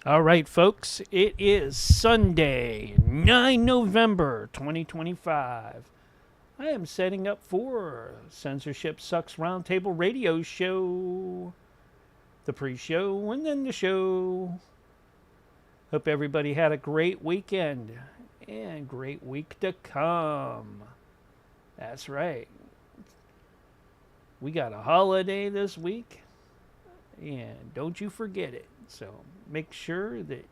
All right, folks, it is Sunday, 9 November 2025. I am setting up for Censorship Sucks Roundtable Radio Show, the pre-show, and then the show. Hope everybody had a great weekend and great week to come. That's right. We got a holiday this week, and don't you forget it. So make sure that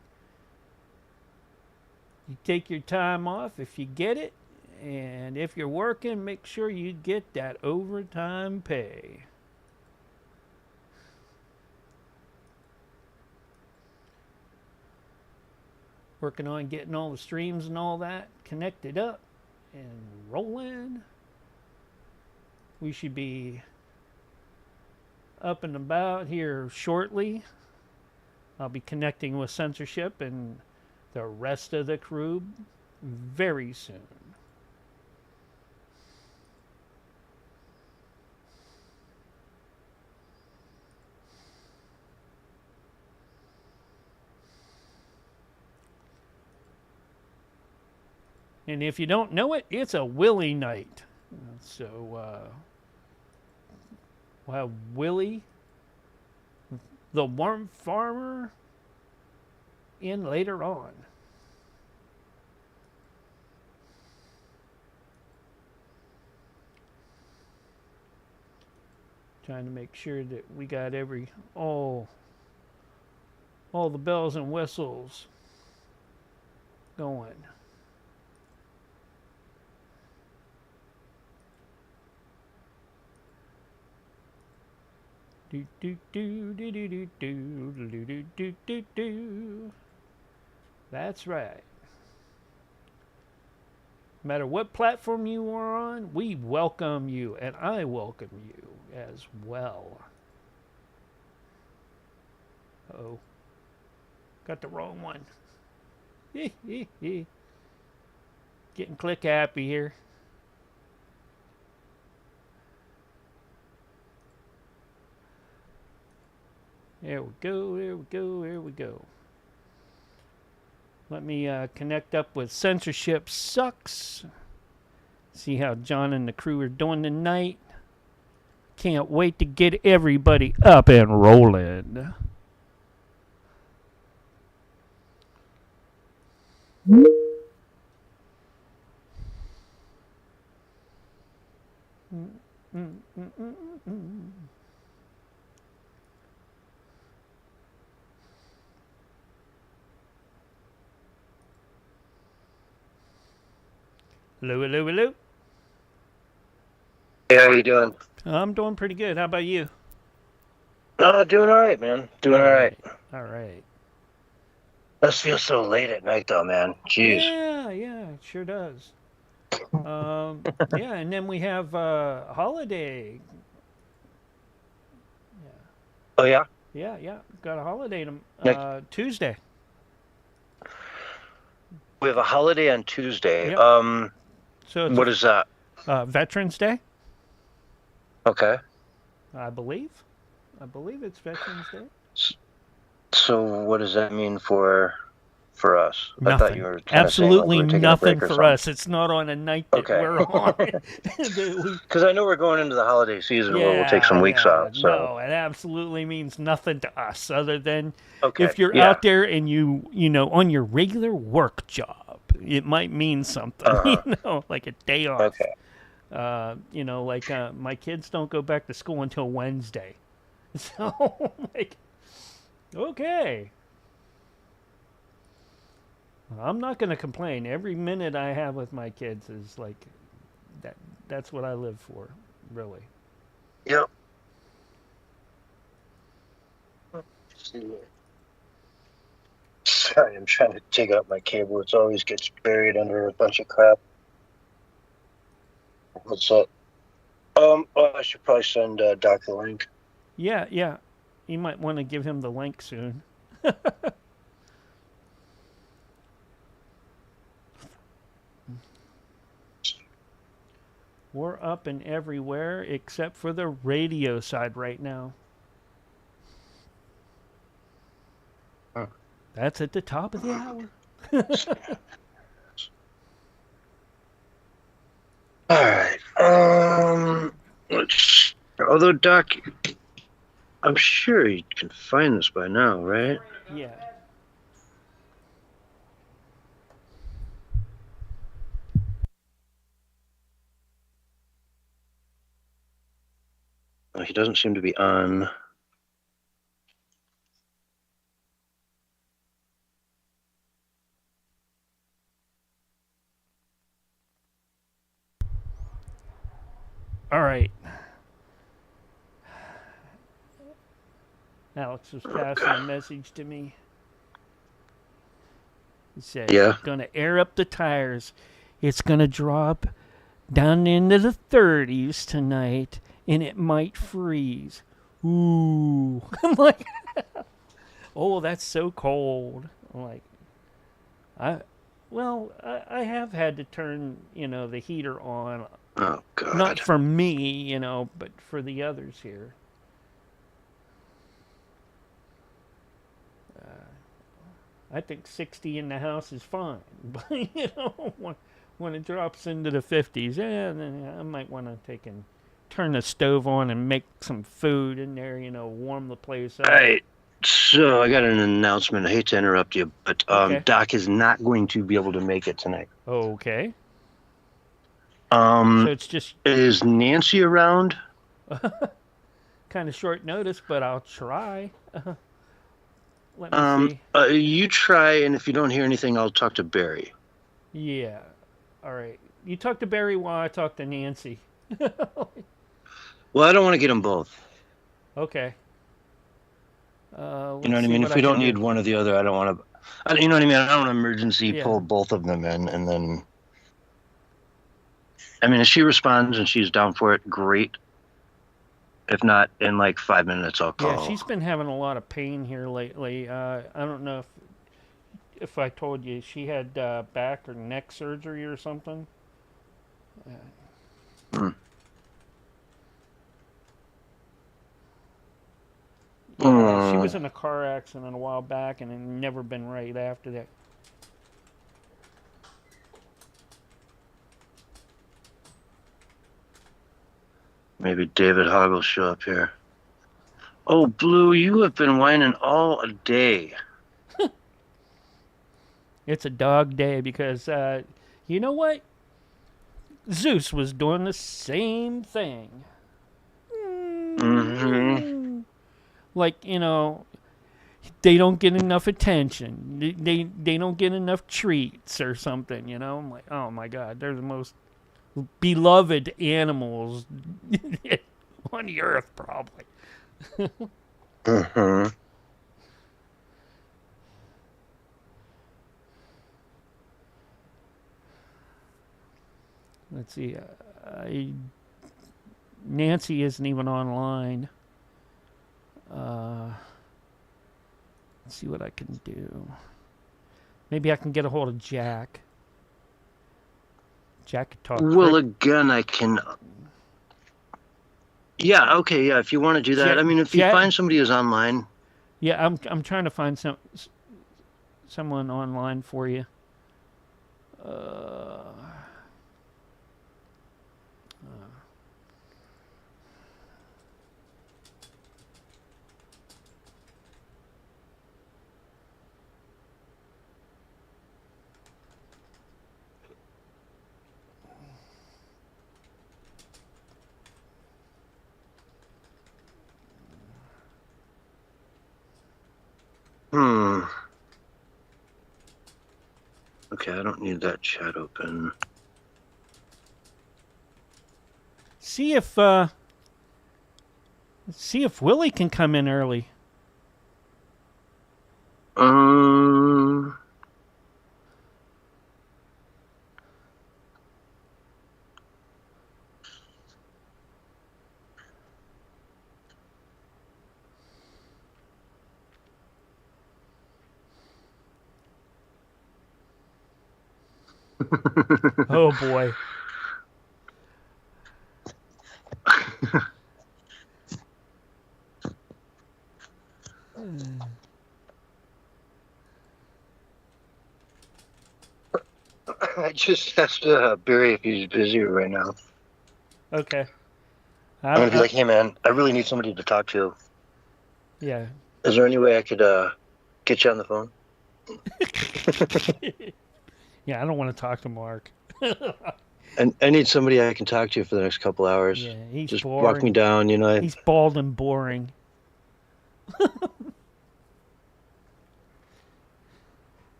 you take your time off if you get it. And if you're working, make sure you get that overtime pay. Working on getting all the streams and all that connected up and rolling. We should be up and about here shortly. I'll be connecting with censorship and the rest of the crew very soon. And if you don't know it, it's a Willie night. So, we'll have Willie, the worm farmer, in later on. Trying to make sure that we got all the bells and whistles going. Do do do do do do do do do do do. That's right. No matter what platform you are on, we welcome you, and I welcome you as well. Uh-oh. Got the wrong one. Getting click happy here. There we go, there we go, there we go. Let me connect up with Censorship Sucks. See how John and the crew are doing tonight. Can't wait to get everybody up and rolling. Hello, hello, hello. Hey, how you doing? I'm doing pretty good. How about you? Doing all right, man. Doing all right. All right. Must feel so late at night, though, man. Jeez. Yeah, it sure does. Yeah, and then we have holiday. Oh, yeah? Yeah. Got a holiday Tuesday. We have a holiday on Tuesday. Yep. So what is that? Veterans Day. Okay. I believe it's Veterans Day. So what does that mean for us? Nothing. I thought you were absolutely saying, like, we were nothing for something. Us. It's not on a night that we're on. Because I know we're going into the holiday season where we'll take some weeks off. So. No, it absolutely means nothing to us other than okay. if you're out there and you know, on your regular work job, it might mean something. You know, like a day off. Okay. You know, like my kids don't go back to school until Wednesday. So, like, okay. I'm not going to complain. Every minute I have with my kids is like that's what I live for, really. Yep. Sorry, I'm trying to dig up my cable. It always gets buried under a bunch of crap. What's up? I should probably send Doc the link. Yeah. You might want to give him the link soon. We're up and everywhere except for the radio side right now. Huh. That's at the top of the hour. All right. Although Doc, I'm sure you can find this by now, right? Yeah. He doesn't seem to be on. All right. Alex was passing a message to me. He said, Yeah. gonna air up the tires. It's gonna drop down into the 30s tonight, and it might freeze. Ooh. I'm like, oh, that's so cold. I'm like, I have had to turn, the heater on. Oh, God. Not for me, but for the others here. I think 60 in the house is fine. But, when it drops into the 50s, then I might want to turn the stove on and make some food in there, warm the place up. All right. So I got an announcement. I hate to interrupt you, but Okay. Doc is not going to be able to make it tonight. Okay. So it's just... Is Nancy around? Kind of short notice, but I'll try. Let me see. You try, and if you don't hear anything, I'll talk to Barry. Yeah. All right. You talk to Barry while I talk to Nancy. Well, I don't want to get them both. Okay. You know what I mean? If we don't need one or the other, I don't want to... You know what I mean? I don't want to emergency pull both of them in, and then... I mean, if she responds and she's down for it, great. If not, in like 5 minutes, I'll call. Yeah, she's been having a lot of pain here lately. I don't know if I told you she had back or neck surgery or something. Yeah, she was in a car accident a while back and it never been right after that. Maybe David Hogg will show up here. Oh, Blue, you have been whining all day. It's a dog day because, you know what? Zeus was doing the same thing. Mm-hmm. Like, they don't get enough attention. They don't get enough treats or something, I'm like, oh my God, they're the most beloved animals on the earth, probably. Mm-hmm. Let's see. Nancy isn't even online. Let's see what I can do. Maybe I can get a hold of Jack. Jack could talk. Well, again, I can... Yeah, okay, yeah, if you want to do that. I mean, if you find somebody who's online... Yeah, I'm trying to find someone online for you. Okay, I don't need that chat open. See if Willie can come in early. Oh boy. I just asked Barry if he's busy right now. Okay. I'm going to be like, hey, man, I really need somebody to talk to. Yeah. Is there any way I could get you on the phone? Yeah, I don't want to talk to Mark. And I need somebody I can talk to for the next couple hours. Yeah, he's just boring. Walk me down, you know. He's bald and boring.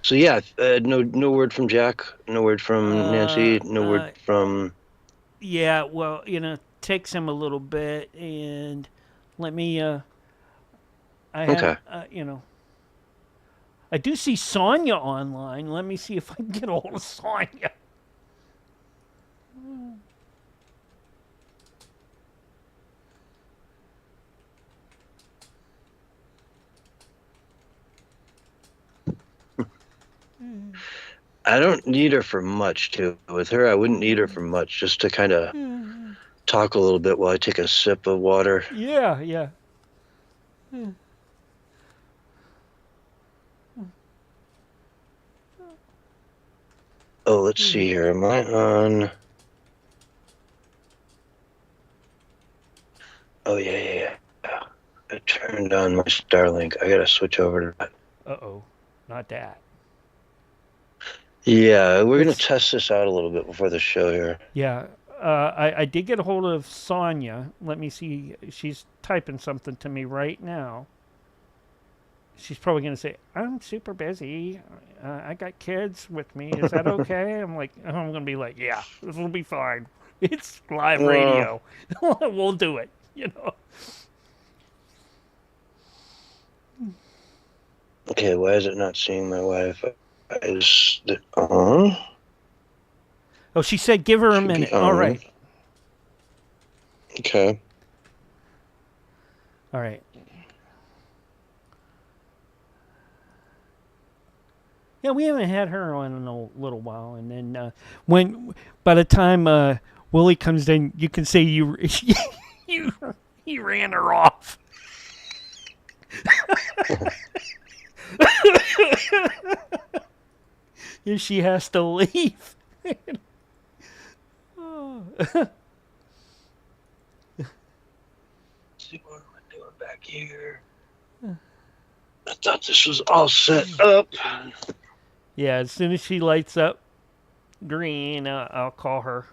So yeah, no word from Jack, no word from Nancy, no word from. Yeah, well, takes him a little bit, and let me. I have, I do see Sonia online. Let me see if I can get a hold of Sonia. I don't need her for much, too. With her, I wouldn't need her for much, just to kind of talk a little bit while I take a sip of water. Yeah, yeah. Oh, let's see here. Am I on? Oh, yeah. I turned on my Starlink. I gotta switch over to that. Uh-oh. Not that. Yeah, we're going to test this out a little bit before the show here. Yeah. I did get a hold of Sonia. Let me see. She's typing something to me right now. She's probably going to say, I'm super busy. I got kids with me. Is that okay? I'm going to be like, yeah, this will be fine. It's live radio. We'll do it, Okay, why is it not seeing my Wi-Fi? Is it on? Oh, she said give her a minute. All right. Okay. All right. Yeah, we haven't had her on in a little while, and then by the time Willie comes in, you can say you ran her off. She has to leave. See what am I doing back here? I thought this was all set up. Yeah, as soon as she lights up green, I'll call her.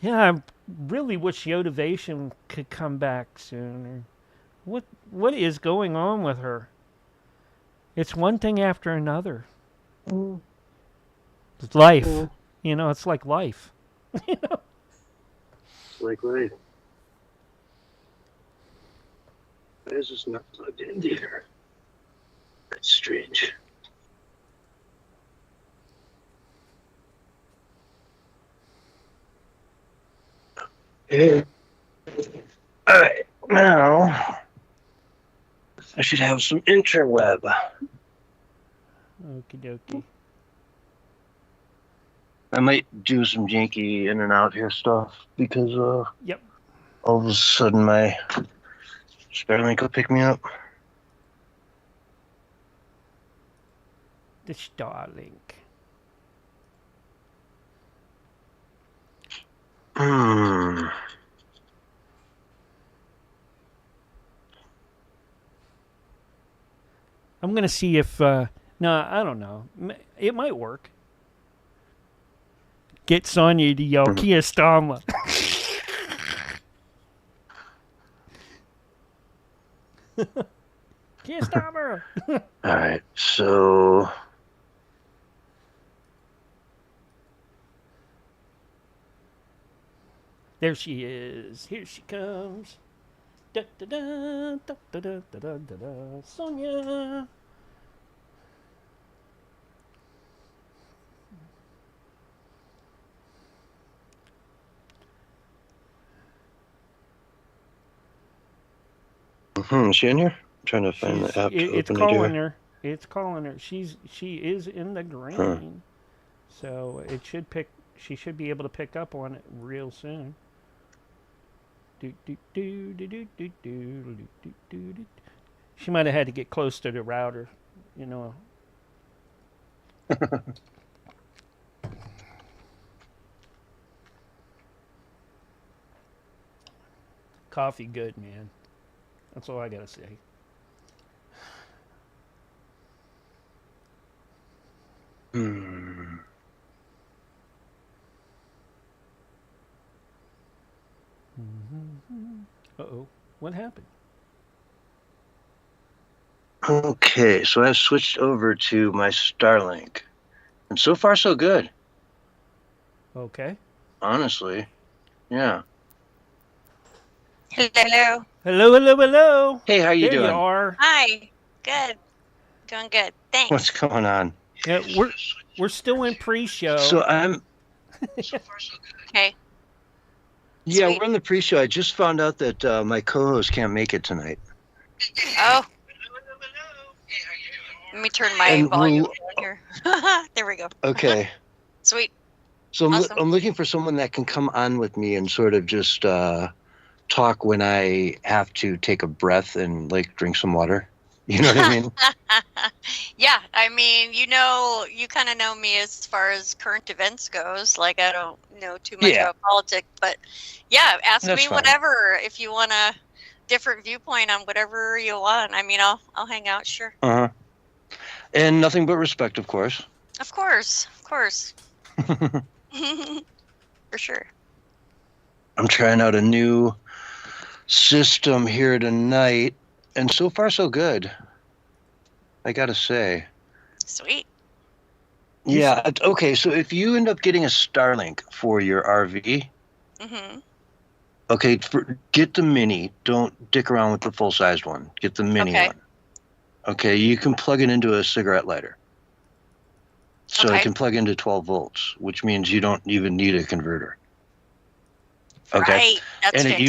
Yeah, I really wish Yotivation could come back sooner. What is going on with her? It's one thing after another. It's life. It's like life. It's like life. Why is this not plugged in here? That's strange. Yeah. All right, now I should have some interweb. Okie dokie. I might do some janky in and out here stuff because yep. All of a sudden my Starlink will pick me up. The Starlink. I'm going to see if... no, I don't know. It might work. Get Sonya to yell, Kia Stama. Kia Stama! All right, so... There she is. Here she comes. Da da da da da da da da da. Sonya. Is she in here? I'm trying to find the app to it's open calling it here. her. It's calling her. She is in the green. So it should pick. She should be able to pick up on it real soon. Do, do, do, do, do, do, do, do, do, do. She might have had to get close to the router, you know. Coffee good, man. That's all I gotta say. Hmm. Uh-oh. What happened? Okay, so I've switched over to my Starlink. And so far, so good. Okay. Honestly. Yeah. Hello. Hello, hello, hello. Hey, how you There you doing? are. Hi. Good. Doing good. Thanks. What's going on? Yeah, we're still in pre-show. So I'm... Okay. Yeah, Sweet. we're in the pre-show. I just found out that my co-host can't make it tonight. Oh. Let me turn my And volume we'll- down here. There we go. Okay. Sweet. So Awesome. I'm looking for someone that can come on with me and sort of just talk when I have to take a breath and like drink some water. You know what I mean? Yeah, I mean, you kind of know me as far as current events goes. Like, I don't know too much Yeah. about politics, but yeah, ask That's me fine. whatever. If you want a different viewpoint on whatever you want, I mean, I'll hang out. Sure. Uh-huh. And nothing but respect, of course. Of course. Of course. For sure. I'm trying out a new system here tonight, and so far so good. I gotta say. Sweet. Yeah. Okay. So if you end up getting a Starlink for your RV, Mm-hmm. okay, get the mini. Don't dick around with the full-sized one. Get the mini Okay. one. Okay. You can plug it into a cigarette lighter, so Okay. it can plug into 12 volts, which means you don't even need a converter. Okay. Right. That's And fantastic.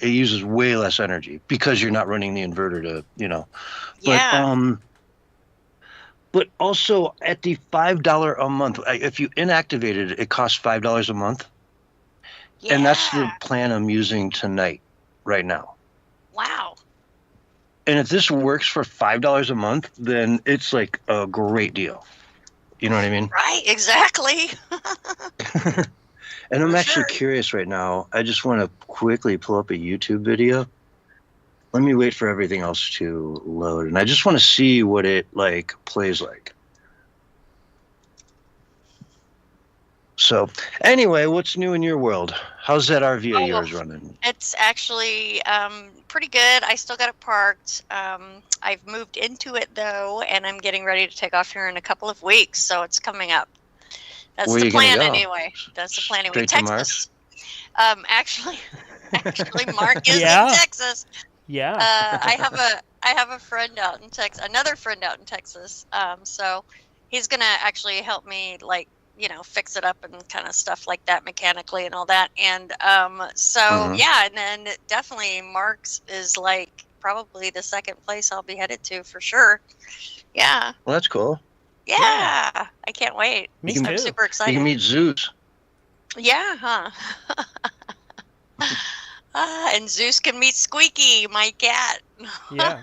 it uses way less energy because you're not running the inverter to, Yeah. But also at the $5 a month, if you inactivated it, it costs $5 a month, Yeah. and that's the plan I'm using tonight, right now. Wow. And if this works for $5 a month, then it's like a great deal. You know what I mean? Right. Exactly. And I'm For actually sure. curious right now. I just want to quickly pull up a YouTube video. Let me wait for everything else to load, and I just want to see what it like plays like. So, anyway, what's new in your world? How's that RV of yours running? It's actually pretty good. I still got it parked. I've moved into it though, and I'm getting ready to take off here in a couple of weeks. So it's coming up. That's Where the you gonna plan go? anyway. That's the plan anyway. Straight to Mars? Texas. Actually, Mark is Yeah. in Texas. Yeah. I have a friend out in Texas, another friend out in Texas. So he's gonna actually help me, like, fix it up and kind of stuff like that mechanically and all that. And Mhm. yeah, and then definitely Mark's is like probably the second place I'll be headed to for sure. Yeah, Well, that's cool. yeah, I can't wait. Me I'm too. super You excited. can meet Zeus. Yeah, huh? And Zeus can meet Squeaky, my cat. Yeah.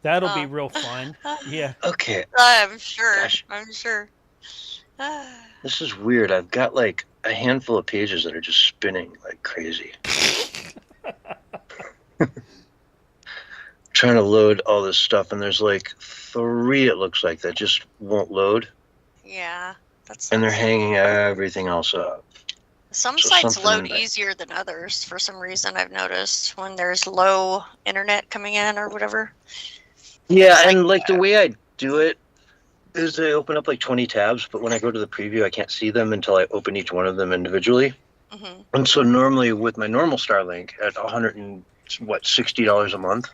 That'll be Oh. real fun. Yeah. Okay, I'm sure. Gosh. I'm sure. this is weird. I've got like a handful of pages that are just spinning like crazy. Trying to load all this stuff, and there's like 3, it looks like, that just won't load, Yeah, that's. and they're hanging everything else up. Some so sites something load that- easier than others for some reason. I've noticed when there's low internet coming in or whatever. Yeah, and like the way I do it is I open up like 20 tabs, but when I go to the preview, I can't see them until I open each one of them individually. Hmm. And so normally with my normal Starlink at $60 a month,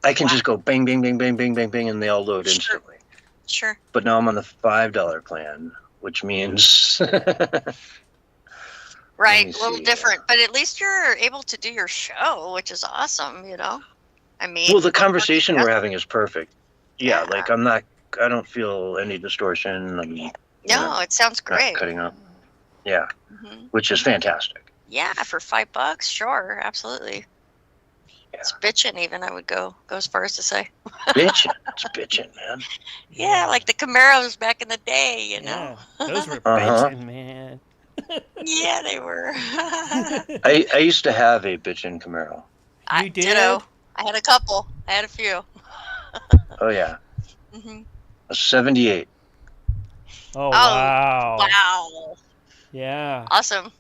I can just go bang, bang, bang, bang, bang, bang, bang, and they all load Sure. instantly. Sure. But now I'm on the $5 plan, which means Right, me a little see. different, but at least you're able to do your show, which is awesome. I mean, well, the conversation we're having is perfect. Yeah, Yeah. like I don't feel any distortion. I'm No, it sounds not great. cutting up. Yeah, Hmm. which is fantastic. Yeah, for $5, sure, absolutely. Yeah. It's bitchin' even, I would go as far as to say. Bitching. It's bitching, man. Yeah, like the Camaros back in the day, you know? Yeah, those were Uh-huh. bitchin', man. Yeah, they were. I used to have a bitchin' Camaro. You did? Ditto. I had a couple. I had a few. Oh, yeah. Hmm. A 78. Oh, Oh, wow. wow. Yeah. Awesome.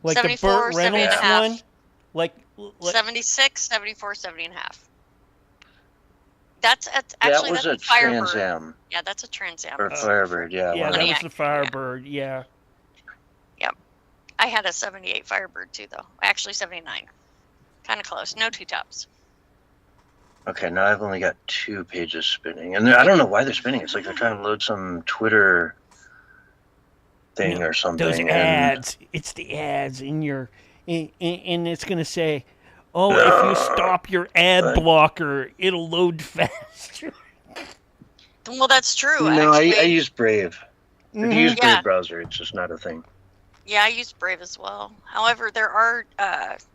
Like the 74, Burt 70 and Reynolds a half. one? Like 76, 74, 70 and a half. That's That actually was that's a Firebird. Trans Am. Yeah, that's a Trans Am. Or Firebird, yeah. yeah, that was Pontiac, the Firebird, yeah. Yep. I had a 78 Firebird too, though. Actually, 79. Kind of close. No two tops. Okay, now I've only got 2 pages spinning. And I don't know why they're spinning. It's like they're trying to load some Twitter thing or something. Those ads. It's the ads in your... And it's going to say, oh, if you stop your ad blocker, it'll load faster. Well, that's true. No, I actually. use Brave. If you use Yeah. Brave browser, it's just not a thing. Yeah, I use Brave as well. However, there are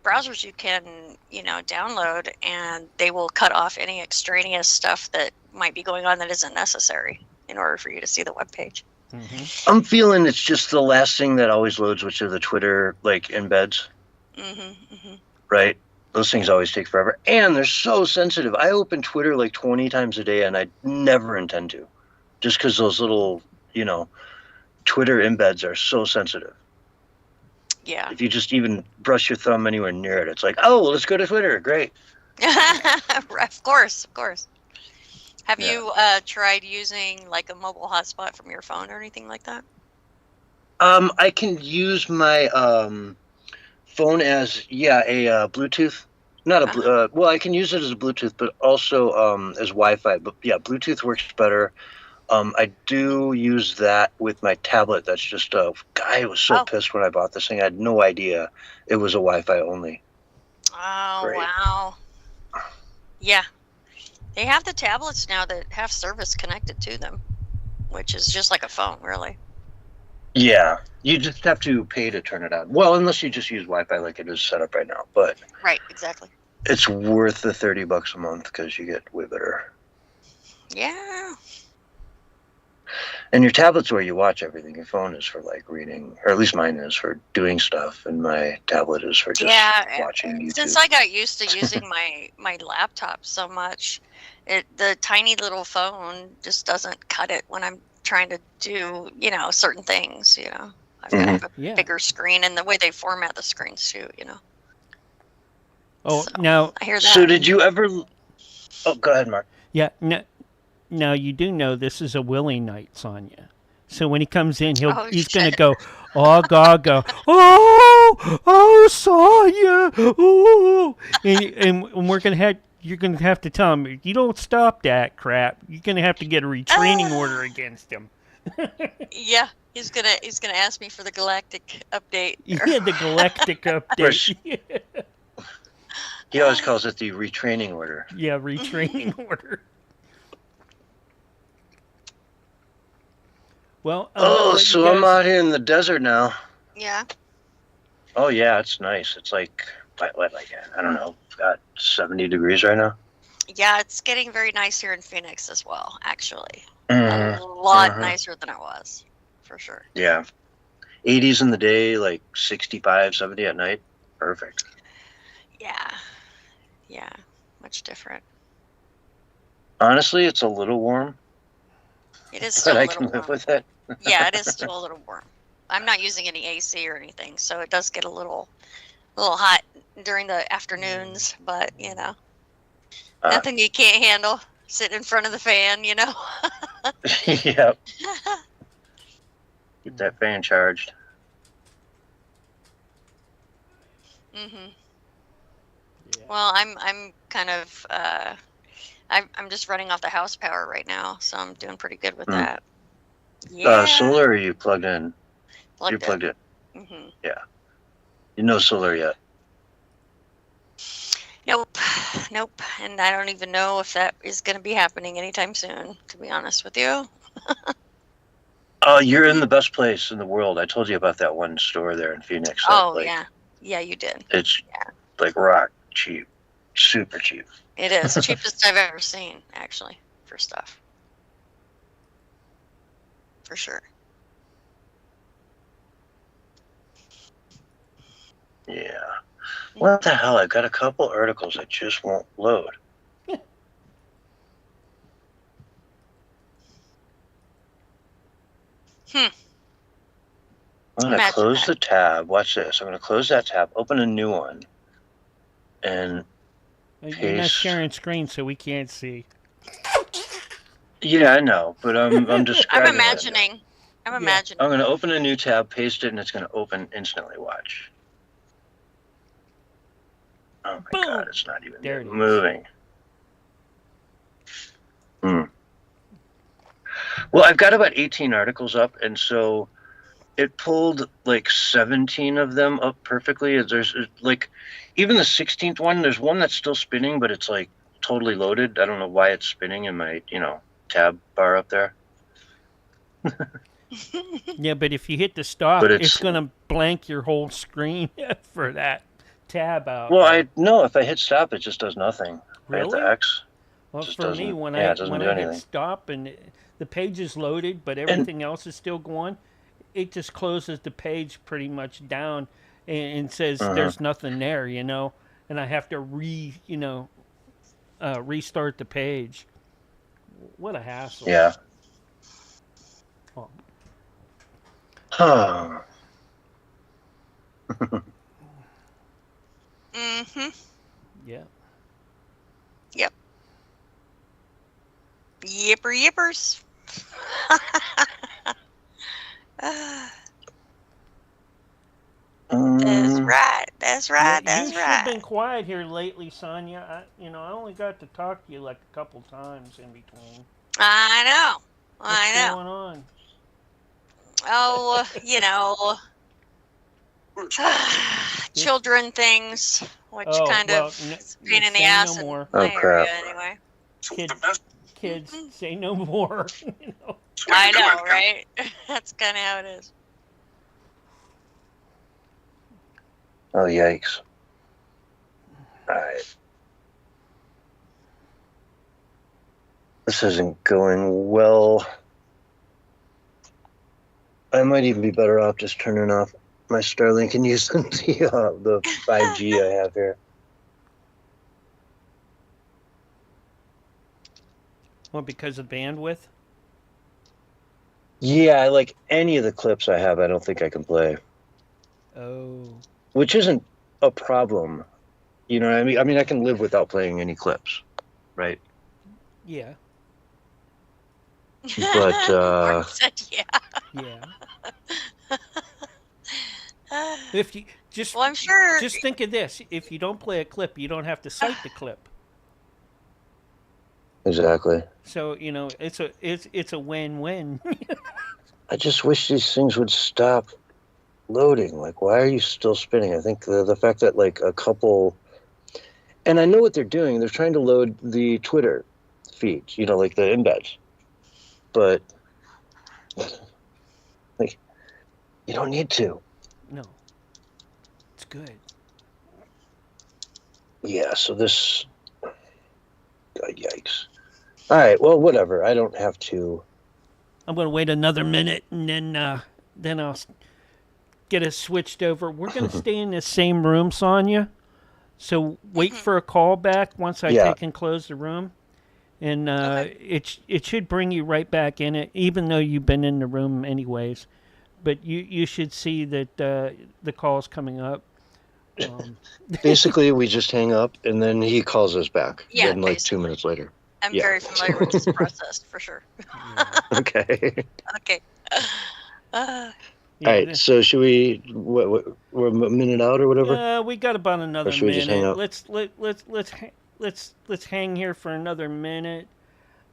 browsers you can, download, and they will cut off any extraneous stuff that might be going on that isn't necessary in order for you to see the web page. Mm-hmm. I'm feeling it's just the last thing that always loads, which are the Twitter embeds. Mm-hmm, mm-hmm. Right? Those things always take forever. And they're so sensitive. I open Twitter like 20 times a day, and I never intend to. Just because those little, Twitter embeds are so sensitive. Yeah. If you just even brush your thumb anywhere near it, it's like, oh, well, let's go to Twitter. Great. Of course. Have Yeah. you tried using like a mobile hotspot from your phone or anything like that? I can use my phone as a Bluetooth. Not a well, I can use it as a Bluetooth, but also as Wi-Fi. But yeah, Bluetooth works better. I do use that with my tablet. That's just guy was so pissed when I bought this thing. I had no idea it was a Wi-Fi only. Oh, Great. wow. Yeah. They have the tablets now that have service connected to them, which is just like a phone, really. Yeah, you just have to pay to turn it on. Well, unless you just use Wi-Fi like it is set up right now. But Right, exactly. it's worth the $30 a month because you get way better. Yeah. And your tablet's where you watch everything. Your phone is for like reading, or at least mine is for doing stuff, and my tablet is for just watching YouTube. Since I got used to using my laptop so much, the tiny little phone just doesn't cut it when I'm trying to do certain things. I've got to have a bigger screen, and the way they format the screens too. Oh, So, now... I hear that. So did you ever... Oh, go ahead, Mark. Yeah, now you do know this is a Willie night, Sonia. So when he comes in, he's going to go, oh, gaga, oh, Sonia, oh, and we're going to you're going to have to tell him, you don't stop that crap. You're going to have to get a retraining order against him. Yeah, he's gonna ask me for the galactic update. Yeah, the galactic update. He always calls it the retraining order. Yeah, retraining order. Well, so I'm out here in the desert now. Yeah. Oh yeah, it's nice. It's like I don't know, got 70 degrees right now. Yeah, it's getting very nice here in Phoenix as well, actually. Mm-hmm. A lot nicer than it was, for sure. Yeah. 80s in the day, like 65, 70 at night. Perfect. Yeah, much different. Honestly, it's a little warm. It is still But a I little can live warm. with it. Yeah, it is still a little warm. I'm not using any AC or anything, so it does get a little hot during the afternoons, but nothing you can't handle. Sit in front of the fan, Yep. Keep that fan charged. Mhm. Yeah. Well, I'm kind of I'm just running off the house power right now, so I'm doing pretty good with that. Yeah. Solar, or are you plugged in? You're in. plugged in. Mm-hmm. Yeah. You know solar yet? Nope. And I don't even know if that is going to be happening anytime soon, to be honest with you. Oh, you're in the best place in the world. I told you about that one store there in Phoenix. Oh, yeah, you did. It's like rock cheap, super cheap. It is cheapest I've ever seen, actually, for stuff. For sure. Yeah. What the hell? I've got a couple articles that just won't load. I'm going to close the tab. Watch this. I'm going to close that tab, open a new one, and You're not sharing screen, so we can't see. Yeah, I know, but I'm describing. I'm imagining. I'm going to open a new tab, paste it, and it's going to open instantly. Watch. Oh my Boom. God! It's not even moving. Well, I've got about 18 articles up, and so it pulled like 17 of them up perfectly. There's like even the 16th one. There's one that's still spinning, but it's like totally loaded. I don't know why it's spinning in my tab bar up there. Yeah, but if you hit the stop, it's going to blank your whole screen for that tab out. Well, I know if I hit stop, it just does nothing. Really? I hit the X. Well, for me, when I hit stop and the page is loaded, but everything else is still going, it just closes the page pretty much down and says there's nothing there, and I have to restart the page. What a hassle. Yeah. Oh. Yeah. Yep. Yippers. That's right. You've been quiet here lately, Sonia. I only got to talk to you like a couple times in between. I know. What's going on? Oh, children things, which kind of pain in the ass. No more. Oh crap! Anyway, kids, say no more. I know, right? That's kind of how it is. Oh yikes! All right, this isn't going well. I might even be better off just turning off my Starlink and using the 5G I have here. Well, because of bandwidth? Yeah, like any of the clips I have, I don't think I can play. Oh. Which isn't a problem. You know what I mean? I mean, I can live without playing any clips, right? Yeah. But, Mark said yeah. Yeah. If you just, well, I'm sure. Just think of this: if you don't play a clip, you don't have to cite the clip. Exactly. So it's a win-win. I just wish these things would stop loading. Like, why are you still spinning? I think the fact that like a couple, and I know what they're doing. They're trying to load the Twitter feeds, like the embeds, but like you don't need to. No. It's good. Yeah, so this... God, yikes. All right, well, whatever. I don't have to... I'm going to wait another minute, and then I'll get us switched over. We're going to stay in the same room, Sonia. So wait for a call back once I take and close the room. And it should bring you right back in it, even though you've been in the room anyways. But you should see that the call's coming up. Basically, we just hang up, and then he calls us back. Yeah, and like 2 minutes later. I'm very familiar with this process, for sure. Okay. Okay. All right, so should we? We're a minute out or whatever. We got about another or should we minute. Just hang out? Let's hang here for another minute.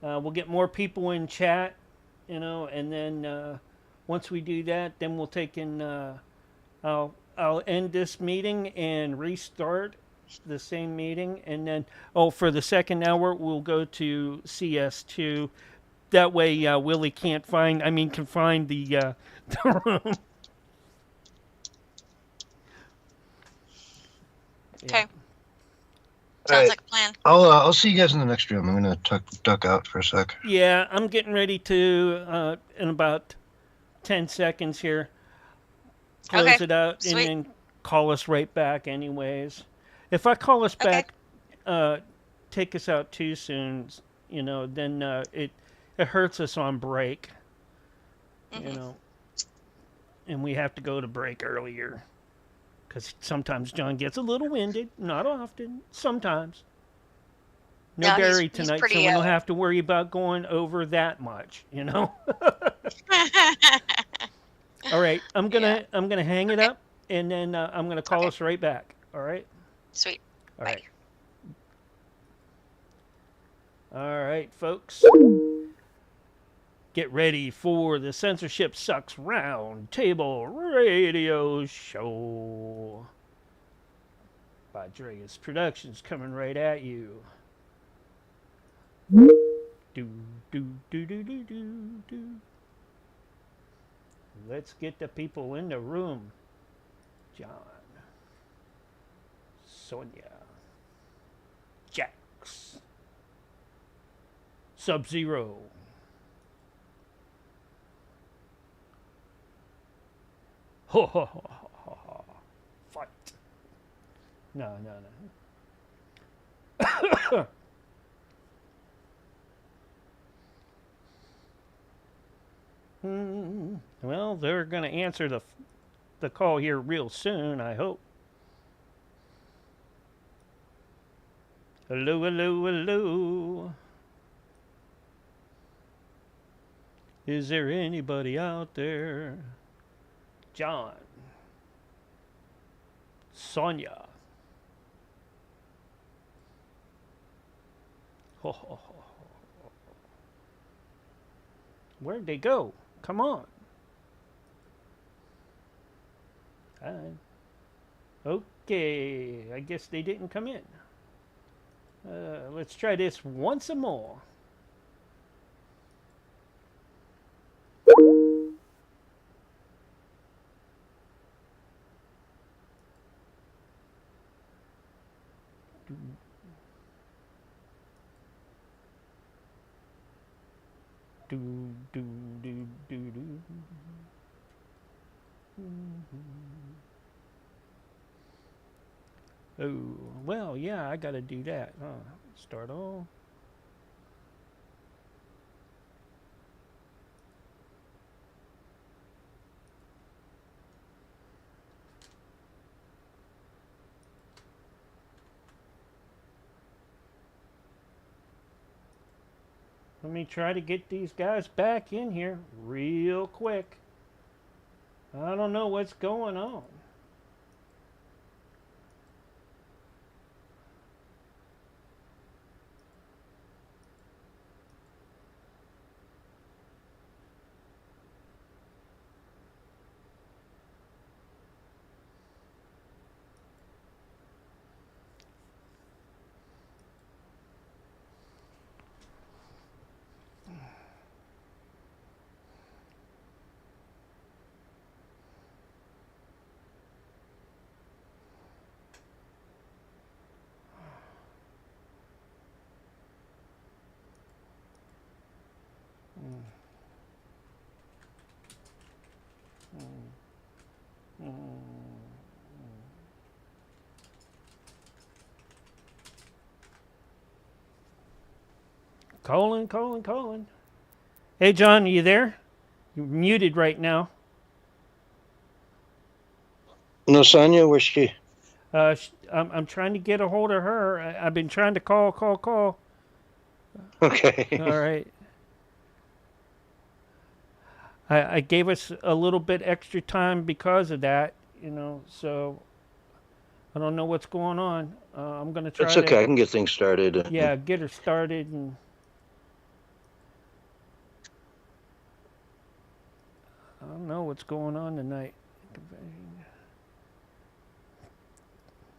We'll get more people in chat, and then once we do that, then we'll take in. I'll end this meeting and restart the same meeting, and then for the second hour we'll go to CS2, That way, Willie can find the the room. Okay. Yeah. Sounds right. like a plan. I'll see you guys in the next room. I'm gonna duck out for a sec. Yeah, I'm getting ready to in about 10 seconds here close Okay. it out Sweet. and then call us right back. Anyways, if I call us Okay. back, take us out too soon, then it hurts us on break, Mhm. and we have to go to break earlier. Because sometimes John gets a little winded. Not often. Sometimes. No No, Barry he's tonight, so pretty. we don't have to worry about going over that much. All right, I'm Yeah. gonna hang it Okay. up, and then I'm gonna call Okay. us right back. All right. Sweet. All Bye. right. All right, folks. Get ready for the Censorship Sucks Round Table Radio Show by Dreas Productions, coming right at you. Do do do do do do do. Let's get the people in the room. John, Sonia, Jax, Sub-Zero, ho ho ho ho ho, fight. No. Well, they're going to answer the call here real soon, I hope. Hello, hello, hello. Is there anybody out there? John, Sonia. Ho, ho, ho. Where'd they go? Come on. Okay, I guess they didn't come in. Let's try this once more. Do do do do do. Oh, well, yeah, I gotta do that. Start all. Let me try to get these guys back in here real quick. I don't know what's going on. Calling. Hey, John, are you there? You're muted right now. No, Sonia, where's she? I'm trying to get a hold of her. I've been trying to call. Okay. All right. I gave us a little bit extra time because of that, so I don't know what's going on. I'm going to try It's to, okay. I can get things started. yeah, get her started. And I don't know what's going on tonight.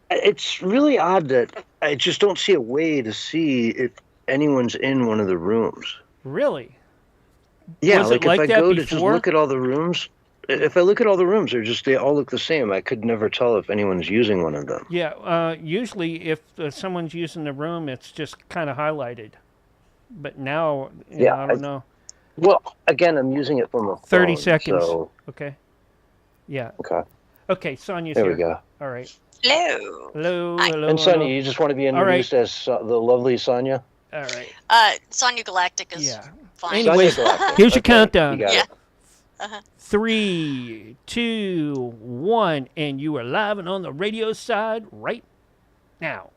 It's really odd that I just don't see a way to see if anyone's in one of the rooms. Really? Yeah, Was like it like if I that go to just before? look at all the rooms, if I look at all the rooms, they all look the same. I could never tell if anyone's using one of them. Yeah, usually if someone's using the room, it's just kind of highlighted. But now, Yeah, I don't know. well, again, I'm using it from a 30 phone, seconds. so Okay. Yeah. okay, Okay, Sonia's there we here. go. All right. Hello. Hello, Hi. hello, And Sonia, hello. you just want to be All right. introduced as the lovely Sonia? All right. Sonya Galactic is Yeah. fine. Anyways, Sonia Galactic. here's your Okay, countdown. You got Yeah. it. 3, 2, 1, and you are live and on the radio side right now.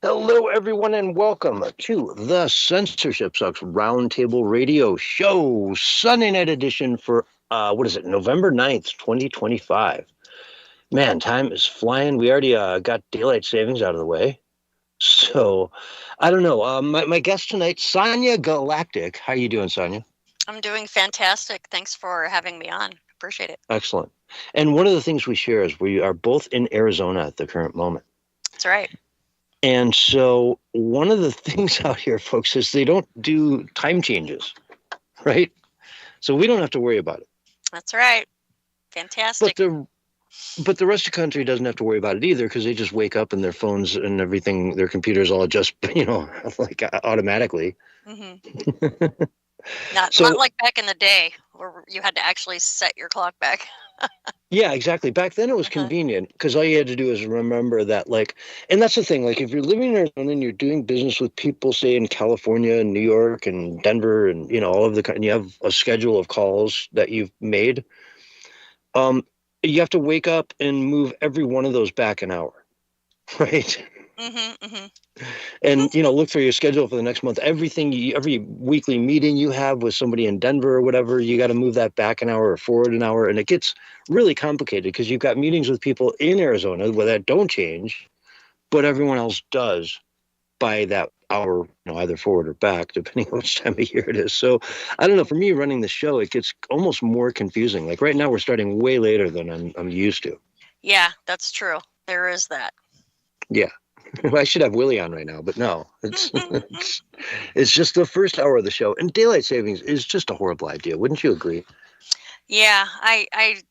Hello, everyone, and welcome to the Censorship Sucks Roundtable Radio Show, Sunday night edition for, November 9th, 2025. Man, time is flying. We already got daylight savings out of the way. So, I don't know. My guest tonight, Sonia Galactic. How are you doing, Sonia? I'm doing fantastic. Thanks for having me on. Appreciate it. Excellent. And one of the things we share is we are both in Arizona at the current moment. That's right. And so one of the things out here, folks, is they don't do time changes, right? So we don't have to worry about it. That's right. Fantastic. But the rest of the country doesn't have to worry about it either, because they just wake up and their phones and everything, their computers all adjust, like automatically. Mm-hmm. Not like back in the day where you had to actually set your clock back. Yeah, exactly. Back then it was convenient because all you had to do is remember that, and that's the thing, if you're living in Arizona and you're doing business with people, say in California and New York and Denver and, all of and you have a schedule of calls that you've made, you have to wake up and move every one of those back an hour, right? Mm-hmm, mm-hmm. And, look through your schedule for the next month. Every weekly meeting you have with somebody in Denver or whatever, you got to move that back an hour or forward an hour. And it gets really complicated because you've got meetings with people in Arizona where that don't change, but everyone else does by that hour, either forward or back, depending on which time of year it is. So I don't know, for me running the show, it gets almost more confusing. Like right now we're starting way later than I'm used to. Yeah, that's true. There is that. Yeah. I should have Willie on right now, but no, it's just the first hour of the show, and daylight savings is just a horrible idea. Wouldn't you agree? Yeah, I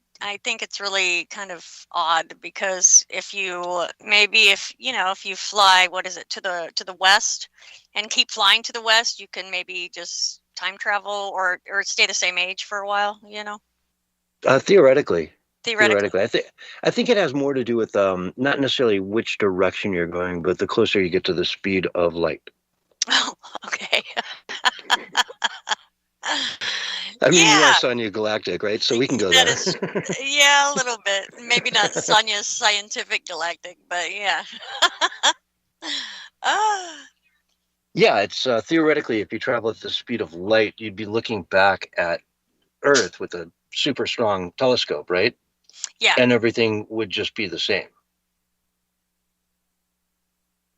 think it's really kind of odd because if you fly, to the west and keep flying to the west, you can maybe just time travel or stay the same age for a while, Theoretically. Theoretically. I think it has more to do with not necessarily which direction you're going, but the closer you get to the speed of light. Oh, okay. I mean, yeah. You are Sonia Galactic, right? So we can go there. Yeah, a little bit. Maybe not Sonia Scientific Galactic, but yeah. Yeah, it's theoretically, if you travel at the speed of light, you'd be looking back at Earth with a super strong telescope, right? Yeah. And everything would just be the same.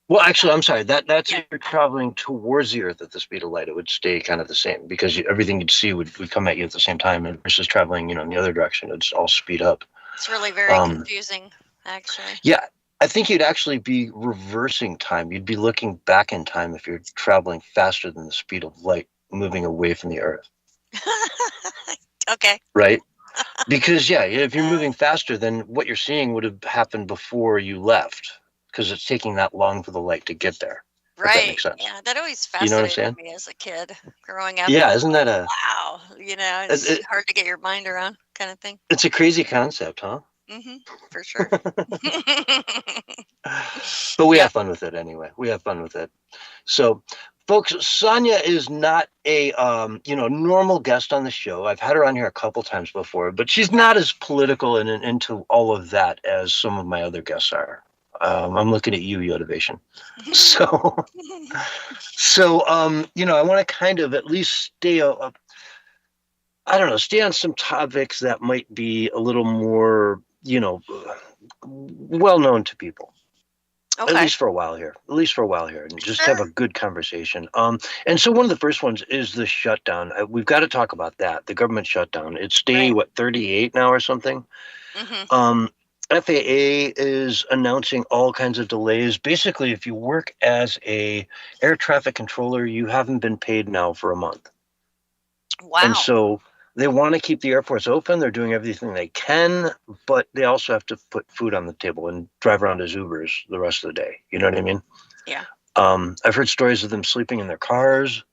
Well, actually, I'm sorry. That's if you're traveling towards the Earth at the speed of light, it would stay kind of the same because everything you'd see would come at you at the same time. And versus traveling, in the other direction, it's all speed up. It's really very confusing, actually. Yeah, I think you'd actually be reversing time. You'd be looking back in time if you're traveling faster than the speed of light, moving away from the Earth. Okay. Right? Because, if you're moving faster, then what you're seeing would have happened before you left because it's taking that long for the light to get there. Right. That makes sense. Yeah, that always fascinated me as a kid growing up. Yeah, isn't that wow, it's hard to get your mind around kind of thing. It's a crazy concept, huh? Mm-hmm, for sure. But we have fun with it anyway. We have fun with it. So, folks, Sonia is not a normal guest on the show. I've had her on here a couple times before, but she's not as political and into all of that as some of my other guests are. I'm looking at you, Yotivation. So, I want to kind of at least stay on some topics that might be a little more, well known to people. Okay. At least for a while here, and just have a good conversation. And so one of the first ones is the shutdown. We've got to talk about that. The government shutdown. It's day, 38 now or something? Mm-hmm. FAA is announcing all kinds of delays. Basically, if you work as a air traffic controller, you haven't been paid now for a month. Wow. And so they want to keep the airports open. They're doing everything they can, but they also have to put food on the table and drive around as Ubers the rest of the day. You know what I mean? Yeah. I've heard stories of them sleeping in their cars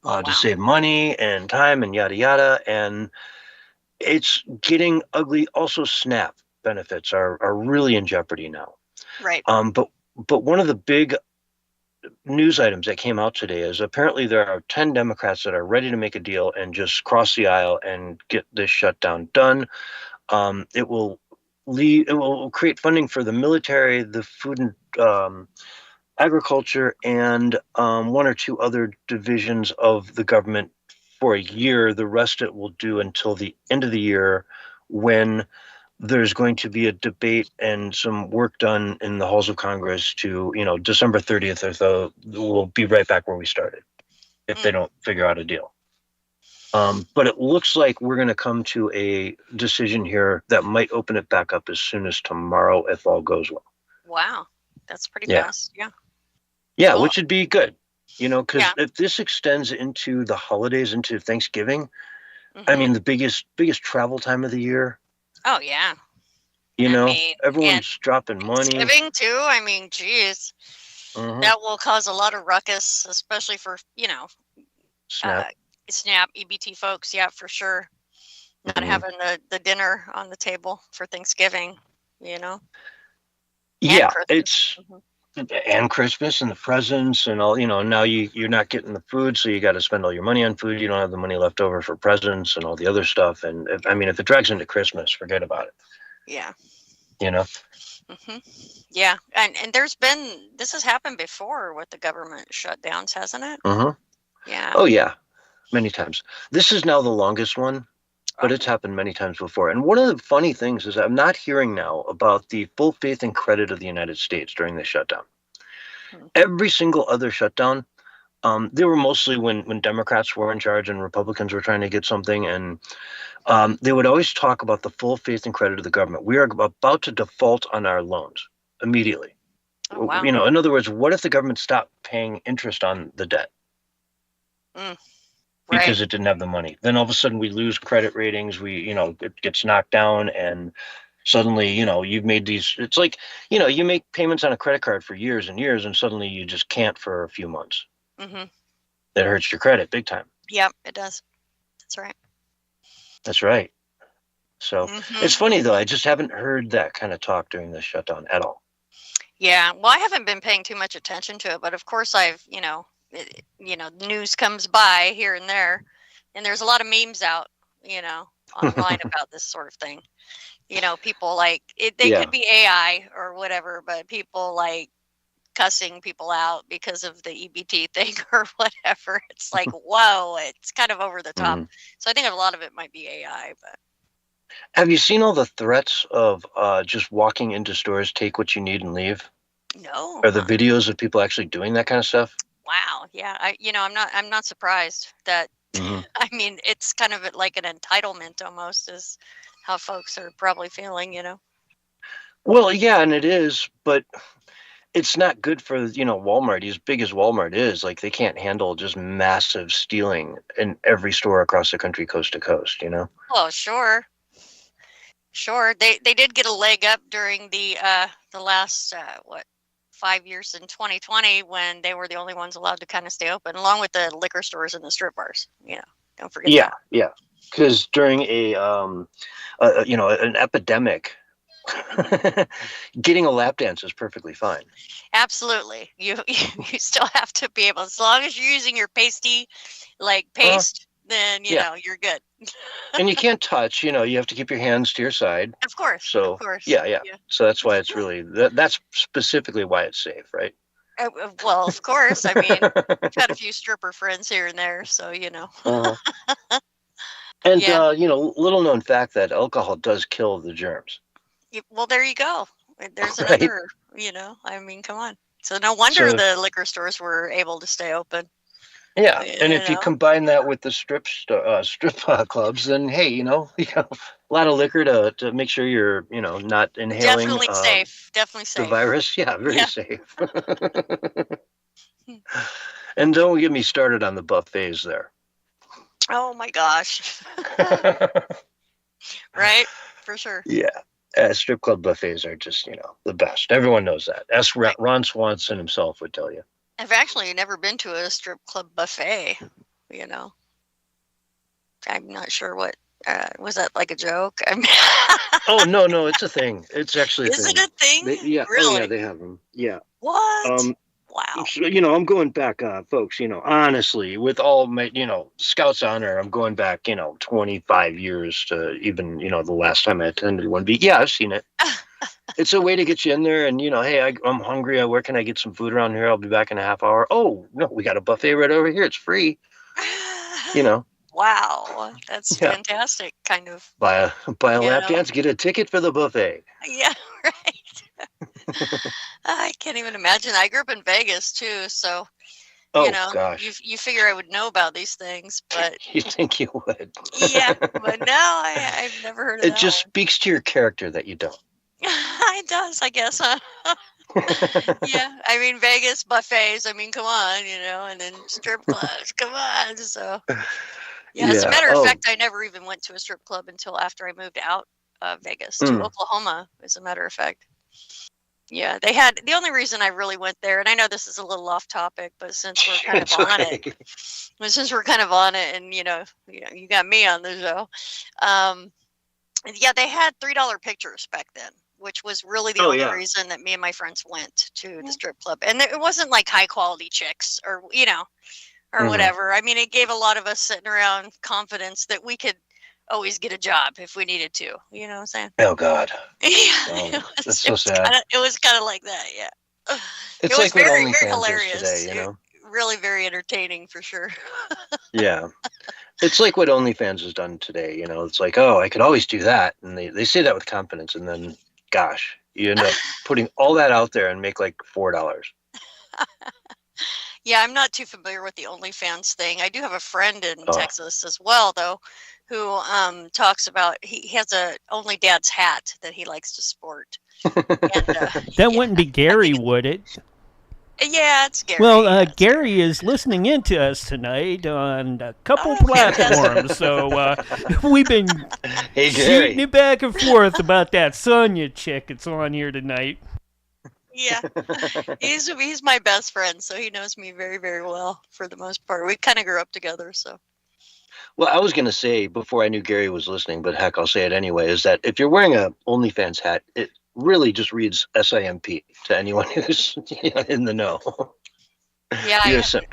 Wow. to save money and time and yada, yada. And it's getting ugly. Also, SNAP benefits are really in jeopardy now. Right. But one of the big news items that came out today is apparently there are 10 Democrats that are ready to make a deal and just cross the aisle and get this shutdown done. It will create funding for the military, the food and agriculture, and one or two other divisions of the government for a year. The rest it will do until the end of the year, when there's going to be a debate and some work done in the halls of Congress to, December 30th or so, we'll be right back where we started if they don't figure out a deal. But it looks like we're going to come to a decision here that might open it back up as soon as tomorrow if all goes well. Wow. That's pretty fast. Yeah. Yeah, Cool. which would be good, because if this extends into the holidays, into Thanksgiving, I mean, the biggest travel time of the year. Oh, yeah. Everyone's dropping money. Thanksgiving, too. I mean, geez. That will cause a lot of ruckus, especially for, Snap. SNAP, EBT folks. Yeah, for sure. Not having the dinner on the table for Thanksgiving, Yeah, Christmas. it's... And Christmas and the presents and all, now you're not getting the food, so you got to spend all your money on food. You don't have the money left over for presents and all the other stuff. And if it drags into Christmas, forget about it. Yeah. Mm-hmm. Yeah. And this has happened before with the government shutdowns, hasn't it? Yeah. Oh, yeah. Many times. This is now the longest one, but it's happened many times before. And one of the funny things is I'm not hearing now about the full faith and credit of the United States during the shutdown. Every single other shutdown, they were mostly when Democrats were in charge and Republicans were trying to get something. And they would always talk about the full faith and credit of the government. We are about to default on our loans immediately. Oh, wow. In other words, what if the government stopped paying interest on the debt? Because it didn't have the money. Then all of a sudden we lose credit ratings. It gets knocked down, and suddenly, you've made these. It's like, you make payments on a credit card for years and years, and suddenly you just can't for a few months. That hurts your credit big time. Yep, it does. That's right. That's right. So it's funny though. I just haven't heard that kind of talk during this shutdown at all. Yeah. Well, I haven't been paying too much attention to it, but of course I've, news comes by here and there, and there's a lot of memes out, online about this sort of thing. People like it, they could be AI or whatever, but people like cussing people out because of the EBT thing or whatever. It's like, whoa, it's kind of over the top. So I think a lot of it might be AI, but. Have you seen all the threats of just walking into stores, take what you need and leave? No. Are the videos of people actually doing that kind of stuff? Wow. Yeah. I'm not surprised that, I mean, it's kind of like an entitlement almost is how folks are probably feeling, Well, yeah, and it is, but it's not good for, Walmart. As big as Walmart is, like, they can't handle just massive stealing in every store across the country, coast to coast, Well, sure. Sure. They did get a leg up during the last, 5 years in 2020 when they were the only ones allowed to kind of stay open, along with the liquor stores and the strip bars. Don't forget that. Yeah. Because during an epidemic, getting a lap dance is perfectly fine. Absolutely. You still have to be able, as long as you're using your pasty, like paste, then, you're good. And you can't touch, you have to keep your hands to your side. Of course. So, of course. Yeah. So that's why it's really, that's specifically why it's safe, right? Well, of course. I mean, I've had a few stripper friends here and there, so, And, little known fact that alcohol does kill the germs. Well, there you go. There's another, I mean, come on. So no wonder the liquor stores were able to stay open. Yeah, and You if you know? combine that with the strip clubs, then hey, a lot of liquor to make sure you're not inhaling Definitely safe. Definitely the safe. virus. Yeah, very Yeah. safe. And don't get me started on the buffets there. Oh my gosh. Right? For sure. Yeah, strip club buffets are just the best. Everyone knows that. Ask Right. Ron Swanson himself would tell you. I've actually never been to a strip club buffet, you know. I'm not sure what was that like a joke? Oh no, it's a thing. It's actually a Is thing. it a thing? Yeah. Oh Really? yeah, they have them. Yeah. What? Wow. So, I'm going back, folks, honestly, with all my, Scouts honor, I'm going back, 25 years to even, the last time I attended one. But yeah, I've seen it. It's a way to get you in there and, hey, I'm hungry. Where can I get some food around here? I'll be back in a half hour. Oh, no, we got a buffet right over here. It's free. Wow. That's Yeah. fantastic, kind of. Buy a lap dance, get a ticket for the buffet. Yeah, right. I can't even imagine. I grew up in Vegas too, so Gosh. you figure I would know about these things, but You think you would. yeah, but no, I've never heard of It that just one. speaks to your character that you don't. It does, I guess, huh? Yeah, I mean Vegas buffets. I mean, come on, and then strip clubs. Come on, so yeah. As a matter of fact, I never even went to a strip club until after I moved out of Vegas to Oklahoma. As a matter of fact, yeah, they had the only reason I really went there, and I know this is a little off topic, but since we're kind of on it, and you got me on the show, yeah, they had $3 pictures back then, which was really the only reason that me and my friends went to the strip club. And it wasn't like high quality chicks or whatever. I mean, it gave a lot of us sitting around confidence that we could always get a job if we needed to. You know what I'm saying? Oh God. Yeah, that's so sad. It was kind of like that. Yeah. It's it was like very, what very OnlyFans hilarious. is today, Really very entertaining for sure. Yeah. It's like what OnlyFans has done today, it's like, oh, I could always do that. And they say that with confidence. And then, gosh, you end up putting all that out there and make like $4. Yeah, I'm not too familiar with the OnlyFans thing. I do have a friend in Texas as well, though, who talks about he has a Only Dad's hat that he likes to sport. And, that wouldn't be Gary, would it? Yeah, it's Gary. Well, Gary is listening in to us tonight on a couple platforms, so we've been shooting it back and forth about that Sonya chick that's on here tonight. Yeah, he's my best friend, so he knows me very, very well for the most part. We kind of grew up together, so. Well, I was going to say before I knew Gary was listening, but heck, I'll say it anyway, is that if you're wearing a OnlyFans hat, it really just reads SIMP to anyone who's in the know. Yeah, you're a simp.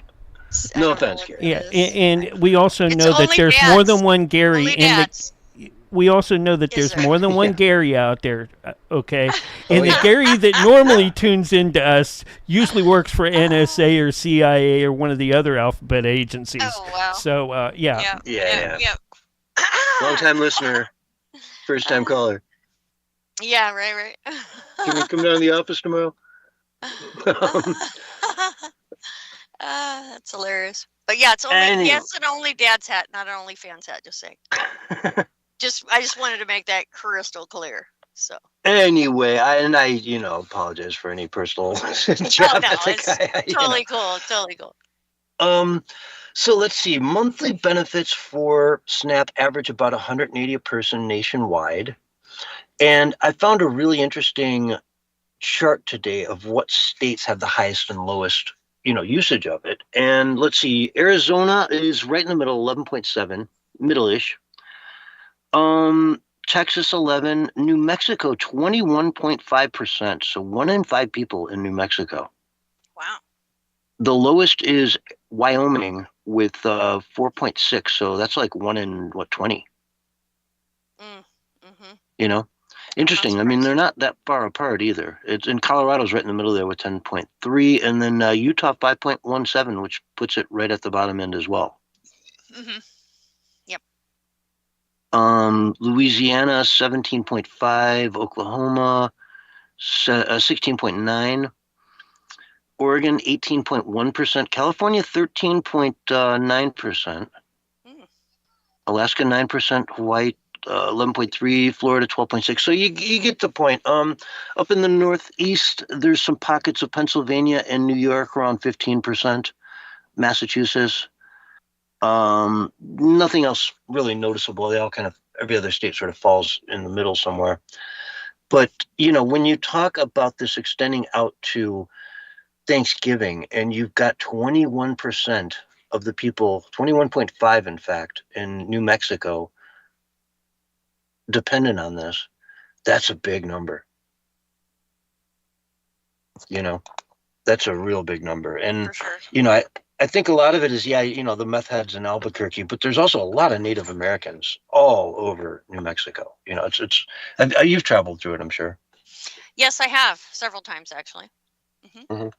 No offense, Gary. Yeah, and we also know that there's more than one Gary in the. We also know that there's more than one Gary out there, okay? And the Gary that normally tunes into us usually works for NSA or CIA or one of the other alphabet agencies. Oh, wow. So, Yeah. Long-time listener, first-time caller. Yeah, right. Can we come down to the office tomorrow? That's hilarious. But yeah, it's an Only Dad's hat, not an OnlyFans hat, just saying. I just wanted to make that crystal clear. So anyway, I apologize for any personal traffic. Oh, no, it's totally cool. So let's see. Monthly benefits for SNAP average about 180 a person nationwide. And I found a really interesting chart today of what states have the highest and lowest, usage of it. And let's see, Arizona is right in the middle, 11.7, middle-ish. Texas 11, New Mexico 21.5%. So 1 in 5 people in New Mexico. Wow. The lowest is Wyoming with 4.6. So that's like 1 in 20. Mm-hmm. Interesting. I mean, they're not that far apart either. It's in Colorado's right in the middle there with 10.3, and then Utah 5.17, which puts it right at the bottom end as well. Mm-hmm. Yep. Louisiana 17.5, Oklahoma 16.9, Oregon 18.1%, California 13.9%, Alaska 9%, Hawaii 11.3, Florida 12.6. So you get the point. Up in the Northeast, there's some pockets of Pennsylvania and New York around 15%, Massachusetts. Nothing else really noticeable. They all kind of, every other state sort of falls in the middle somewhere. But, when you talk about this extending out to Thanksgiving, and you've got 21% of the people, 21.5 in fact, in New Mexico, dependent on this, that's a big number. That's a real big number. And, For sure. I think a lot of it is, the meth heads in Albuquerque, but there's also a lot of Native Americans all over New Mexico. You've traveled through it, I'm sure. Yes, I have several times actually. Mhm.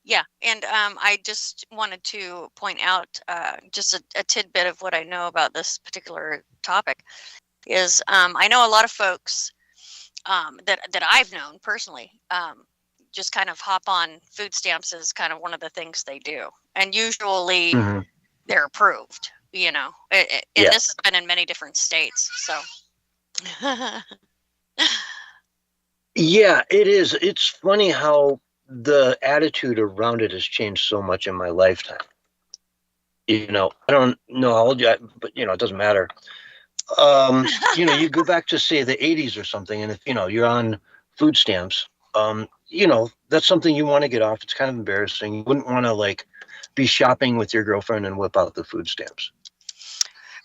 Yeah, and I just wanted to point out just a tidbit of what I know about this particular topic is I know a lot of folks that I've known personally just kind of hop on food stamps as kind of one of the things they do, and usually they're approved. And this has been in many different states. So. Yeah, it is. It's funny how the attitude around it has changed so much in my lifetime. I don't know how old you are, but it doesn't matter. You go back to say the 80s or something, and if you're on food stamps, that's something you want to get off. It's kind of embarrassing. You wouldn't want to be shopping with your girlfriend and whip out the food stamps.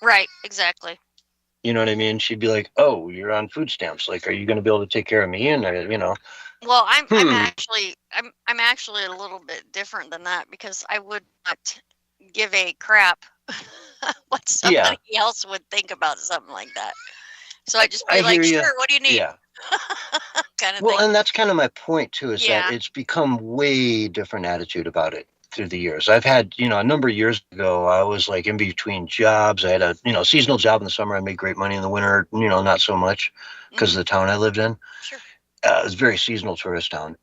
Right, exactly. You know what I mean? She'd be like, "Oh, you're on food stamps. Are you going to be able to take care of me?" And Well, I'm actually a little bit different than that, because I would not give a crap what somebody else would think about something like that. So I just be like, "Sure, what do you need?" Yeah. kind of thing. And that's kind of my point too, is that it's become way different attitude about it through the years. I've had, a number of years ago, I was in between jobs. I had a, seasonal job in the summer. I made great money in the winter, not so much because of the town I lived in. Sure. It was a very seasonal tourist town.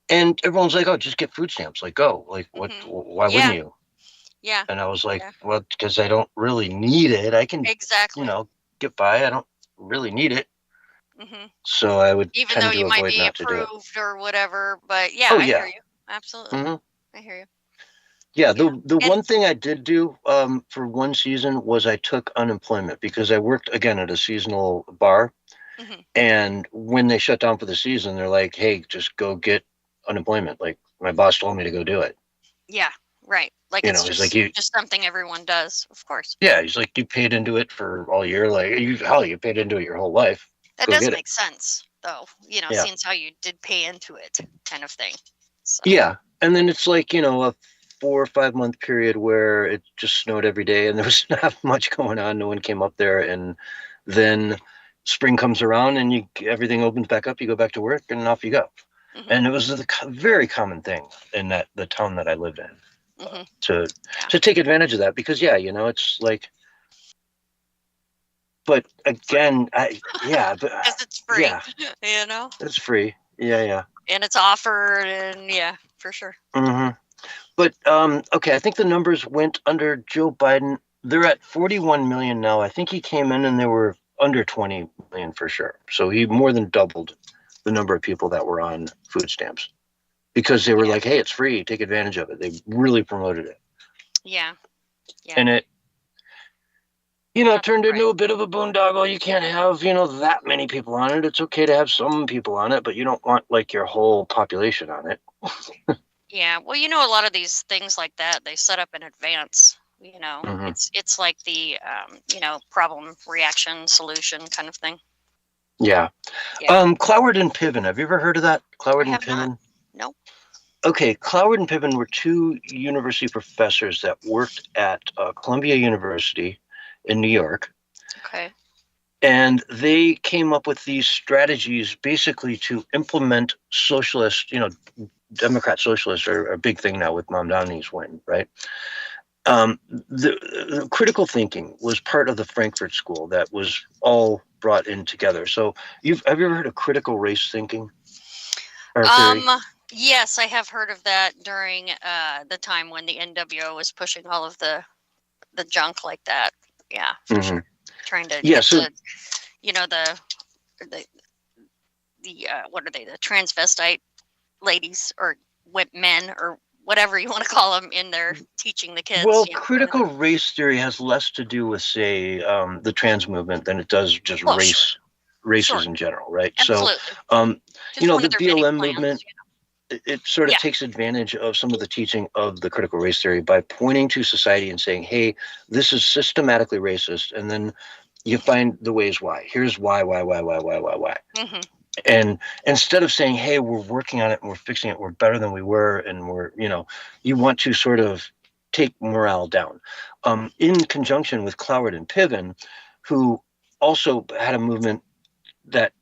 And everyone's like, "Oh, just get food stamps. Go. What? Why wouldn't you?" Yeah. And I was like, "Well, because I don't really need it. I can, get by. I don't really need it." So I would even though you might be approved or whatever, but I hear you. Absolutely. I hear you. Yeah, the one thing I did do for one season was I took unemployment, because I worked again at a seasonal bar, and when they shut down for the season, they're like, "Hey, just go get unemployment." My boss told me to go do it. Yeah, right. It's just something everyone does, of course. Yeah, he's like, "You paid into it for all year. You paid into it your whole life." That does make sense, though, seeing how you did pay into it, kind of thing. So. Yeah. And then it's a 4 or 5 month period where it just snowed every day and there was not much going on. No one came up there. And then spring comes around and everything opens back up. You go back to work and off you go. And it was a very common thing in the town that I lived in to take advantage of that, because, it's but again, because it's free, it's free. Yeah. And it's offered, and for sure. But okay, I think the numbers went under Joe Biden. They're at 41 million now. I think he came in and they were under 20 million for sure. So he more than doubled the number of people that were on food stamps, because they were like, "Hey, it's free. Take advantage of it." They really promoted it. Yeah. And it turned into a bit of a boondoggle. You can't have, that many people on it. It's okay to have some people on it, but you don't want your whole population on it. Yeah. Well, a lot of these things like that, they set up in advance. It's like the, problem, reaction, solution kind of thing. Yeah. Cloward and Piven. Have you ever heard of that? Cloward and Piven? No. Okay. Cloward and Piven were two university professors that worked at Columbia University in New York. Okay. And they came up with these strategies basically to implement socialist, Democrat socialists are a big thing now with Mamdani's win, right? The critical thinking was part of the Frankfurt School that was all brought in together. So have you ever heard of critical race thinking? Or theory? Yes, I have heard of that during the time when the NWO was pushing all of the junk like that. Yeah, for sure. Trying to get so the what are they? The transvestite ladies or men or whatever you want to call them in there teaching the kids. well, critical race theory has less to do with, say, the trans movement than it does just races in general, right? Absolutely. So, the BLM BLM movement, it sort of takes advantage of some of the teaching of the critical race theory by pointing to society and saying, hey, this is systematically racist. And then you find the ways why. Here's why. Mm-hmm. And instead of saying, hey, we're working on it and we're fixing it, we're better than we were, and you want to sort of take morale down. In conjunction with Cloward and Piven, who also had a movement that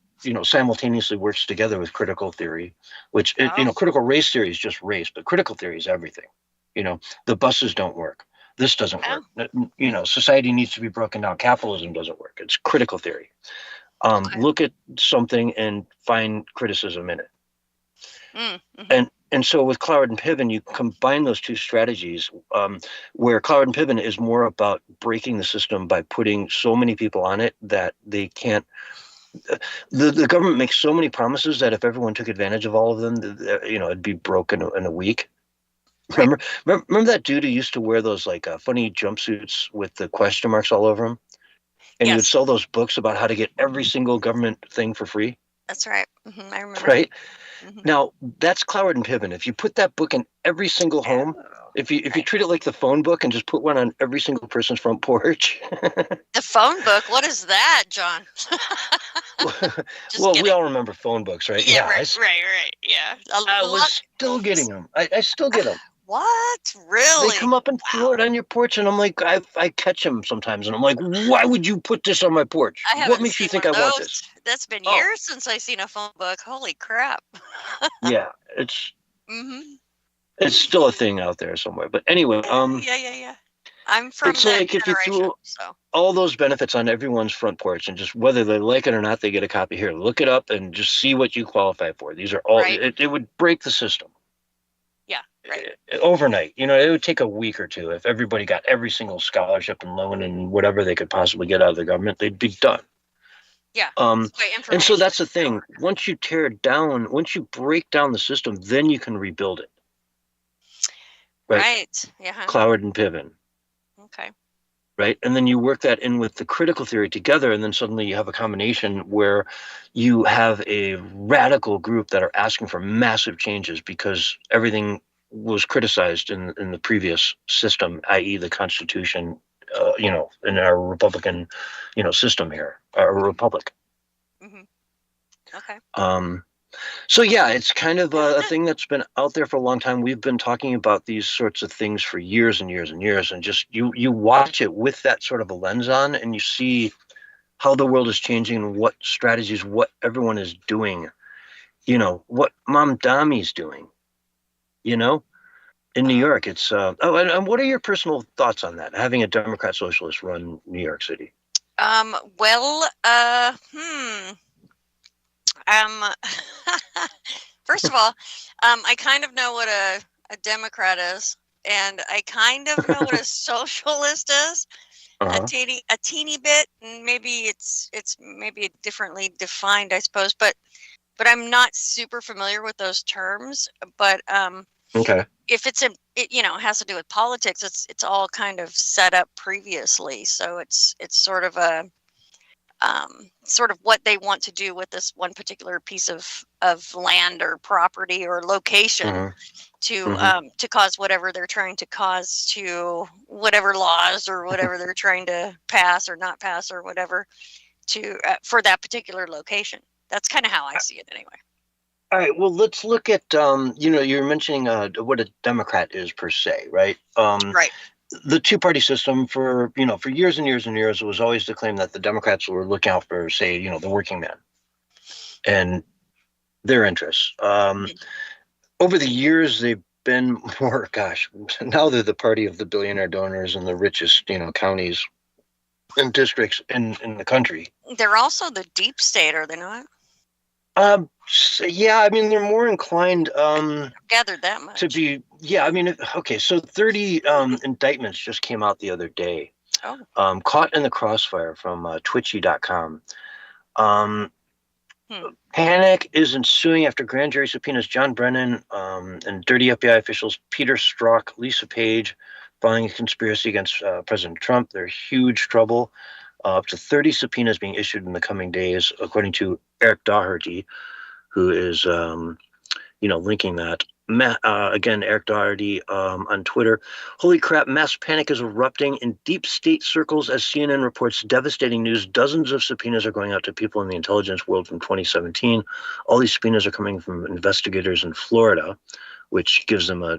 simultaneously works together with critical theory, which critical race theory is just race, but critical theory is everything. The buses don't work. This doesn't work. Society needs to be broken down. Capitalism doesn't work. It's critical theory. Look at something and find criticism in it. Mm-hmm. And so with Cloward and Piven, you combine those two strategies, where Cloward and Piven is more about breaking the system by putting so many people on it that they can't. The government makes so many promises that if everyone took advantage of all of them, it'd be broken in a week. Right. Remember that dude who used to wear those funny jumpsuits with the question marks all over them? And he would sell those books about how to get every single government thing for free. That's right. Mm-hmm. I remember. Right. Mm-hmm. Now that's Cloward and Piven. If you put that book in every single home, if you treat it like the phone book and just put one on every single person's front porch. The phone book? What is that, John? Well, we all remember phone books, right? Yeah, right. Yeah. I was still getting them. I still get them. What? Really? They come up and throw it on your porch, and I'm like, I catch them sometimes, and I'm like, why would you put this on my porch? What makes you think I want this? That's been years since I've seen a phone book. Holy crap. Yeah, it's it's still a thing out there somewhere. But anyway, yeah. I'm from it's that like if you threw all those benefits on everyone's front porch, and just whether they like it or not, they get a copy here. Look it up and just see what you qualify for. These are all. It would break the system. Right. Overnight, it would take a week or two. If everybody got every single scholarship and loan and whatever they could possibly get out of the government, they'd be done. Yeah. And so that's the thing. Once you tear it down, once you break down the system, then you can rebuild it. Right. Yeah. Cloward and Piven. Okay. Right. And then you work that in with the critical theory together, and then suddenly you have a combination where you have a radical group that are asking for massive changes because everything was criticized in the previous system, i.e. the Constitution, in our Republican, system here, our republic. Mm-hmm. Okay. So yeah, it's kind of a thing that's been out there for a long time. We've been talking about these sorts of things for years and years and years, and just you watch it with that sort of a lens on, and you see how the world is changing, what strategies, what everyone is doing, what Mom Dami's doing. In New York, it's and what are your personal thoughts on that? Having a Democrat socialist run New York City? First of all, I kind of know what a Democrat is, and I kind of know what a socialist is. A teeny bit, and maybe it's maybe differently defined, I suppose, but I'm not super familiar with those terms. But okay. If it has to do with politics, it's all kind of set up previously. So it's sort of a sort of what they want to do with this one particular piece of land or property or location to cause whatever they're trying to cause, to whatever laws or whatever they're trying to pass or not pass or whatever to for that particular location. That's kind of how I see it anyway. All right. Well, let's look at, you're mentioning what a Democrat is per se, right? Right. The two-party system for years and years and years, it was always the claim that the Democrats were looking out for, say, the working man and their interests. Over the years, they've been more, now they're the party of the billionaire donors and the richest, counties and districts in the country. They're also the deep state, are they not? So, yeah, I mean, they're more inclined Gathered that much. to be. Yeah, I mean, okay. So 30 indictments just came out the other day. Oh. Caught in the crossfire from Twitchy.com. Panic is ensuing after grand jury subpoenas John Brennan and dirty FBI officials Peter Strzok, Lisa Page, filing a conspiracy against President Trump. They're huge trouble. Up to 30 subpoenas being issued in the coming days, according to Eric Doherty, who is, linking that. Again, Eric Doherty on Twitter. Holy crap, mass panic is erupting in deep state circles as CNN reports devastating news. Dozens of subpoenas are going out to people in the intelligence world from 2017. All these subpoenas are coming from investigators in Florida, which gives them a,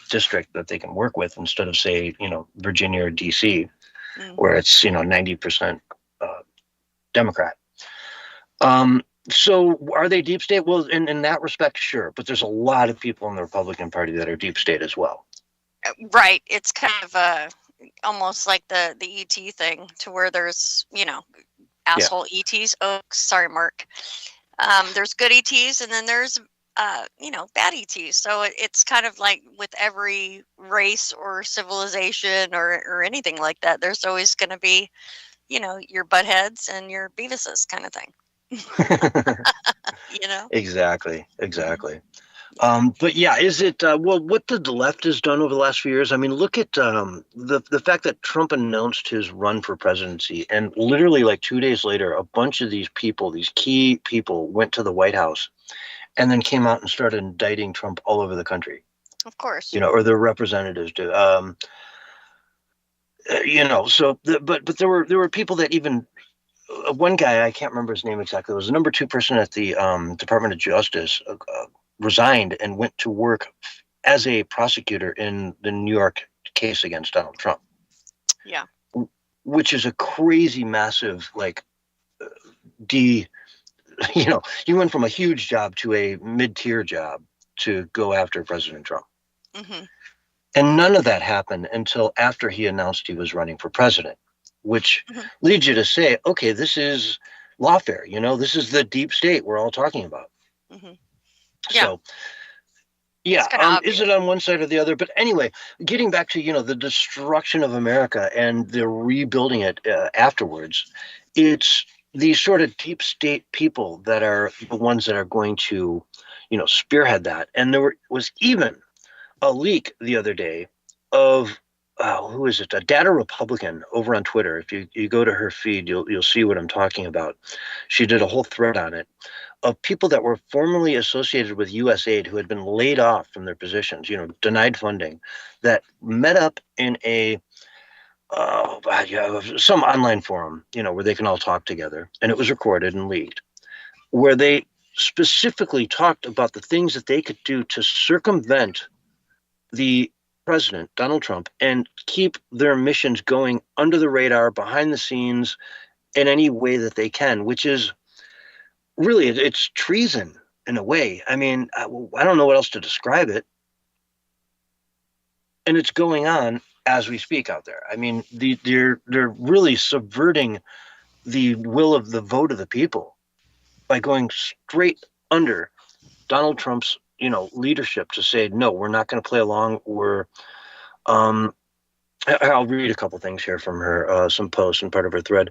district that they can work with instead of, say, Virginia or DC, where it's, 90% Democrat. So are they deep state? Well, in that respect, sure. But there's a lot of people in the Republican Party that are deep state as well. Right. It's kind of almost like the ET thing, to where there's, asshole ETs. Oh, sorry, Mark. There's good ETs, and then there's, bad ETs. So it's kind of like with every race or civilization or anything like that. There's always going to be, your buttheads and your Beavises kind of thing. Exactly. But yeah, is it what the left has done over the last few years? I mean, look at the fact that Trump announced his run for presidency, and literally like 2 days later, a bunch of these people, these key people, went to the White House and then came out and started indicting Trump all over the country. Of course. Or their representatives do. But there were people that even. One guy, I can't remember his name exactly, was the number 2 person at the Department of Justice, resigned and went to work as a prosecutor in the New York case against Donald Trump. Yeah. Which is a crazy, massive, you went from a huge job to a mid-tier job to go after President Trump. Mm-hmm. And none of that happened until after he announced he was running for president, which leads you to say, okay, this is lawfare. This is the deep state we're all talking about. Mm-hmm. Yeah. So, yeah, is it on one side or the other? But anyway, getting back to, the destruction of America and the rebuilding it afterwards, it's these sort of deep state people that are the ones that are going to, spearhead that. And there was even a leak the other day of, who is it? A Data Republican over on Twitter. If you go to her feed, you'll see what I'm talking about. She did a whole thread on it of people that were formerly associated with USAID who had been laid off from their positions, denied funding, that met up in some online forum, where they can all talk together, and it was recorded and leaked, where they specifically talked about the things that they could do to circumvent the president, Donald Trump, and keep their missions going under the radar, behind the scenes, in any way that they can, which is really, it's treason in a way. I mean, I don't know what else to describe it. And it's going on as we speak out there. I mean, they're really subverting the will of the vote of the people by going straight under Donald Trump's, leadership to say, no, we're not going to play along. I'll read a couple things here from her, some posts and part of her thread.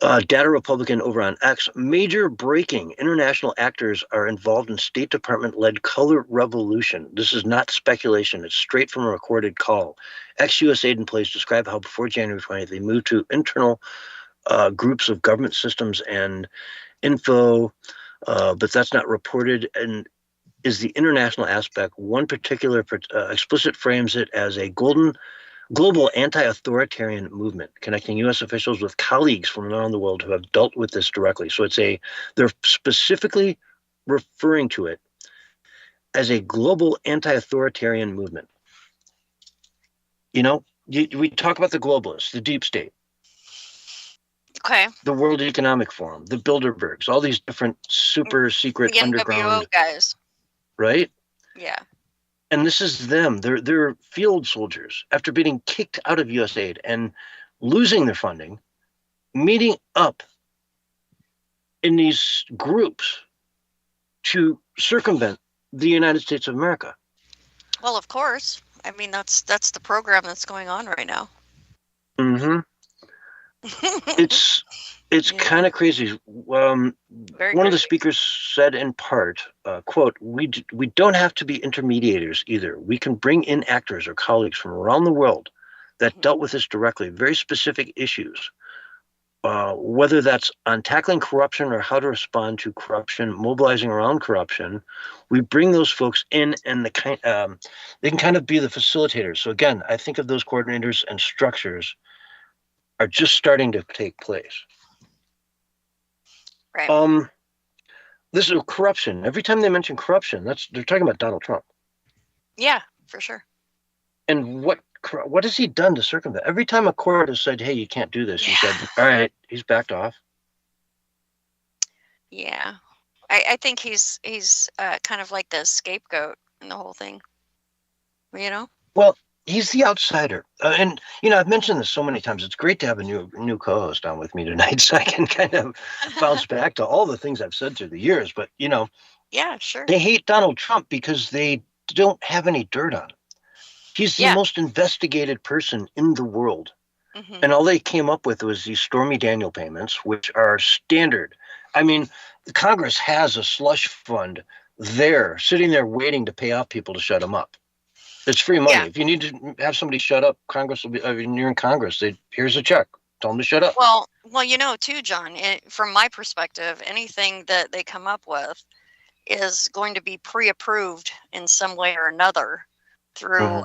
Data Republican over on X. Major breaking. International actors are involved in State Department-led color revolution. This is not speculation. It's straight from a recorded call. Ex-USAID employees describe how before January 20th, they moved to internal groups of government systems and info, but that's not reported and is the international aspect. One particular explicit frames it as a global anti-authoritarian movement connecting U.S. officials with colleagues from around the world who have dealt with this directly. So they're specifically referring to it as a global anti-authoritarian movement. We talk about the globalists, the deep state. Okay. The World Economic Forum, the Bilderbergs, all these different super secret the underground NWO guys. Right? Yeah. And this is them. They're field soldiers after being kicked out of USAID and losing their funding, meeting up in these groups to circumvent the United States of America. Well, of course. I mean, that's the program that's going on right now. Mm-hmm. It's Yeah. kind of crazy. One Very of the crazy. speakers said in part, quote, we don't have to be intermediators either. We can bring in actors or colleagues from around the world that dealt with this directly, very specific issues, whether that's on tackling corruption or how to respond to corruption, mobilizing around corruption. We bring those folks in, and they can kind of be the facilitators. So again, I think of those coordinators and structures are just starting to take place. Right. This is corruption. Every time they mention corruption, they're talking about Donald Trump. Yeah, for sure. And what has he done to circumvent? Every time a court has said, "Hey, you can't do this," he said, "All right," he's backed off. Yeah, I think he's kind of like the scapegoat in the whole thing. You know. Well, he's the outsider, and I've mentioned this so many times. It's great to have a new co-host on with me tonight, so I can kind of bounce back to all the things I've said through the years. But yeah, sure. They hate Donald Trump because they don't have any dirt on him. He's the most investigated person in the world. Mm-hmm. And all they came up with was these Stormy Daniel payments, which are standard. I mean, the Congress has a slush fund there, sitting there waiting to pay off people to shut them up. It's free money. Yeah. If you need to have somebody shut up, Congress will be. I mean, you're in Congress. Here's a check. Tell them to shut up. Well, too, John. From my perspective, anything that they come up with is going to be pre-approved in some way or another through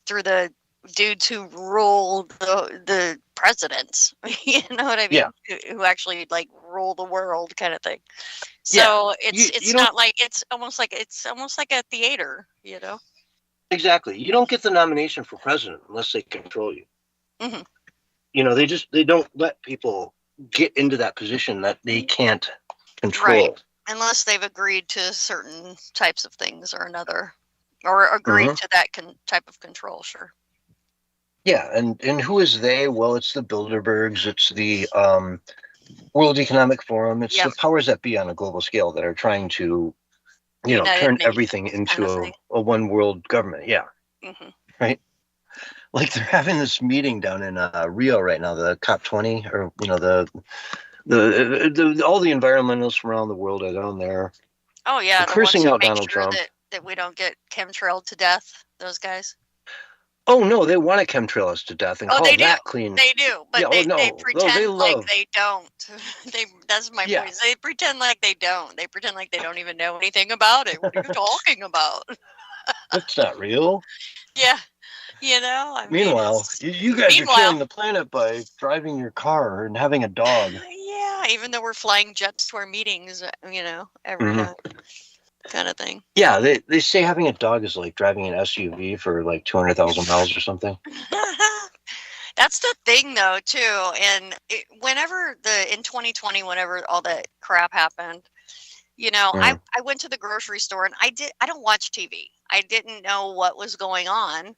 the dudes who rule the presidents. You know what I mean? Yeah. Who actually like rule the world, kind of thing. So it's not like it's almost like a theater, you know. Exactly. You don't get the nomination for president unless they control you. Mm-hmm. They don't let people get into that position that they can't control. Right. Unless they've agreed to certain types of things or another, or agreed to that type of control. Sure. Yeah, and who is they? Well, it's the Bilderbergs, it's the World Economic Forum, it's the powers that be on a global scale that are trying to, turn everything into a one world government. Yeah. Mm-hmm. Right. Like they're having this meeting down in Rio right now, the COP20, or the all the environmentalists from around the world are down there. Oh yeah, the cursing out Donald Trump. That we don't get chemtrailed to death. Those guys. Oh no, they want to chemtrail us to death and call that clean. They do, but they pretend like they don't. That's my point. They pretend like they don't. They pretend like they don't even know anything about it. What are you talking about? That's not real. Yeah, Meanwhile, you guys are killing the planet by driving your car and having a dog. Yeah, even though we're flying jets to our meetings, every night. Kind of thing. Yeah, they say having a dog is like driving an SUV for like 200,000 miles or something. That's the thing, though, too. And in 2020, whenever all that crap happened, I went to the grocery store and I don't watch TV. I didn't know what was going on.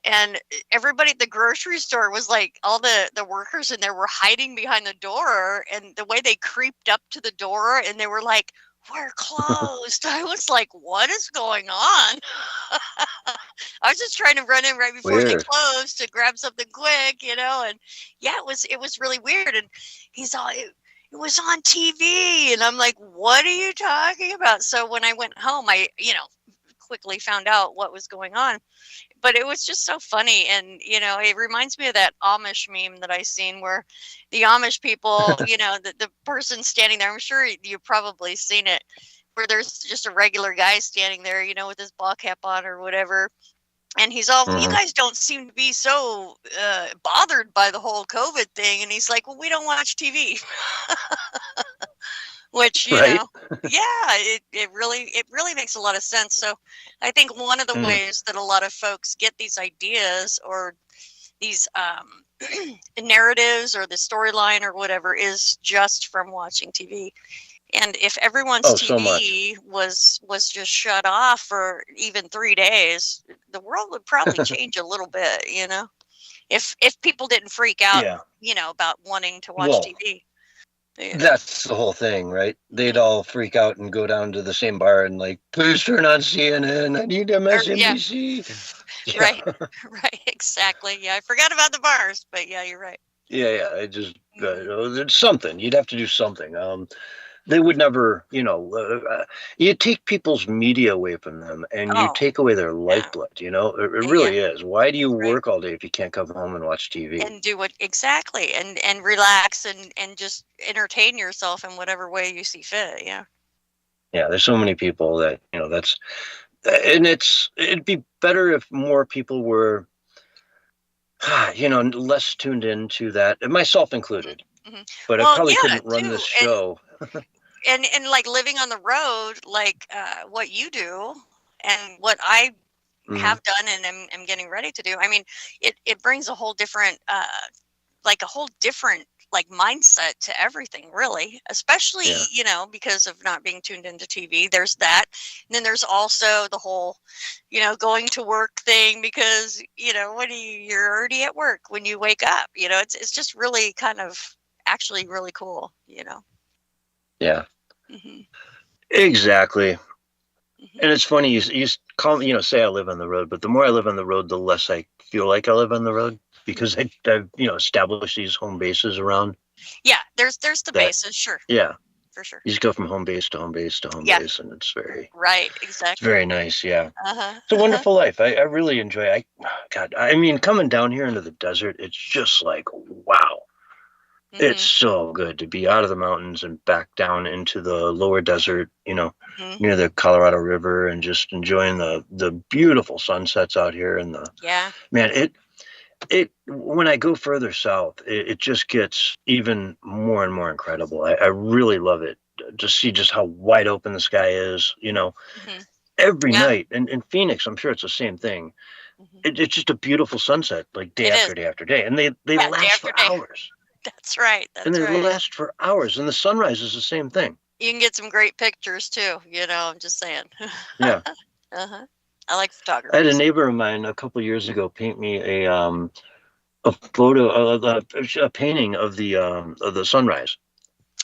And everybody at the grocery store was like, all the workers in there were hiding behind the door. And the way they creeped up to the door and they were like, "We're closed." I was like, what is going on? I was just trying to run in right before they closed to grab something quick, and it was really weird. And he's all, it was on TV. And I'm like, what are you talking about? So when I went home, I, quickly found out what was going on. But it was just so funny. And, it reminds me of that Amish meme that I seen where the Amish people, the person standing there, I'm sure you've probably seen it, where there's just a regular guy standing there, with his ball cap on or whatever. And he's all, you guys don't seem to be so bothered by the whole COVID thing. And he's like, well, we don't watch TV. Which, it really makes a lot of sense. So I think one of the ways that a lot of folks get these ideas or these narratives or the storyline or whatever is just from watching TV. And if everyone's TV was just shut off for even 3 days, the world would probably change a little bit, if people didn't freak out, about wanting to watch TV. You know? That's the whole thing, right? They'd all freak out and go down to the same bar and like, please turn on CNN. I need MSNBC. Yeah. Right, right, exactly. Yeah, I forgot about the bars, but yeah, you're right. Yeah. I just, it's something. You'd have to do something. They would never, you take people's media away from them and you take away their lifeblood, It really is. Why do you work all day if you can't come home and watch TV? And do what exactly and relax and just entertain yourself in whatever way you see fit. Yeah. Yeah, there's so many people that, and it'd be better if more people were, less tuned into that, myself included. Mm-hmm. But I probably couldn't run this show. And like living on the road, like what you do and what I have done and am getting ready to do. I mean, it brings a whole different, like mindset to everything, really, especially, because of not being tuned into TV. There's that. And then there's also the whole, going to work thing because, you're already at work when you wake up, it's just really kind of actually really cool, Yeah. Mm-hmm. Exactly. Mm-hmm. And it's funny, you call me, say I live on the road, but the more I live on the road, the less I feel like I live on the road because I've established these home bases around. Yeah, there's the bases, sure. Yeah. For sure. You just go from home base to home base to home base, and it's very right, exactly. It's very nice, yeah. It's a wonderful life. I really enjoy it. I mean, coming down here into the desert, it's just like, wow. It's so good to be out of the mountains and back down into the lower desert, near the Colorado River and just enjoying the beautiful sunsets out here. And man, it when I go further south, it just gets even more and more incredible. I really love it to see just how wide open the sky is, every night. And in Phoenix, I'm sure it's the same thing. It's just a beautiful sunset, like day after day after day. And they last for hours. That's right. And they last for hours. And the sunrise is the same thing. You can get some great pictures too. I'm just saying. Yeah. I like photography. I had a neighbor of mine a couple of years ago paint me a photo, a painting of the sunrise.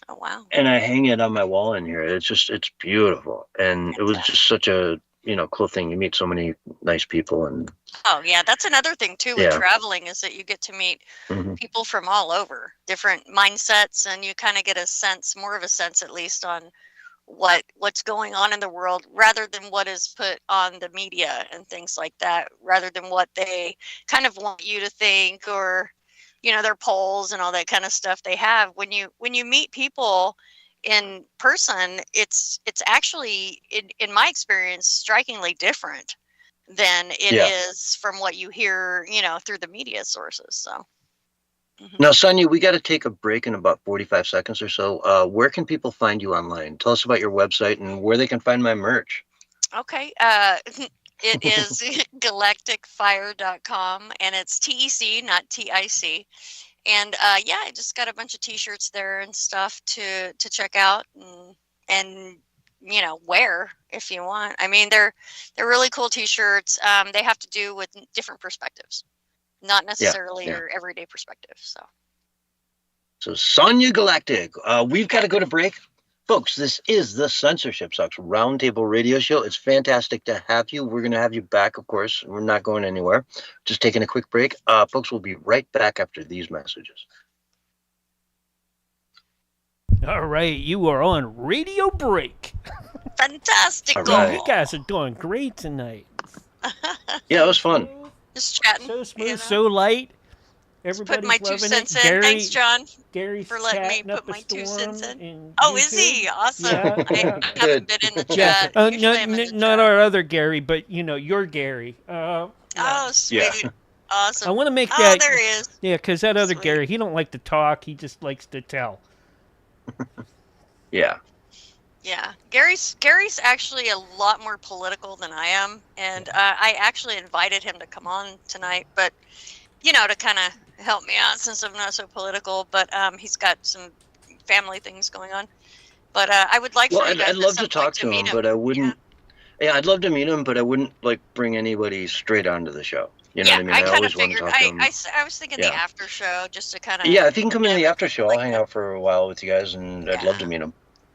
Oh wow! And I hang it on my wall in here. It's beautiful, and it was just such a cool thing. You meet so many nice people, and oh yeah, that's another thing too with traveling is that you get to meet people from all over, different mindsets, and you kind of get more of a sense at least on what's going on in the world rather than what is put on the media and things like that, rather than what they kind of want you to think or their polls and all that kind of stuff they have. When you meet people in person, it's actually in my experience strikingly different than it is from what you hear through the media sources. So now, Sonia, we got to take a break in about 45 seconds or so. Where can people find you online? Tell us about your website and where they can find my merch. Okay. It is galacticfire.com, and it's TEC, not TIC. And I just got a bunch of t-shirts there and stuff to check out and wear if you want. I mean, they're really cool t-shirts. They have to do with different perspectives, not necessarily your everyday perspective. So Sonia Galactic, we've got to go to break. Folks, this is the Censorship Sucks Roundtable Radio Show. It's fantastic to have you. We're going to have you back, of course. We're not going anywhere. Just taking a quick break. Folks, we'll be right back after these messages. All right, you are on Radio Break. Fantastic. Right. You guys are doing great tonight. Yeah, it was fun. Just chatting. So smooth, so light. Everybody's put my 2 cents in. Gary, Thanks, John, Gary's for letting me put my 2 cents in. Oh, is he? Awesome. Yeah, I haven't been in the chat. Not our other Gary, but your Gary. Oh, sweet. Yeah. Awesome. I want to make that. Oh, there he is. Yeah, because that other Gary, he don't like to talk. He just likes to tell. Yeah. Yeah, Gary's actually a lot more political than I am, and I actually invited him to come on tonight, but to kind of help me out since I'm not so political. But he's got some family things going on. But I would like. Well, I'd love to talk to him, but I wouldn't. Yeah, I'd love to meet him, but I wouldn't bring anybody straight onto the show. You know what I mean? I kind of always want to figured. talk to him. I was thinking the Yeah. after show just to kind of. Yeah, if you can come in the after show, I'll hang out for a while with you guys, and I'd love to meet him.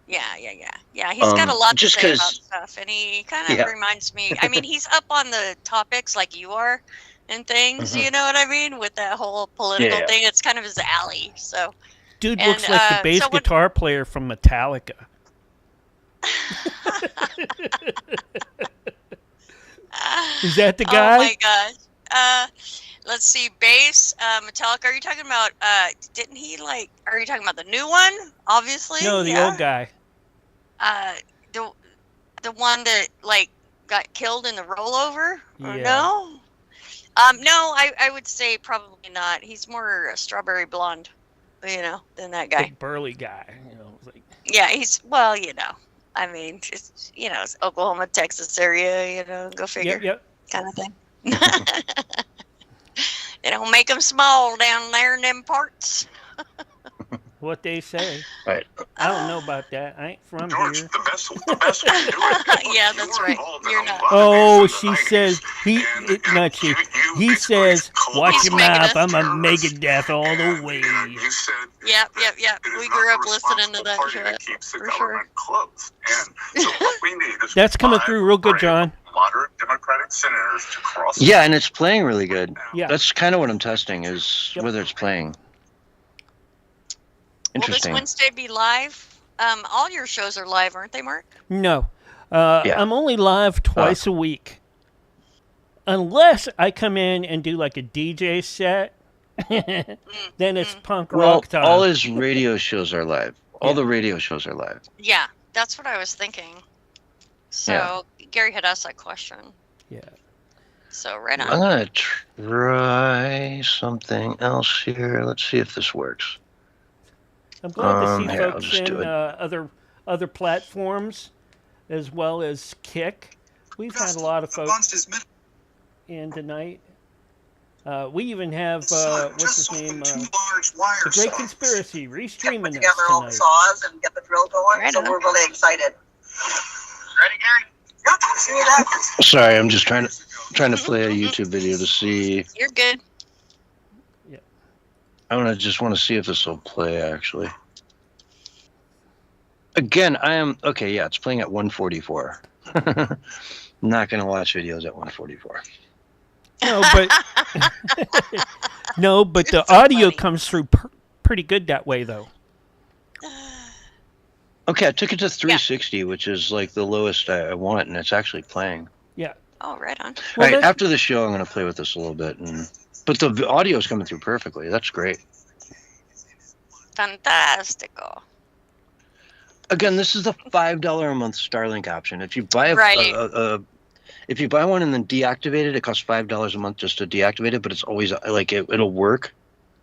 Yeah. He's got a lot to just say about 'cause- stuff, and he kind of reminds me. I mean, he's up on the topics like you are, and things. Mhm. You know what I mean? With that whole political thing, it's kind of his alley. So. Dude looks like the bass guitar player from Metallica. Is that the guy? Oh my gosh. Let's see. Bass, Metallica. Are you talking about? Didn't he like? Are you talking about the new one? Obviously. No, the old guy. The one that like got killed in the rollover. Or Yeah. no. No, I would say probably not. He's more a strawberry blonde, than that guy. Big burly guy. Like... Yeah, he's I mean, it's Oklahoma, Texas area. Go figure. Yep. Kind of thing. They don't make them small down there in them parts. What they say. Right. I don't know about that. I ain't from George, here. the best way to do it. Yeah, that's right. You're not. Oh, she says he says, "Watch He's your mouth. Megadeth. I'm a Megadeth all the way." You said Yep. We grew up listening to that party shit. keeps the For sure. government closed. And so what we need is That's coming 5 through real good, brave, John. Moderate Democratic senators to cross. Yeah, and it's playing really good. Yeah. That's kind of what I'm testing is whether it's playing. Interesting. Will this Wednesday be live? All your shows are live, aren't they, Mark? No. I'm only live twice a week. Unless I come in and do like a DJ set, then it's punk rock time. All his radio shows are live. All the radio shows are live. Yeah, that's what I was thinking. So Gary had asked that question. Yeah. So right on. I'm going to try something else here. Let's see if this works. I'm glad to see here, I'll folks just in do it. other platforms as well as Kick. We've had a lot of folks in tonight. We even have what's his name? The Great Conspiracy restreaming together all the us saws and get the drill going. Right so on. we're really excited. Ready, Gary? Yep. See that? Sorry, I'm just trying to play a YouTube video to see. You're good. I just want to see if this will play actually. Again, okay. Yeah, it's playing at 144. I'm not gonna watch videos at 144. No, but the audio comes through pretty good that way, though. Okay, I took it to 360, which is like the lowest I want, and it's actually playing. Yeah. Oh, right on. Well, All right, after the show, I'm gonna play with this a little bit, but the audio is coming through perfectly. That's great. Fantastico. Again, this is the $5 a month Starlink option. If you buy if you buy one and then deactivate it, it costs $5 a month just to deactivate it. But it's always like it'll work.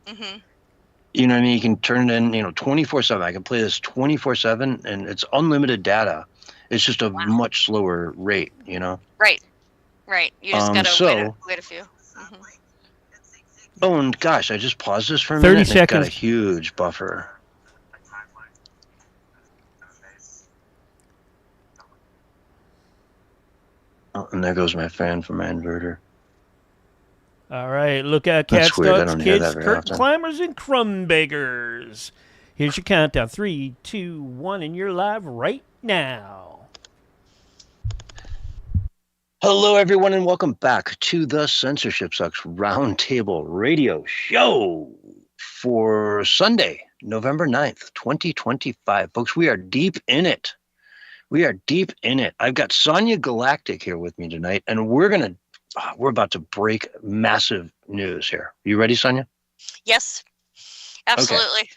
Mm-hmm. You know what I mean? You can turn it in, 24/7. I can play this 24/7, and it's unlimited data. It's just a much slower rate. Right. You just gotta wait a few. Mm-hmm. Oh, and gosh, I just paused this for a 30 minute. And seconds. It's got a huge buffer. Oh, and there goes my fan for my inverter. All right, look out, That's cats, weird, I dogs, don't hear kids, that very curtain often. climbers, and crumb beggars. Here's your countdown. 3, 2, 1, and you're live right now. Hello, everyone, and welcome back to the Censorship Sucks Roundtable Radio Show for Sunday, November 9th, 2025. Folks, we are deep in it. I've got Sonia Galactic here with me tonight, and we're about to break massive news here. You ready, Sonia? Yes, absolutely. Okay.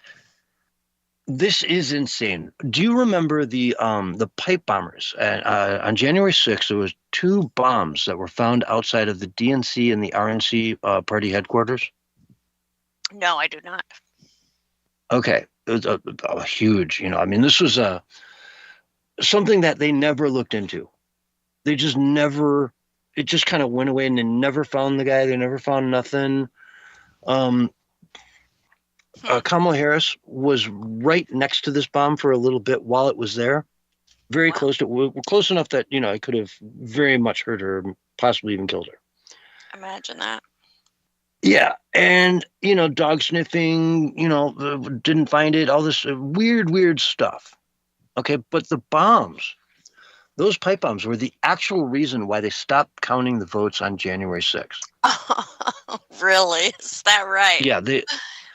This is insane. Do you remember the pipe bombers? On January 6th, there was 2 bombs that were found outside of the DNC and the RNC party headquarters. No, I do not. Okay, it was a huge. This was something that they never looked into. They just never. It just kind of went away, and they never found the guy. They never found nothing. Kamala Harris was right next to this bomb for a little bit while it was there. Very close to, we're close enough that, I could have very much hurt her, possibly even killed her. Imagine that. Yeah, and dog sniffing, didn't find it, all this weird stuff. Okay, but the bombs, those pipe bombs were the actual reason why they stopped counting the votes on January 6th. Oh, really? Is that right? Yeah, they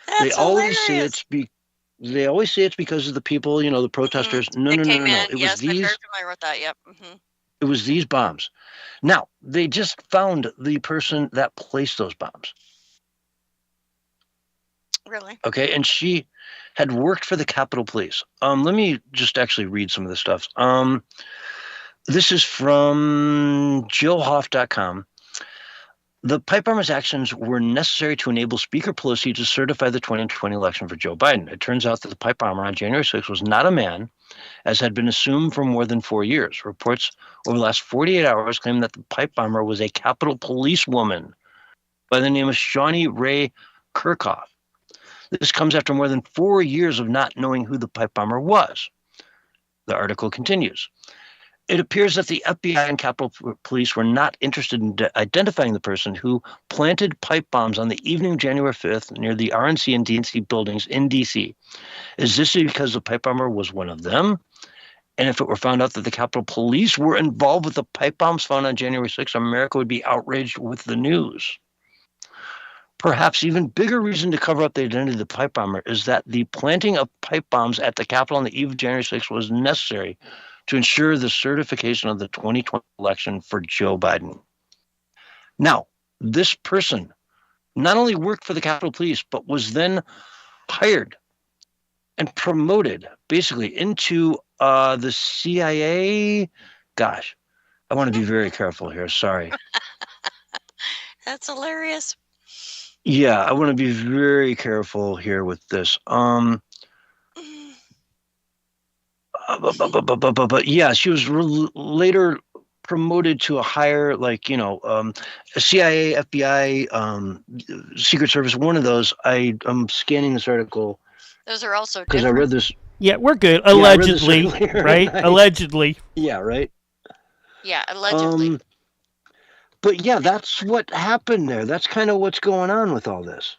That's always say hilarious. it's because of the people, the protesters. No. That came in. It was Yes, I'm these very familiar with that. Yep. it was these bombs. Now, they just found the person that placed those bombs. Really? Okay, and she had worked for the Capitol Police. Let me just actually read some of this stuff. This is from jillhoff.com. The pipe bombers' actions were necessary to enable Speaker Pelosi to certify the 2020 election for Joe Biden. It turns out that the pipe bomber on January 6th was not a man, as had been assumed for more than 4 years. Reports over the last 48 hours claim that the pipe bomber was a Capitol Police woman by the name of Shawnee Ray Kirchhoff. This comes after more than 4 years of not knowing who the pipe bomber was. The article continues. It appears that the FBI and Capitol Police were not interested in identifying the person who planted pipe bombs on the evening of January 5th near the RNC and DNC buildings in D.C. Is this because the pipe bomber was one of them? And if it were found out that the Capitol Police were involved with the pipe bombs found on January 6th, America would be outraged with the news. Perhaps even bigger reason to cover up the identity of the pipe bomber is that the planting of pipe bombs at the Capitol on the eve of January 6th was necessary to ensure the certification of the 2020 election for Joe Biden. Now, this person not only worked for the Capitol Police, but was then hired and promoted basically into the CIA. Gosh, I want to be very careful here. Sorry. That's hilarious. Yeah, I want to be very careful here with this. But yeah, she was later promoted to a higher, a CIA, FBI, Secret Service, one of those. I'm scanning this article. Those are also because I read this. Yeah, we're good. Allegedly, right? Allegedly. Yeah, right. Yeah, allegedly. But yeah, that's what happened there. That's kind of what's going on with all this.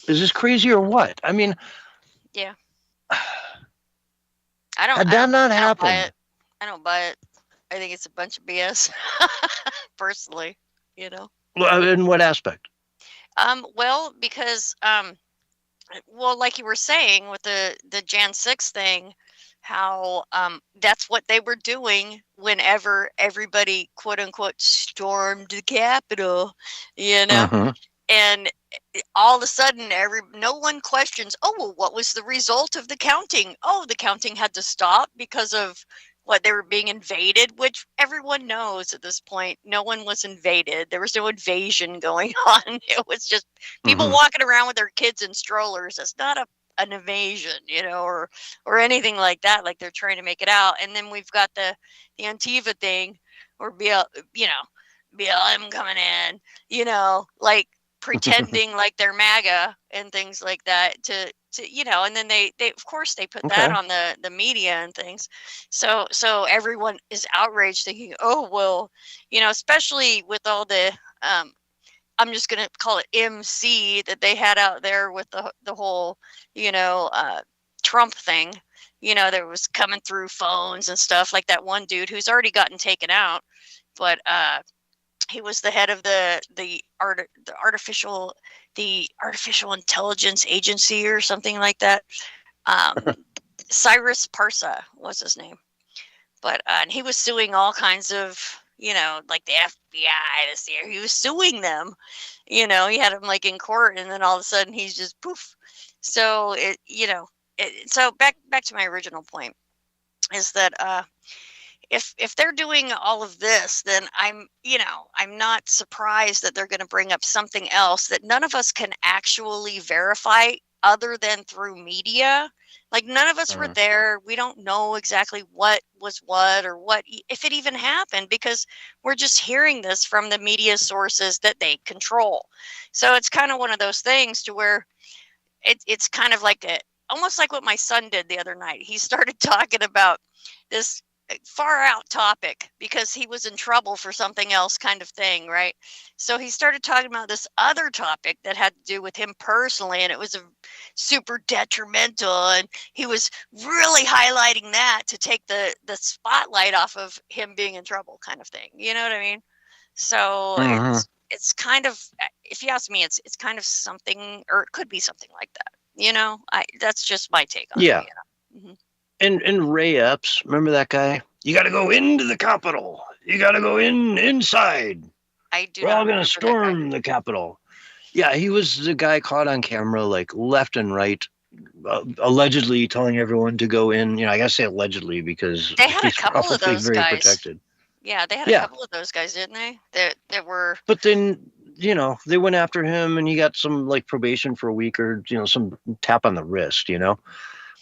Is this crazy or what? I mean, yeah. Had that not happened? I don't buy it. I think it's a bunch of BS. Personally, Well, in what aspect? Well, because like you were saying with the Jan 6 thing, how that's what they were doing whenever everybody quote unquote stormed the Capitol, and all of a sudden no one questions, oh, well, what was the result of the counting? Oh, the counting had to stop because of what, they were being invaded, which everyone knows at this point. No one was invaded. There was no invasion going on. It was just people walking around with their kids in strollers. It's not an invasion, or anything like that, like they're trying to make it out. And then we've got the Antifa thing, or BLM coming in, like pretending like they're MAGA and things like that to and then they of course they put that on the media and things. So everyone is outraged, thinking, oh, well, especially with all the I'm just going to call it MC that they had out there with the whole, Trump thing, that was coming through phones and stuff, like that one dude who's already gotten taken out. But he was the head of the artificial intelligence agency or something like that. Cyrus Parsa was his name. But and he was suing all kinds of, like the FBI, he was suing them, he had them like in court, and then all of a sudden he's just poof. So so back to my original point is that if they're doing all of this, then I'm not surprised that they're going to bring up something else that none of us can actually verify other than through media. Like, none of us were there. We don't know exactly what was what, or what, if it even happened, because we're just hearing this from the media sources that they control. So it's kind of one of those things to where it's kind of like almost like what my son did the other night. He started talking about this far out topic because he was in trouble for something else kind of thing, right? So he started talking about this other topic that had to do with him personally, and it was super detrimental, and he was really highlighting that to take the spotlight off of him being in trouble kind of thing. You know what I mean? So it's kind of, if you ask me, it's kind of something, or it could be something like that. You know, that's just my take on it. Yeah. You know? And Ray Epps, remember that guy? You got to go into the Capitol. You got to go inside. I do. We're all going to storm the Capitol. Yeah, he was the guy caught on camera, like left and right, allegedly telling everyone to go in. You know, I got to say allegedly because they had a he's couple probably of those very guys. protected. Yeah, they had a couple of those guys, didn't they? That were. But then, you know, they went after him and he got some like probation for a week or, you know, some tap on the wrist, you know.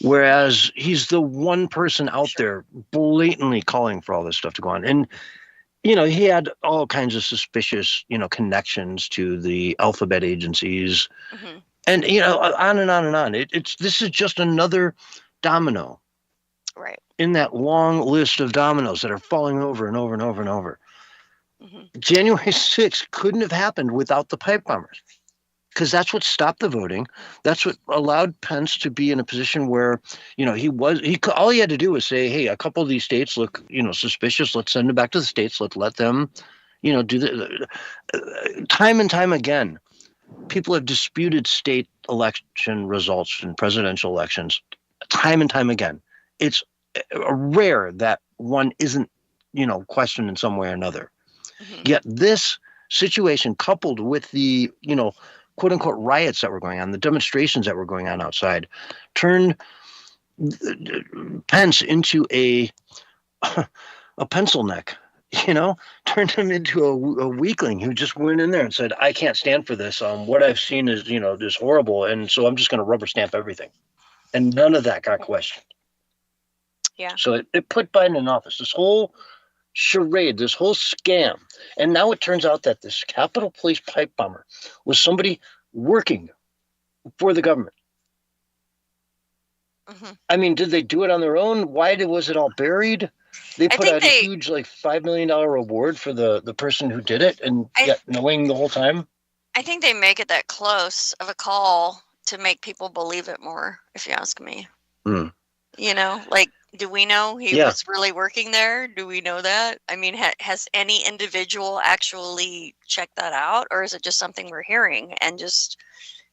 Whereas he's the one person out there blatantly calling for all this stuff to go on. And, you know, he had all kinds of suspicious, you know, connections to the alphabet agencies. And, you know, on and on and on. This is just another domino. Right. In that long list of dominoes that are falling over and over and over and over. January 6th couldn't have happened without the pipe bombers. Because that's what stopped the voting. That's what allowed Pence to be in a position where, you know, all he had to do was say, hey, a couple of these states look, you know, suspicious. Let's send them back to the states. Let's let them, you know, do the time and time again. People have disputed state election results and presidential elections time and time again. It's rare that one isn't, you know, questioned in some way or another. Yet this situation, coupled with the, you know, quote unquote riots that were going on, the demonstrations that were going on outside, turned Pence into a pencil neck, you know, turned him into a weakling who just went in there and said, I can't stand for this. What I've seen is, you know, this horrible. And so I'm just going to rubber stamp everything. And none of that got questioned. Yeah. So it put Biden in office. This whole charade, this whole scam. And now it turns out that this Capitol Police pipe bomber was somebody working for the government. I mean, did they do it on their own? Why was it all buried? They put out a huge, like, $5 million reward for the person who did it, and yet knowing the whole time. I think they make it that close of a call to make people believe it more, if you ask me. You know, like, do we know he was really working there? Do we know that? I mean, has any individual actually checked that out? Or is it just something we're hearing and just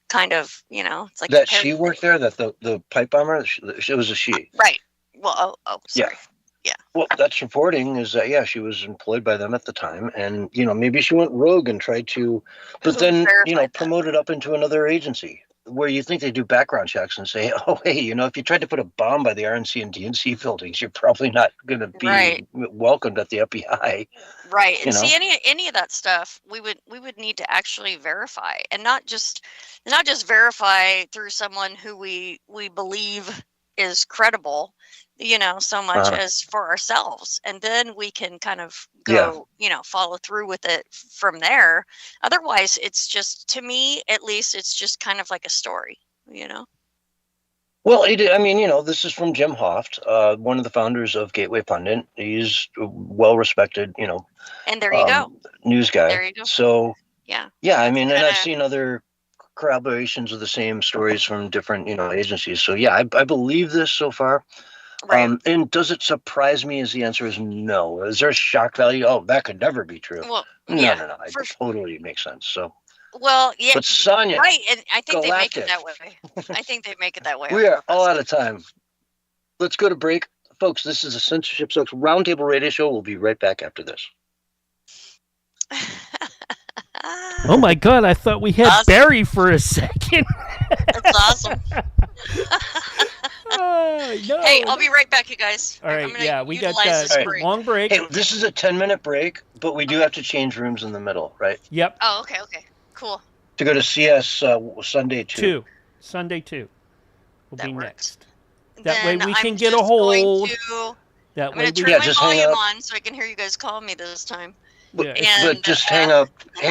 kind of, you know, it's like that she worked there, that the pipe bomber, it was a she. Right. Well, sorry. Yeah. Well, that's reporting is that, she was employed by them at the time. And, you know, maybe she went rogue and tried to, but then, you know, promoted up into another agency. Where you think they do background checks and say, oh, hey, you know, if you tried to put a bomb by the RNC and DNC buildings, you're probably not going to be welcomed at the FBI. Right. And see, any of that stuff, we would need to actually verify, and not just verify through someone who we believe is credible, you know, so much as for ourselves. And then we can kind of go, you know, follow through with it from there. Otherwise, it's just, to me, at least, it's just kind of like a story, you know? Well, I mean, you know, this is from Jim Hoft, one of the founders of Gateway Pundit. He's a well-respected, you know, and there you go, news guy. There you go. So, yeah, I mean, and I've seen other corroborations of the same stories from different, you know, agencies. So, I believe this so far. Right. And does it surprise me? As the answer is no. Is there a shock value? Oh, that could never be true. Well, no. It totally makes sense. So. Well, yeah. But Sonia, right, and I think they make it that way. I think they make it that way. We are all out of time. Let's go to break. Folks, this is a Censorship Sucks Roundtable Radio Show. We'll be right back after this. Oh my God, I thought we had Barry for a second. That's awesome. No. Hey, I'll be right back, you guys. All right, we got a long break. Hey, this is a 10-minute break, but we do have to change rooms in the middle, right? Yep. Oh, okay. Cool. To go to CS Sunday 2. Sunday 2 will be works. Next. That way we can I'm get a just hold. I'm going to turn my volume on so I can hear you guys call me this time. But just hang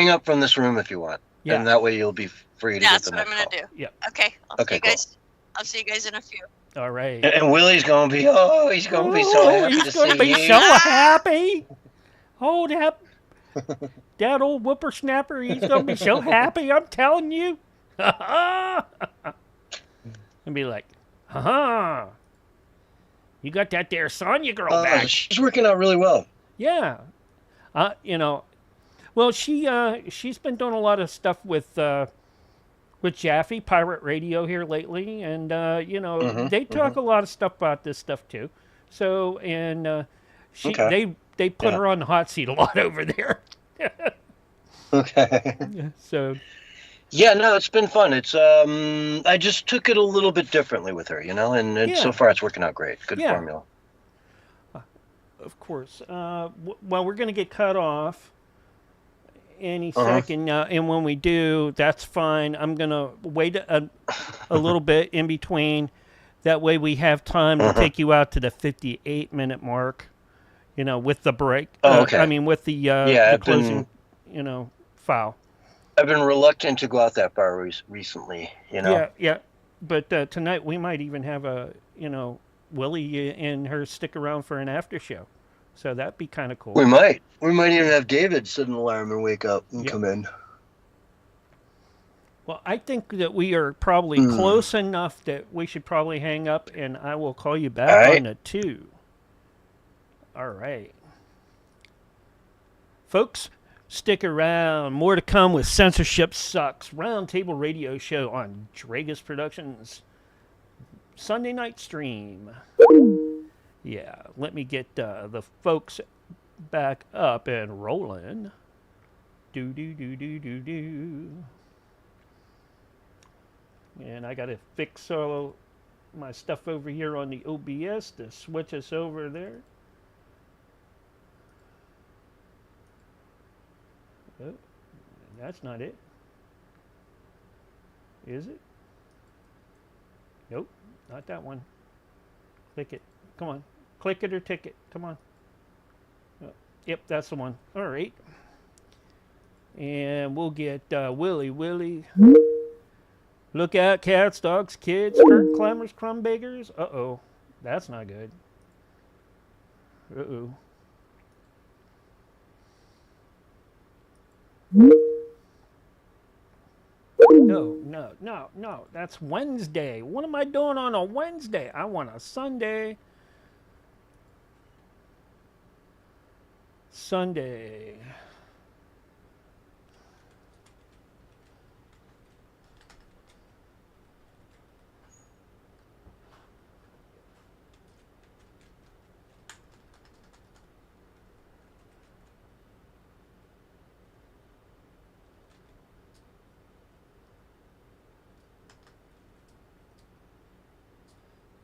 up from this room if you want. And that way you'll be free to get the next call. That's what I'm going to do. Yep. Okay. I'll see you guys in a few. All right. And Willie's gonna be, he's gonna be so happy he's to gonna see be you. so happy. Oh, that old whippersnapper, he's gonna be so happy. I'm telling you. And be like, you got that there Sonya girl back. She's working out really well. Yeah. You know, well, she's been doing a lot of stuff with Jaffe Pirate Radio here lately, and you know, they talk a lot of stuff about this stuff too. So, and they put her on the hot seat a lot over there. Okay. So. Yeah, no, it's been fun. It's I just took it a little bit differently with her, you know, and so far it's working out great. Good formula. Of course. Well, we're going to get cut off any second, and when we do, that's fine. I'm going to wait a little bit in between. That way we have time to take you out to the 58-minute mark, you know, with the break. Okay. I mean, with the closing, you know, file. I've been reluctant to go out that far recently, you know. Yeah. But tonight we might even have Willie and her stick around for an after show. So that'd be kind of cool. We might even have David set an alarm and wake up and come in. Well, I think that we are probably close enough that we should probably hang up, and I will call you back on the 2. All right. Folks, stick around. More to come with Censorship Sucks, Roundtable Radio Show on Dragus Productions Sunday night stream. Yeah, let me get the folks back up and rolling. Do. And I got to fix all my stuff over here on the OBS to switch us over there. Oh, that's not it. Is it? Nope, not that one. Click it. Come on. Click it or tick it. Come on. Oh, yep, that's the one. All right. And we'll get Willie. Look out, cats, dogs, kids, hurt, clamors, crumb beggars. Uh-oh. That's not good. Uh-oh. No. That's Wednesday. What am I doing on a Wednesday? I want a Sunday. Sunday.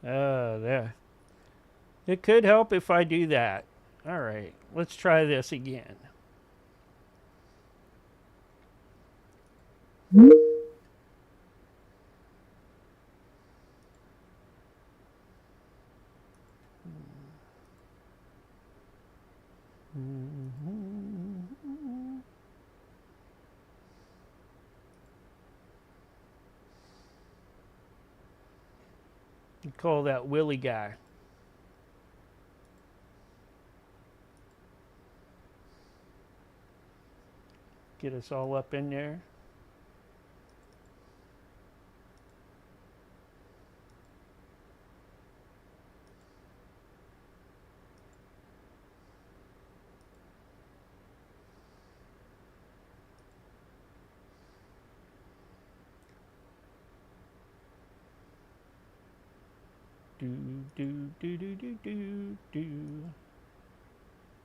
There. It could help if I do that. All right, let's try this again. You call that Willie guy. Get us all up in there. Do.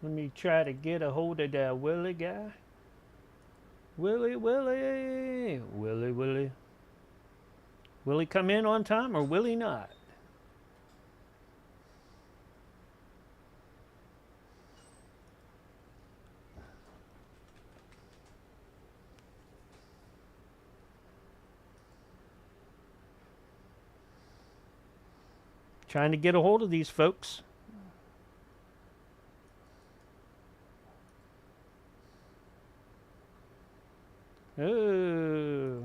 Let me try to get a hold of that Willie guy. Willie. Will he come in on time or will he not? Trying to get a hold of these folks. Oh,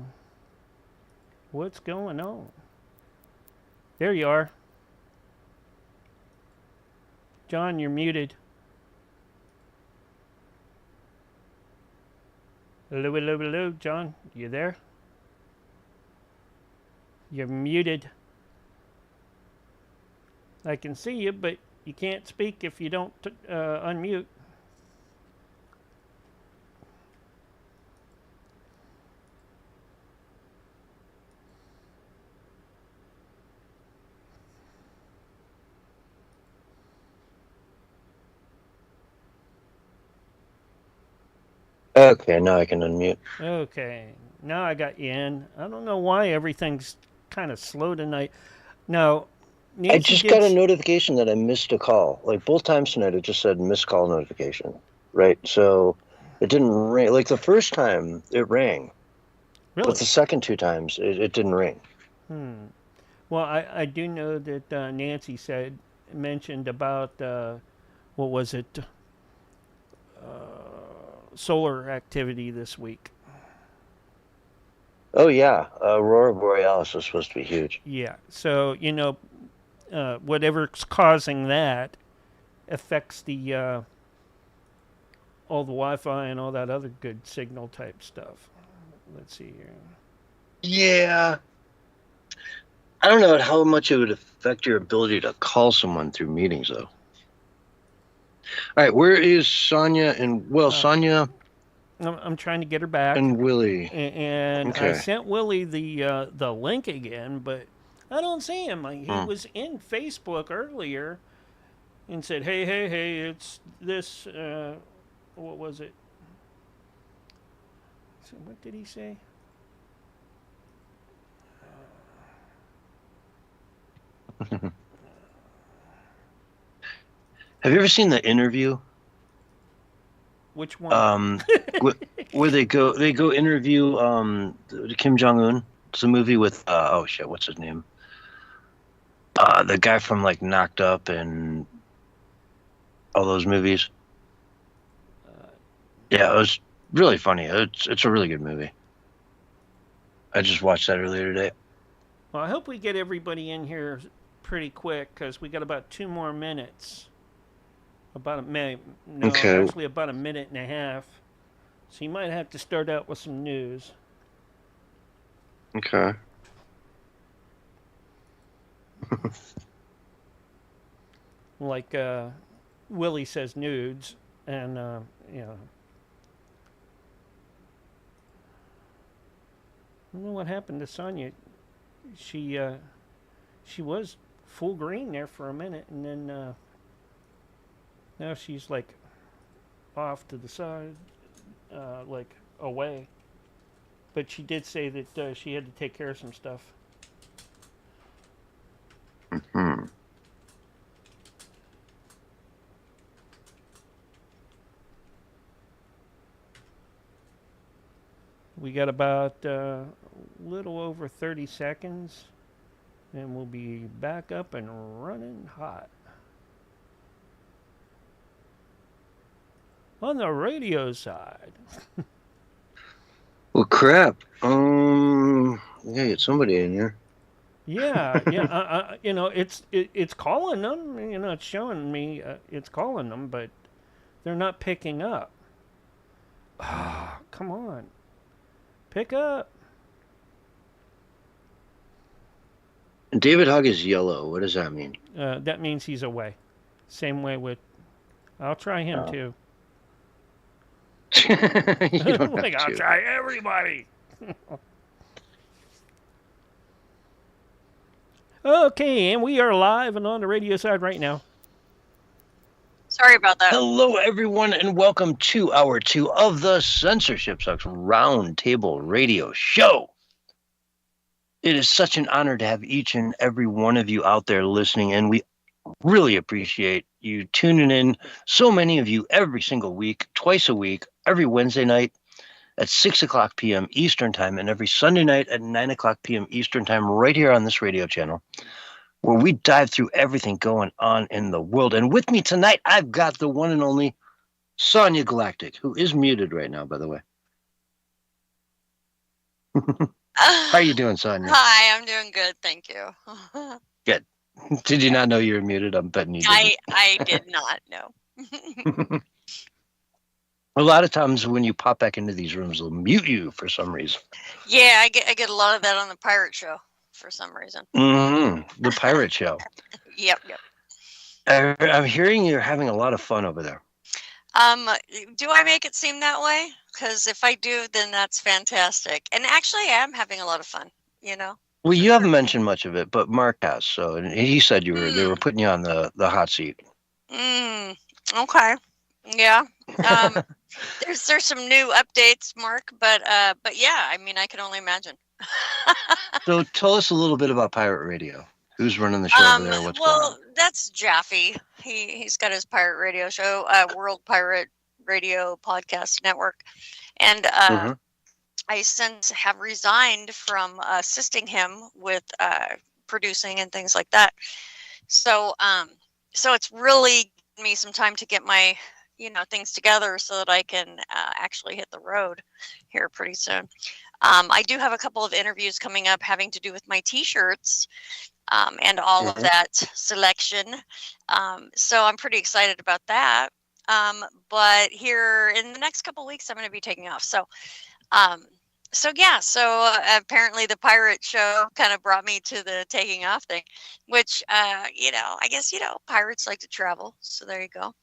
what's going on? There you are. John, you're muted. Hello, hello, hello, John. You there? You're muted. I can see you, but you can't speak if you don't unmute. Okay, now I can unmute. Okay, now I got you in. I don't know why everything's kind of slow tonight. Now, Nancy I just got a notification that I missed a call. Like both times tonight, it just said missed call notification. Right? So it didn't ring. Like the first time, it rang. Really? But the second 2 times, it didn't ring. Well, I do know that Nancy mentioned about, what was it? Solar activity this week. Oh, yeah. Aurora Borealis was supposed to be huge. Yeah. So, whatever's causing that affects the all the Wi-Fi and all that other good signal type stuff. Let's see here. Yeah. I don't know how much it would affect your ability to call someone through meetings, though. All right, where is Sonia and Sonia? I'm trying to get her back. And Willie. And Okay. I sent Willie the link again, but I don't see him. He was in Facebook earlier and said, "Hey, it's this." What was it? So what did he say? Have you ever seen The Interview? Which one? Where they go interview Kim Jong-un. It's a movie with what's his name? The guy from like Knocked Up and all those movies. Yeah, it was really funny. It's a really good movie. I just watched that earlier today. Well, I hope we get everybody in here pretty quick because we got about 2 more minutes. About a minute. No, Okay. actually about a minute and a half. So you might have to start out with some news. Okay. Like Willie says nudes, and I don't know what happened to Sonia. She was full green there for a minute, and then now she's like off to the side, like away. But she did say that she had to take care of some stuff. Hmm. We got about a little over 30 seconds, and we'll be back up and running hot. On the radio side. Well, crap. We gotta get somebody in here. Yeah. It's calling them. It's showing me it's calling them, but they're not picking up. Ah, come on. Pick up. David Hogg is yellow. What does that mean? That means he's away. Same way with... I'll try him too. You don't Like, have I'll to. try everybody. Okay, and we are live and on the radio side right now. Sorry about that. Hello, everyone, and welcome to Hour 2 of the Censorship Sucks Roundtable Radio Show. It is such an honor to have each and every one of you out there listening, and we really appreciate you tuning in. So many of you every single week, twice a week, every Wednesday night at 6 o'clock p.m. Eastern Time, and every Sunday night at 9 o'clock p.m. Eastern Time right here on this radio channel, where we dive through everything going on in the world. And with me tonight, I've got the one and only Sonia Galactic, who is muted right now, by the way. How are you doing, Sonia? Hi, I'm doing good, thank you. Good. Did you not know you were muted? I'm betting you didn't. I did not know. A lot of times when you pop back into these rooms, they'll mute you for some reason. Yeah, I get a lot of that on the pirate show for some reason. The pirate show. Yep. I'm hearing you're having a lot of fun over there. Do I make it seem that way? Because if I do, then that's fantastic. And actually, I am having a lot of fun. Well, you haven't mentioned much of it, but Mark has. So, and he said they were putting you on the hot seat. Okay. Yeah. There's some new updates, Mark, but yeah, I mean, I can only imagine. So tell us a little bit about Pirate Radio. Who's running the show over there? What's going on? That's Jaffe. He's got his pirate radio show, World Pirate Radio Podcast Network, and I since have resigned from assisting him with producing and things like that. So it's really given me some time to get my things together so that I can actually hit the road here pretty soon. I do have a couple of interviews coming up having to do with my T-shirts and all of that selection. So I'm pretty excited about that. But here in the next couple of weeks, I'm going to be taking off. So apparently the pirate show kind of brought me to the taking off thing, which, I guess, pirates like to travel. So there you go.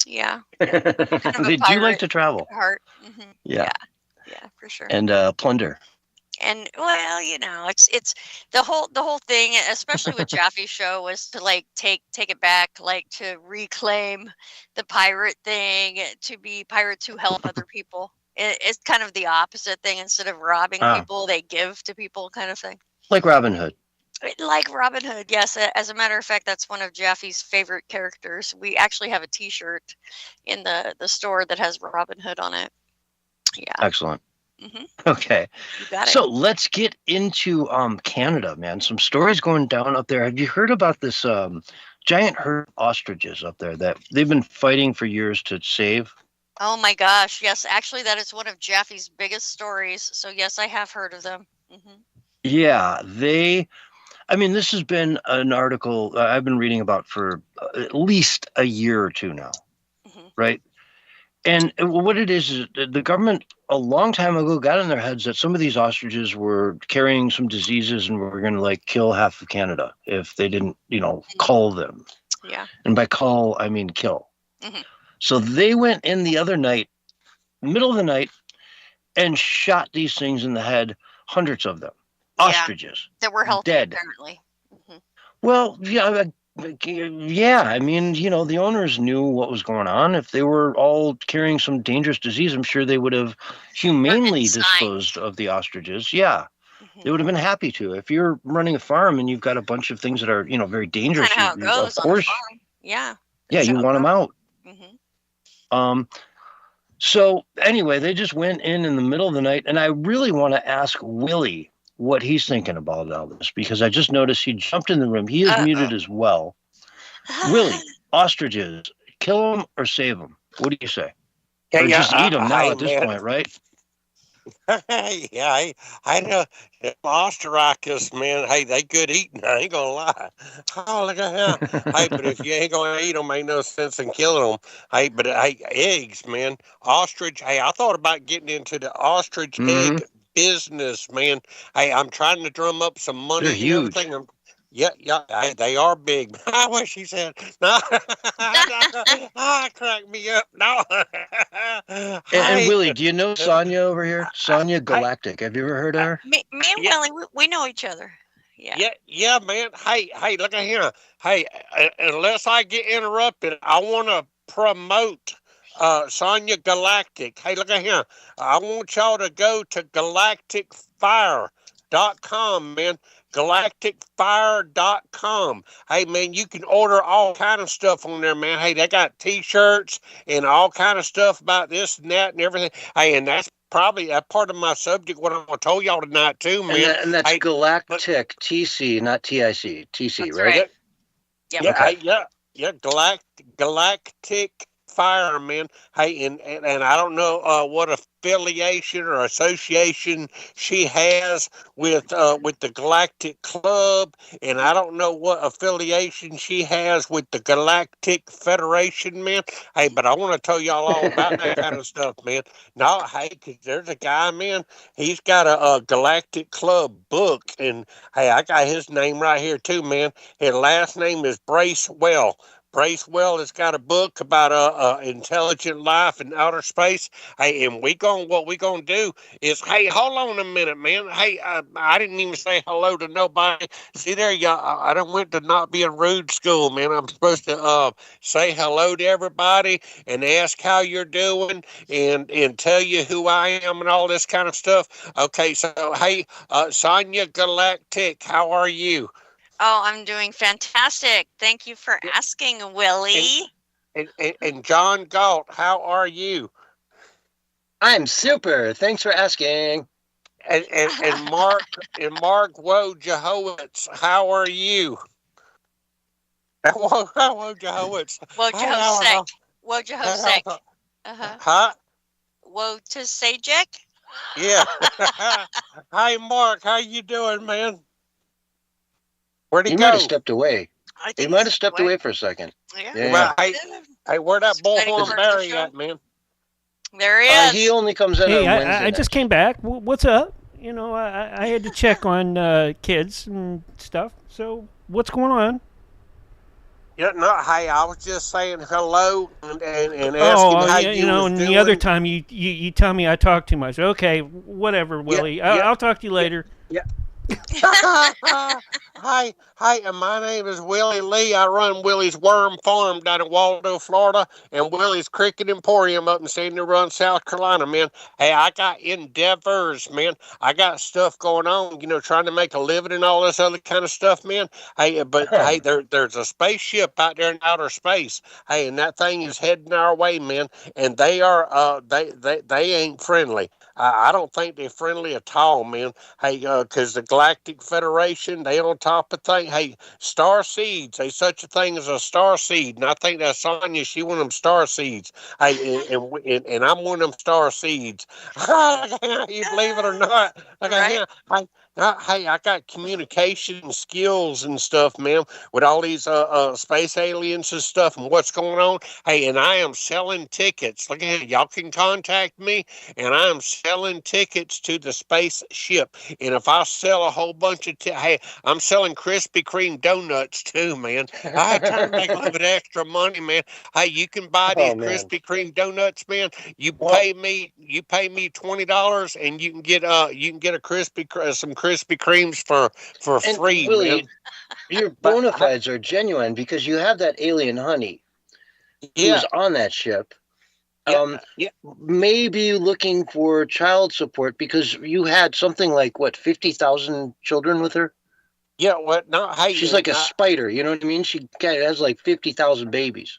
Yeah. Kind of They do like to travel. Heart. Yeah, for sure. And plunder. And well, it's the whole thing, especially with Jaffe's show, was to like take it back, like to reclaim the pirate thing, to be pirates who help other people. It's kind of the opposite thing. Instead of robbing people, they give to people, kind of thing. Like Robin Hood. Like Robin Hood, yes. As a matter of fact, that's one of Jaffe's favorite characters. We actually have a T-shirt in the store that has Robin Hood on it. Yeah. Excellent. Okay. You got it. So let's get into Canada, man. Some stories going down up there. Have you heard about this giant herd of ostriches up there that they've been fighting for years to save? Oh my gosh, yes. Actually, that is one of Jaffe's biggest stories. So yes, I have heard of them. Yeah, this has been an article I've been reading about for at least a year or two now, right? And what it is the government a long time ago got in their heads that some of these ostriches were carrying some diseases and were going to kill half of Canada if they didn't, cull them. Yeah. And by cull, I mean kill. So they went in the other night, middle of the night, and shot these things in the head, hundreds of them. Ostriches. That were healthy, dead. apparently. Well, yeah. I mean, the owners knew what was going on. If they were all carrying some dangerous disease, I'm sure they would have humanely disposed of the ostriches. Yeah, they would have been happy to. If you're running a farm and you've got a bunch of things that are, very dangerous, Kind of how it goes, of course, yeah, you want them out. So anyway, they just went in the middle of the night, and I really want to ask Willie what he's thinking about all this, because I just noticed he jumped in the room. He is muted as well. Willie, ostriches, kill them or save them? What do you say? Or just eat them now at this point, right? Yeah, I know ostriches, man. Hey, they good eating. I ain't gonna lie. Oh, look at him. Hey, but if you ain't gonna eat them, ain't no sense in killing them. Hey, but eggs, man. Ostrich. Hey, I thought about getting into the ostrich egg business, man. Hey, I'm trying to drum up some money. They're huge. Everything. Yeah, they are big. I wish he said no. Crack me up. No. And Willie, do you know Sonia over here? Sonia Galactic. Have you ever heard of her? Me and Willie, we know each other. Yeah, man. Hey, look at here. Hey, unless I get interrupted, I want to promote Sonia Galactic. Hey, look at here. I want y'all to go to galacticfire.com, man. galacticfire.com. Hey, man, you can order all kind of stuff on there, man. Hey, they got T-shirts and all kind of stuff about this and that and everything. Hey, and that's probably a part of my subject, what I'm going to tell y'all tonight, too, man. And that's Galactic, TC, not TIC. TC, that's right? Yeah, okay. Yeah, galacticfire.com. fire, man. Hey, and I don't know what affiliation or association she has with the Galactic Club, and I don't know what affiliation she has with the Galactic Federation, man. Hey, but I want to tell y'all all about that kind of stuff, man. No, hey, 'cause there's a guy, man. He's got a Galactic Club book, and hey, I got his name right here too, man. His last name is Bracewell. Bracewell has got a book about intelligent life in outer space. Hey, and what we gonna do is, hey, hold on a minute, man. Hey, I didn't even say hello to nobody. See there, y'all. I don't went to not being rude school, man. I'm supposed to say hello to everybody and ask how you're doing and tell you who I am and all this kind of stuff. Okay, so hey, Sonia Galactic, how are you? Oh, I'm doing fantastic. Thank you for asking, Willie. And John Galt, how are you? I'm super. Thanks for asking. And Mark Wojciechowicz, how are you? Wojciechowicz. Wojciechowicz. Huh? Wojciechowicz. Yeah. Hi, Mark. How you doing, man? Where'd he He go? might have stepped away. I think He might have stepped away for a second. Yeah. Yeah. Well, hey, where'd that bullhorn for Barry the at, man? There he is. He only comes in Hey, on Wednesday. I just came back. What's up? You know, I had to check on kids and stuff. So what's going on? Yeah, no, hey, I was just saying hello and asking Oh, how yeah, you know, was and doing. the other time you tell me I talk too much. Okay, whatever, Willie. I'll talk to you later. Yeah. Hi, and my name is Willie Lee. I run Willie's Worm Farm down in Waldo, Florida, and Willie's Cricket Emporium up in Sandy Run, South Carolina, man. Hey, I got endeavors, man. I got stuff going on, trying to make a living and all this other kind of stuff, man. Hey, but hey, there's a spaceship out there in outer space. Hey, and that thing is heading our way, man. And they are they ain't friendly. I don't think they're friendly at all, man. Hey, because the Galactic Federation, they on top of things. Hey, star seeds, there's such a thing as a star seed, and I think that Sonya, she one of them star seeds. Hey, and I'm one of them star seeds. You believe it or not? Right. Hey, I got communication skills and stuff, man, with all these space aliens and stuff and what's going on. Hey, and I am selling tickets. Look at it. Y'all can contact me, and I am selling tickets to the spaceship. And if I sell a whole bunch of hey, I'm selling Krispy Kreme donuts too, man. I try to make a little bit extra money, man. Hey, you can buy these Krispy Kreme donuts, man. You pay me $20, and you can get some Krispy Kremes for free, Willie, man. Your bona fides are genuine because you have that alien honey who's on that ship. Maybe looking for child support because you had something like 50,000 children with her. Yeah, what? No, hey, she's like a spider. You know what I mean? She has like 50,000 babies.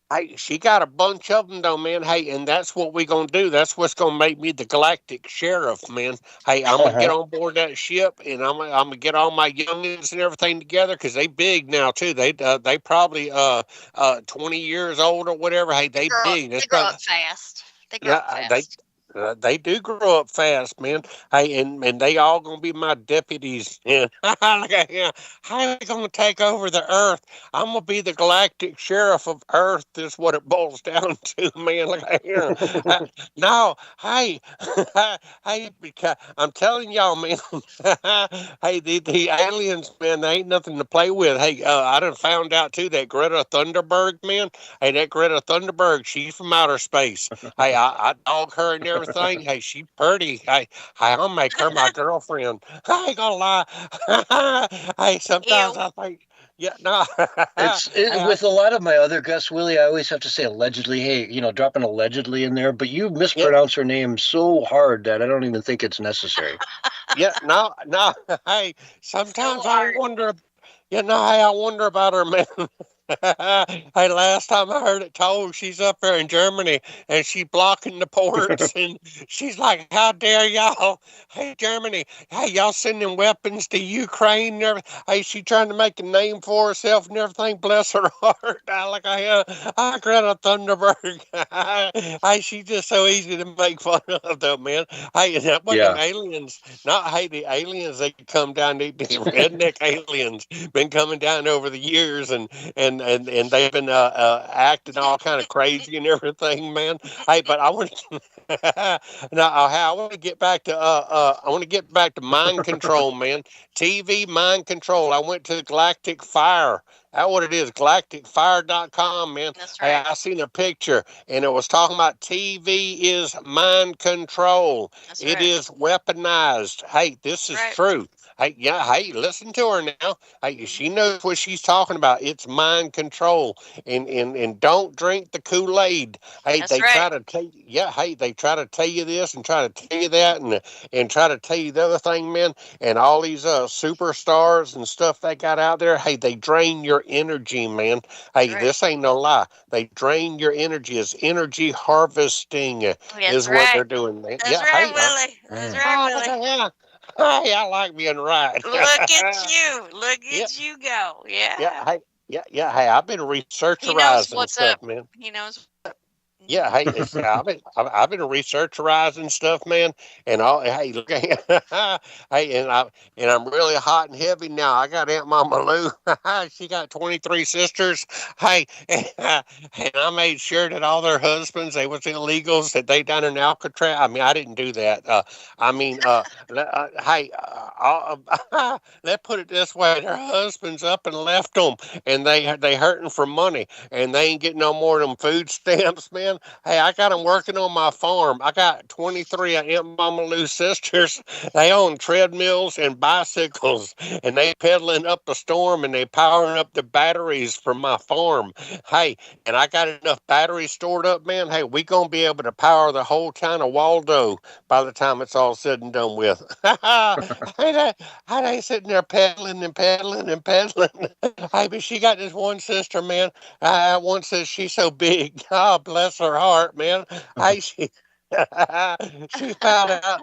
Hey, she got a bunch of them, though, man. Hey, and that's what we're going to do. That's what's going to make me the Galactic Sheriff, man. Hey, I'm going to get on board that ship, and I'm going to get all my youngins and everything together because they big now, too. They probably 20 years old or whatever. Hey, they big. They grow up fast. They grow up fast. They do grow up fast, man. Hey, and they all gonna be my deputies. Yeah. How they gonna take over the Earth? I'm gonna be the Galactic Sheriff of Earth. Is what it boils down to, man. Look at here. No, hey, hey, because I'm telling y'all, man. Hey, the aliens, man, they ain't nothing to play with. Hey, I done found out too that Greta Thunberg, man. Hey, that Greta Thunberg, she's from outer space. Hey, I dog her and everything. Hey, she pretty. Hey, I'll make her my girlfriend. I ain't gonna lie. Hey, sometimes I think, no. With a lot of my other guests, Willie, I always have to say allegedly. Hey, drop an allegedly in there, but you mispronounce her name so hard that I don't even think it's necessary. No. Hey, sometimes I wonder. You know, hey, I wonder about her, man. Hey, last time I heard it told, she's up there in Germany and she blocking the ports, and she's like, "How dare y'all? Hey, Germany, hey, y'all sending weapons to Ukraine and everything. Hey, she trying to make a name for herself and everything. Bless her heart. I Greta Thunberg. Hey, she's just so easy to make fun of, though, man. Hey, that what them Yeah. aliens? Not hey, the aliens they come down. The redneck aliens been coming down over the years, and they've been acting all kind of crazy and everything, man. Hey, but I want now I want to get back to I want to get back to mind control, man. TV mind control. I went to Galactic Fire. That's what it is, galacticfire.com, man. That's Hey, right. I seen a picture and it was talking about TV is mind control. That's It right. is weaponized. Hey, this is Right. true. Hey, yeah, hey, listen to her now. Hey, she knows what she's talking about. It's mind control. And don't drink the Kool-Aid. Hey, That's they try right. to tell you, yeah, hey, they try to tell you this and try to tell you that and try to tell you the other thing, man. And all these superstars and stuff they got out there, hey, they drain your energy, man. Hey, Right. this ain't no lie. They drain your energy. It's energy harvesting That's is what right. they're doing, man. That's Yeah, right, hey, Willie. That's Mm. right, look Willie. at that. Hey, I like being right. Look at you. Look Yeah, at you go. yeah, Yeah. hey, yeah, hey, I've been He knows researcherizing what's stuff, up. man. He knows. Yeah, hey, it's I've been researcherizing stuff, man, and all. Hey, look, hey, and I'm really hot and heavy now. I got Aunt Mama Lou. She got 23 sisters. Hey, and I made sure that all their husbands they was illegals that they done in Alcatraz. I mean, I didn't do that. I mean, hey, let's put it this way: their husbands up and left them, and they hurting for money, and they ain't getting no more of them food stamps, man. Hey, I got them working on my farm. I got 23 of Aunt Mama Lou's sisters. They own treadmills and bicycles, and they pedaling up the storm, and they powering up the batteries for my farm. Hey, and I got enough batteries stored up, man. Hey, we gonna be able to power the whole town of Waldo by the time it's all said and done with. Hey, they sitting there pedaling and pedaling and pedaling. Hey, but she got this one sister, man. One says she's so big. Oh, bless her heart, man. Hey, she found out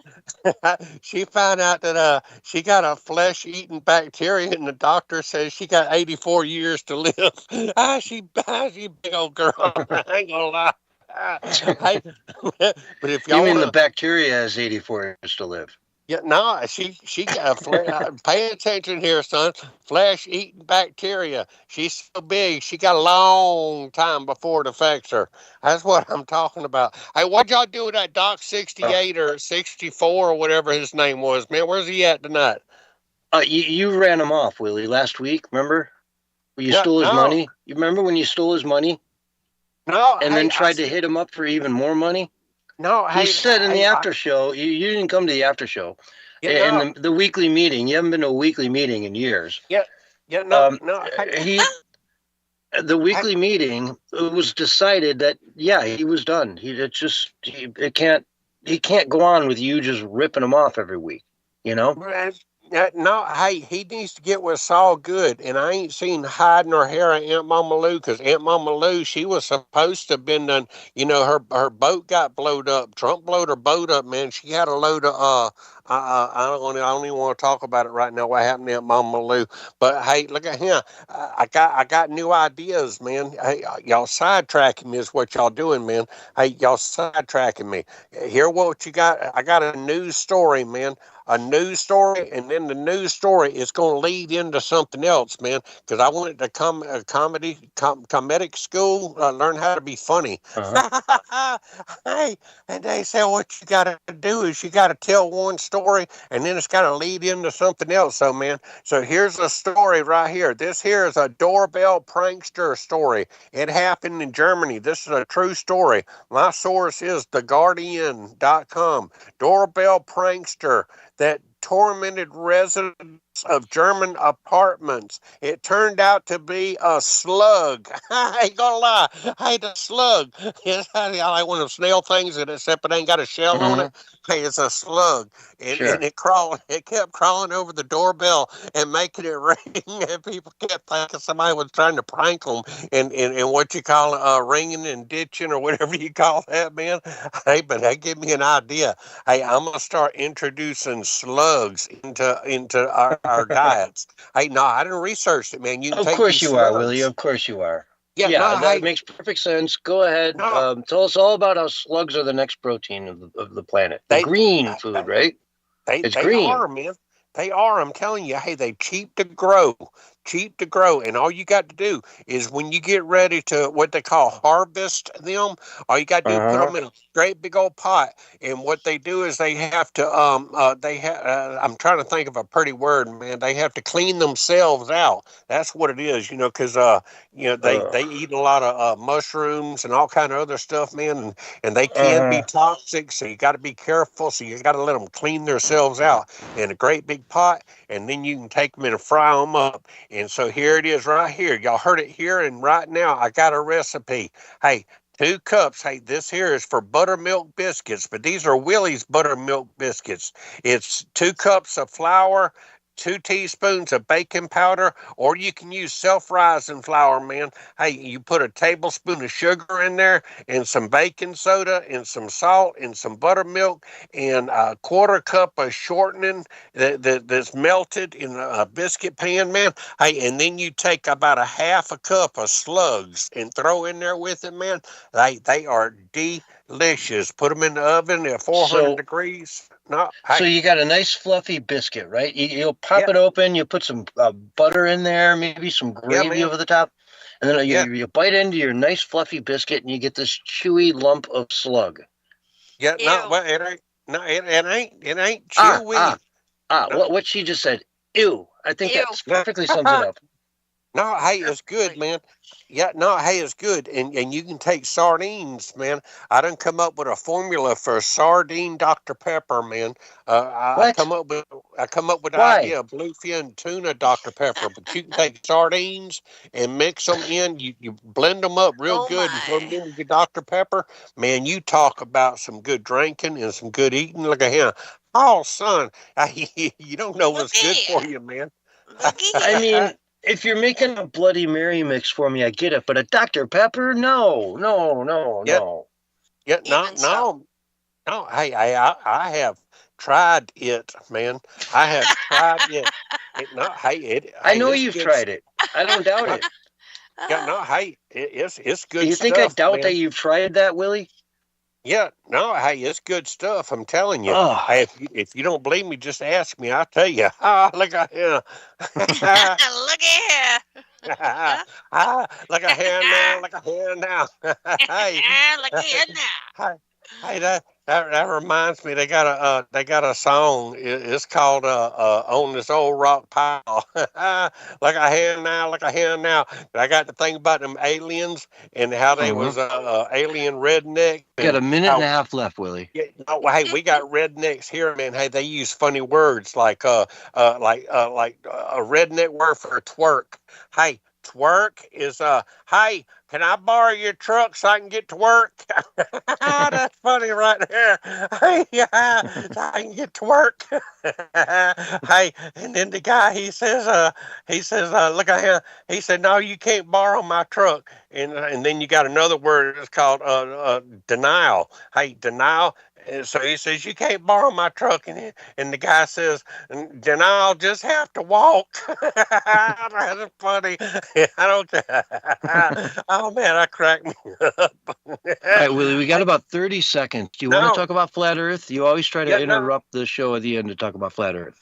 she found out that she got a flesh-eating bacteria, and the doctor says she got 84 years to live. She big old girl. I ain't gonna lie. Hey, but if You y'all mean want the to bacteria has 84 years to live? yeah, no, she got pay attention here, son. Flesh eating bacteria. She's so big, she got a long time before it affects her. That's what I'm talking about. Hey, what'd y'all do with that Doc Oh. 68 or 64 or whatever his name was, man? Where's he at tonight? You ran him off, Willie, last week. Remember? When you No, stole his no, money? You remember when you stole his money no. and Hey, then tried to hit him up for even more money? no. He said in the Hey, after show, you didn't come to the after show. yeah, In no, the weekly meeting, you haven't been to a weekly meeting in years. yeah, yeah, no, Um, no. Hey, he the hey, weekly meeting it was decided that yeah he was done. He can't go on with you just ripping him off every week. You know. no, hey, he needs to get with Saul Good, and I ain't seen hide nor hair of Aunt Mama Lou, because Aunt Mama Lou, she was supposed to have been done. You know, her boat got blowed up. Trump blowed her boat up, man. She had a load of I don't even want to talk about it right now. What happened to Aunt Mama Lou? But hey, look at him. I got new ideas, man. Hey, y'all sidetracking me is what y'all doing, man. Hey, y'all sidetracking me. Hear what you got? I got a news story, man, a news story, and then the news story is going to lead into something else, man. Because I wanted to come comedic school, learn how to be funny. Uh-huh. Hey, and they say what you got to do is you got to tell one story, and then it's got to lead into something else. So, man, so here's a story right here. This here is a doorbell prankster story. It happened in Germany. This is a true story. My source is theguardian.com. Doorbell prankster that tormented residents of German apartments. It turned out to be a slug. I ain't gonna lie. Hey, the slug. It's like one of them snail things, except it ain't got a shell on it. Hey, it's a slug. And it kept crawling over the doorbell and making it ring. And people kept thinking somebody was trying to prank them and what you call ringing and ditching or whatever you call that, man. Hey, but that gave me an idea. Hey, I'm gonna start introducing slugs into our diets. Hey, no, I didn't research it, man. You can Of take course these you are, slugs. Willie. Of course you are. Yeah, Yeah, no, that hey, makes perfect sense. Go ahead. no, Tell us all about how slugs are the next protein of the planet. The they green food, right? It's they green. are, man. They are. I'm telling you. Hey, they cheap to grow. Cheap to grow. And all you got to do is when you get ready to what they call harvest them, all you got to do is put them in a great big old pot. And what they do is they have to I'm trying to think of a pretty word, man. They have to clean themselves out. That's what it is, because they eat a lot of mushrooms and all kind of other stuff, man, and they can be toxic. So you got to be careful. So you got to let them clean themselves out in a great big pot, and then you can take them and fry them up. And so here it is right here. Y'all heard it here, and right now I got a recipe. Hey, 2 cups. Hey, this here is for buttermilk biscuits, but these are Willie's buttermilk biscuits. It's 2 cups of flour, 2 teaspoons of baking powder, or you can use self-rising flour, man. Hey, you put a tablespoon of sugar in there and some baking soda and some salt and some buttermilk and a 1/4 cup of shortening that's melted in a biscuit pan, man. Hey, and then you take about a 1/2 cup of slugs and throw in there with it, man. They are delicious. Put them in the oven at 400 degrees. No, hey. So you got a nice fluffy biscuit, right? You'll pop it open. You put some butter in there, maybe some gravy over the top, and then you bite into your nice fluffy biscuit, and you get this chewy lump of slug. Yeah, no, well, it ain't. No, it ain't chewy. No. What she just said. Ew. I think that perfectly sums it up. No, hey, it's good, man. Yeah, no, hey, it's good. And you can take sardines, man. I done come up with a formula for sardine Dr. Pepper, man. I come up with the idea of bluefin tuna Dr. Pepper, but you can take sardines and mix them in. You blend them up real good and put them in with your Dr. Pepper. Man, you talk about some good drinking and some good eating. Look at him. Oh, son, you don't know what's good for you, man. I mean, if you're making a Bloody Mary mix for me, I get it. But a Dr. Pepper? No. Yeah, no. Hey, I have tried it, man. I have tried it. I know you've tried it. I don't doubt it. Yeah, no, hey, it's good stuff. Do you think I doubt that you've tried that, Willie? Yeah, no, hey, it's good stuff. I'm telling you. Hey, if you don't believe me, just ask me. I'll tell you. Look at here. Look at here. Look at here now. Look at here now. Hey, look at here now. Hey, that reminds me. They got a song. It's called "On This Old Rock Pile." Look at here now. Look at here now. But I got to think about them aliens and how they was alien redneck. Got a minute and a half left, Willie. Yeah, hey, we got rednecks here, man. Hey, they use funny words like a redneck word for twerk. Hey, twerk is hey, can I borrow your truck so I can get to work? That's funny right there. Hey, yeah, so I can get to work. Hey, and then the guy he says, look at him. He said, no, you can't borrow my truck. And then you got another word. It's called denial. Hey, denial. And so he says, you can't borrow my truck. And the guy says, then I'll just have to walk. That's funny. I don't Oh, man, that cracked me up. All right, Willie, we got about 30 seconds. Do you want to talk about flat Earth? You always try to interrupt the show at the end to talk about flat Earth.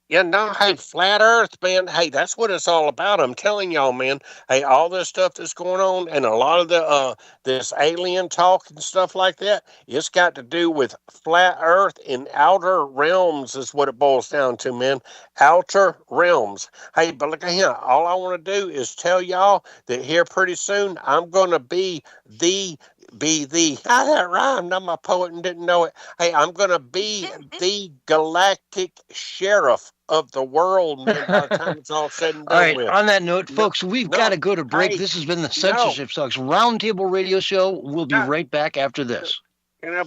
Yeah, no, hey, flat Earth, man. Hey, that's what it's all about. I'm telling y'all, man. Hey, all this stuff that's going on and a lot of the this alien talk and stuff like that, it's got to do with flat Earth and outer realms is what it boils down to, man. Outer realms. Hey, but look at here. All I want to do is tell y'all that here pretty soon I'm going to be the the. How that rhymed? I'm a poet and didn't know it. Hey, I'm gonna be the galactic sheriff of the world, man. By the time it's all said and All done right. with. On that note, folks, we've got to go to break. Hey, This has been the Censorship Sucks Roundtable Radio Show. We'll be right back after this.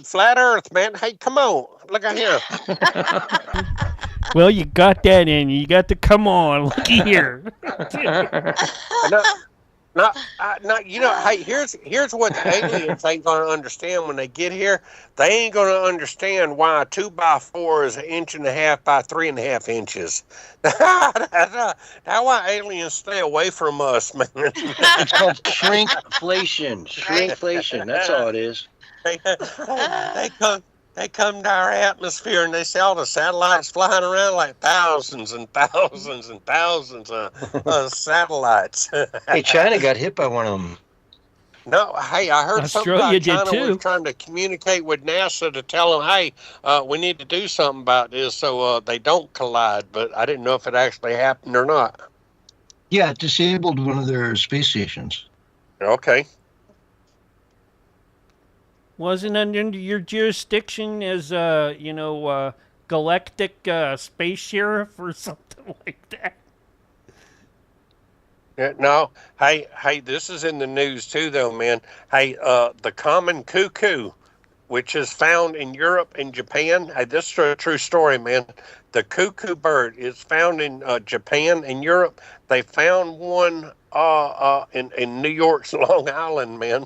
Flat Earth, man. Hey, come on. Look at here. Well, you got that in. You got to come on. Looky here. No, you know, hey, here's what the aliens ain't going to understand when they get here. They ain't going to understand why a 2x4 is 1.5 inches by 3.5 inches. That's why aliens stay away from us, man. It's called shrinkflation. Shrinkflation. That's all it is. They come to our atmosphere and they see all the satellites flying around like thousands and thousands and thousands of satellites. Hey, China got hit by one of them. No, hey, I heard Australia something about China did too. was trying to communicate with NASA to tell them, hey, we need to do something about this so they don't collide. But I didn't know if it actually happened or not. Yeah, it disabled one of their space stations. Okay. Wasn't under your jurisdiction as galactic space sheriff or something like that? Yeah, no, hey, this is in the news too, though, man. Hey, the common cuckoo, which is found in Europe and Japan. Hey, this is a true story, man. The cuckoo bird is found in Japan and Europe. They found one in New York's Long Island, man.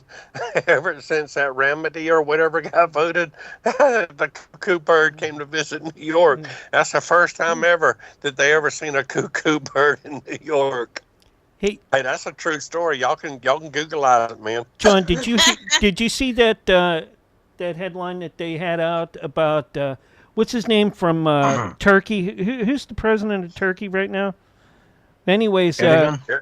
Ever since that remedy or whatever got voted, the cuckoo bird came to visit New York. That's the first time ever that they ever seen a cuckoo bird in New York. Hey, that's a true story. Y'all can Googleize it, man. John, did you see that that headline that they had out about what's his name from Turkey? Who's the president of Turkey right now? Anyways, Erdogan.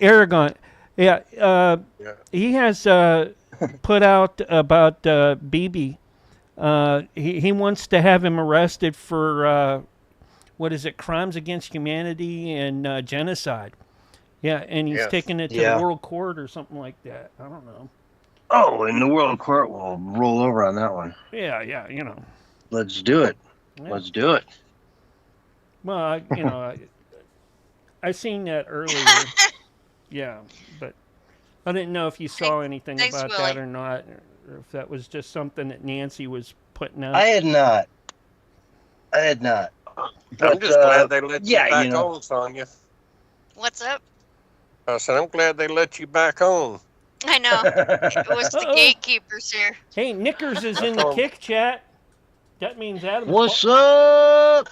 Aragon. Yeah, he has put out about Bibi. He wants to have him arrested for what is it? Crimes against humanity and genocide. Yeah, and he's taking it to the World Court or something like that. I don't know. Oh, and the World Court will roll over on that one. Yeah, you know. Let's do it. Yeah. Let's do it. Well, I seen that earlier. Yeah, but I didn't know if you saw anything about that or not, or if that was just something that Nancy was putting out. I had not. But, I'm just glad they let you back on, Sonya. What's up? I said, I'm glad they let you back on. I know. It was the gatekeepers here. Hey, Knickers is in the kick chat. That means Adam. What's up?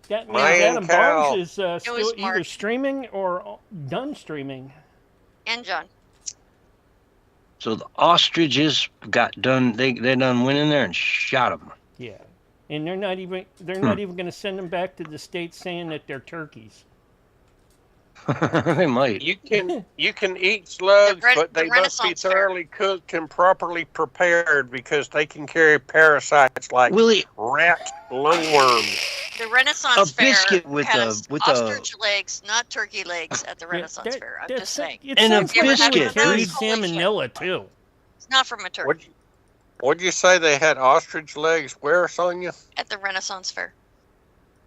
That means Adam Barnes is still either Mark. streaming or done streaming. And John. So the ostriches got done. They done went in there and shot them. Yeah, and they're not even going to send them back to the States saying that they're turkeys. They might. You can eat slugs, but they must be thoroughly cooked and properly prepared because they can carry parasites like rat lungworms. The Renaissance Fair with has ostrich legs, not turkey legs, at the Renaissance Fair. I'm just saying. And a biscuit. Carried salmonella too. It's not from a turkey. What'd you say they had ostrich legs? Where, Sonya? At the Renaissance Fair.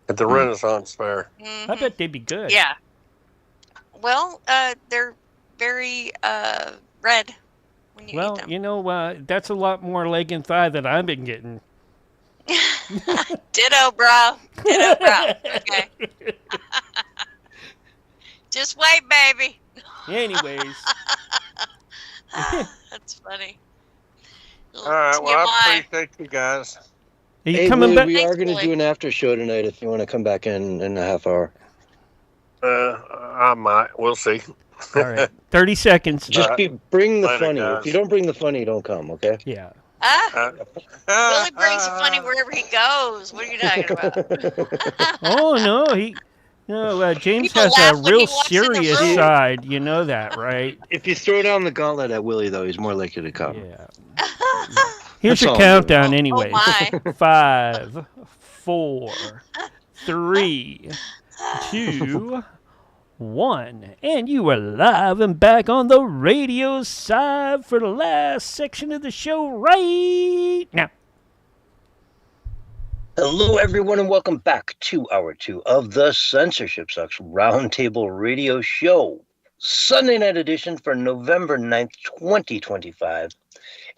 At the Renaissance Fair. Mm-hmm. I bet they'd be good. Yeah. Well, they're very red when you eat them. You know, that's a lot more leg and thigh than I've been getting. Ditto, bro. Ditto, bro. Okay. Just wait, baby. Anyways. That's funny. All right, well, I appreciate you guys. Are you coming back? We are going to do an after show tonight if you want to come back in a half hour. I might. We'll see. All right. 30 seconds. Just bring the Later, funny. guys. If you don't bring the funny, don't come, okay? Yeah. Willie brings the funny wherever he goes. What are you talking about? Oh, no. James People has laugh a when real he walks in the serious room. side. You know that, right? If you throw down the gauntlet at Willie, though, he's more likely to come. Yeah. Here's That's your all countdown, Oh, anyway. my. 5, 4, 3, 2, 1. And you are live and back on the radio side for the last section of the show right now. Hello, everyone, and welcome back to Hour 2 of the Censorship Sucks Roundtable Radio Show, Sunday night edition for November 9th, 2025.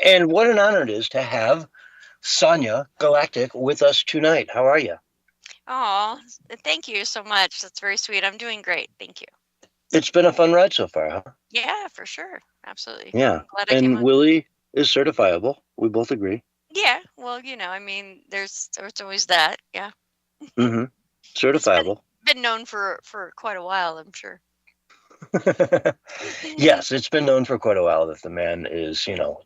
And what an honor it is to have Sonia Galactic with us tonight. How are you? Oh, thank you so much. That's very sweet. I'm doing great. Thank you. It's been a fun ride so far, huh? Yeah, for sure. Absolutely. Yeah. I'm glad I came And on. Willie is certifiable. We both agree. Yeah. Well, I mean, there's always that. Yeah. Mm-hmm. Certifiable. Been known for quite a while, I'm sure. Yes, it's been known for quite a while that the man is, a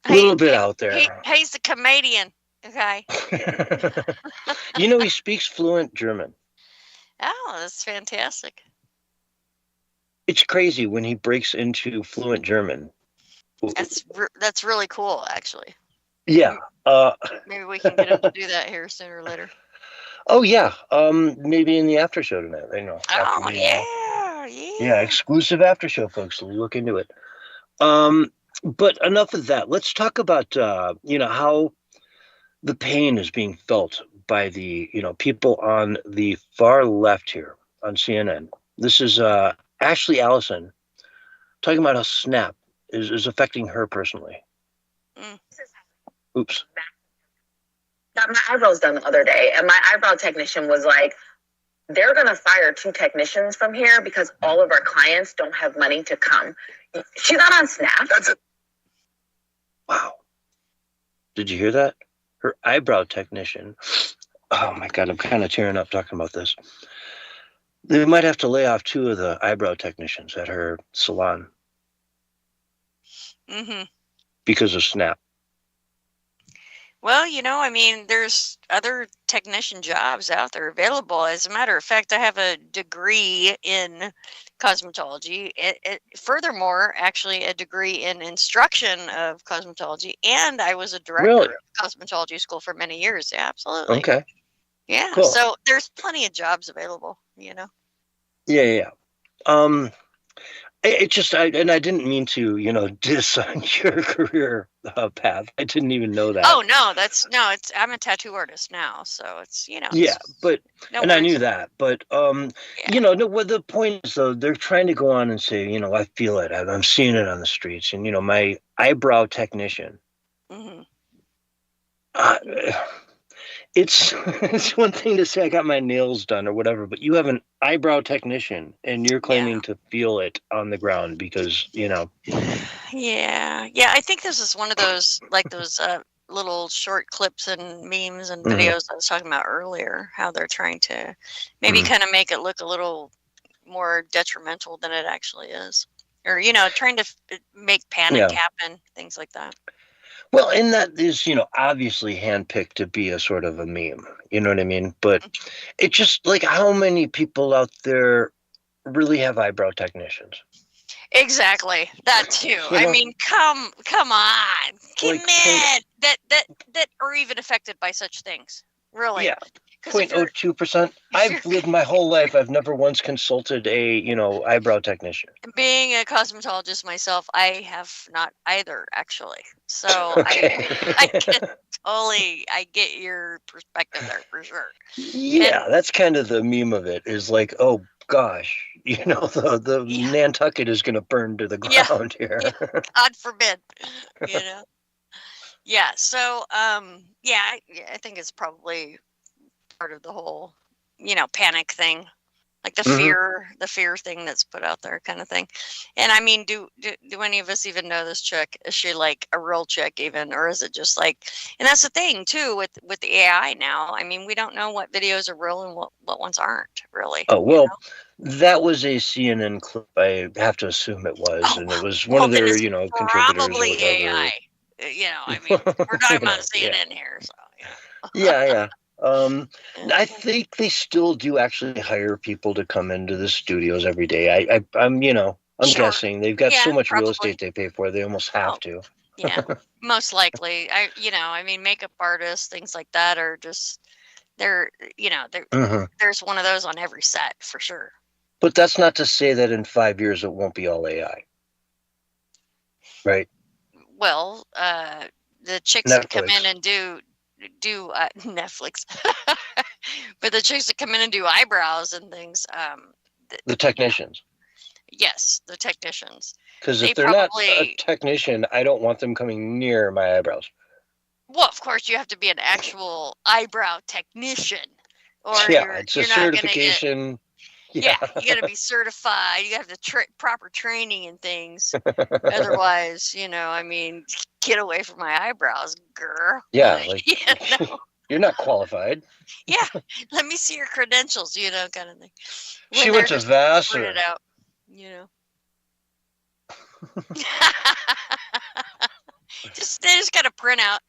little bit out there. He's a comedian. Okay. He speaks fluent German. Oh, that's fantastic. It's crazy when he breaks into fluent German. That's really cool, actually. Yeah. Maybe we can get him to do that here sooner or later. Oh yeah. Maybe in the after show tonight. Oh yeah. Yeah, exclusive after show, folks. Look into it. But enough of that. Let's talk about how the pain is being felt by the people on the far left here on CNN. This is Ashley Allison talking about how Snap is affecting her personally. Oops. Got my eyebrows done the other day, and my eyebrow technician was like, they're going to fire 2 technicians from here because all of our clients don't have money to come. She's not on Snap. That's it. Wow. Did you hear that? Her eyebrow technician. Oh my God, I'm kind of tearing up talking about this. They might have to lay off 2 of the eyebrow technicians at her salon. Mm-hmm. Because of Snap. Well, I mean, there's other technician jobs out there available. As a matter of fact, I have a degree in cosmetology. Furthermore, actually, a degree in instruction of cosmetology, and I was a director of cosmetology school for many years. Yeah, absolutely. Okay. Yeah. Cool. So there's plenty of jobs available. Yeah. It just, I didn't mean to, diss on your career path. I didn't even know that. Oh no, I'm a tattoo artist now, so it's Yeah, but no and I worries. knew that, but what the point is though, they're trying to go on and say, I feel it, I'm seeing it on the streets, and my eyebrow technician. Mm-hmm. It's one thing to say I got my nails done or whatever, but you have an eyebrow technician and you're claiming to feel it on the ground because, Yeah. I think this is one of those little short clips and memes and videos I was talking about earlier, how they're trying to maybe kind of make it look a little more detrimental than it actually is. Or, trying to make panic happen, things like that. Well, and that is, obviously handpicked to be a sort of a meme. You know what I mean? But it's just like how many people out there really have eyebrow technicians? Exactly. That too. I mean, come on. Commit that are even affected by such things. Really. Yeah. 0.02%. I've lived my whole life. I've never once consulted a, eyebrow technician. Being a cosmetologist myself, I have not either, actually. So Okay. I get your perspective there for sure. Yeah, that's kind of the meme of it is like, oh gosh, the Nantucket is going to burn to the ground here. God forbid, Yeah. So, I think it's probably part of the whole, panic thing, like the fear thing that's put out there kind of thing. And I mean, do any of us even know this chick? Is she like a real chick even, or is it just like, and that's the thing too, with the AI now, I mean, we don't know what videos are real and what ones aren't really. Oh, well, that was a CNN clip. I have to assume it was, and it was one of their, contributors. Probably AI. I mean, we're talking about CNN here, so yeah. I think they still do actually hire people to come into the studios every day. I'm guessing they've got so much real estate they pay for, they almost have to. Yeah, most likely. I mean, makeup artists, things like that are just There, Mhm. there's one of those on every set for sure. But that's not to say that in 5 years it won't be all AI, right? Well, the chicks that come in Netflix. and do Netflix, but the chicks that come in and do eyebrows and things, The technicians. yes, the technicians. Because They if they're not a probably, technician, I don't want them coming near my eyebrows. well, of course, you have to be an actual eyebrow technician, or Yeah, it's a you're not gonna get. certification. Yeah, you got to be certified. You have to proper training and things. Otherwise, I mean, get away from my eyebrows, girl. Yeah, like you're not qualified. Yeah, let me see your credentials, kind of thing. When She they're went to just Vassar. printed out, they just got to print out,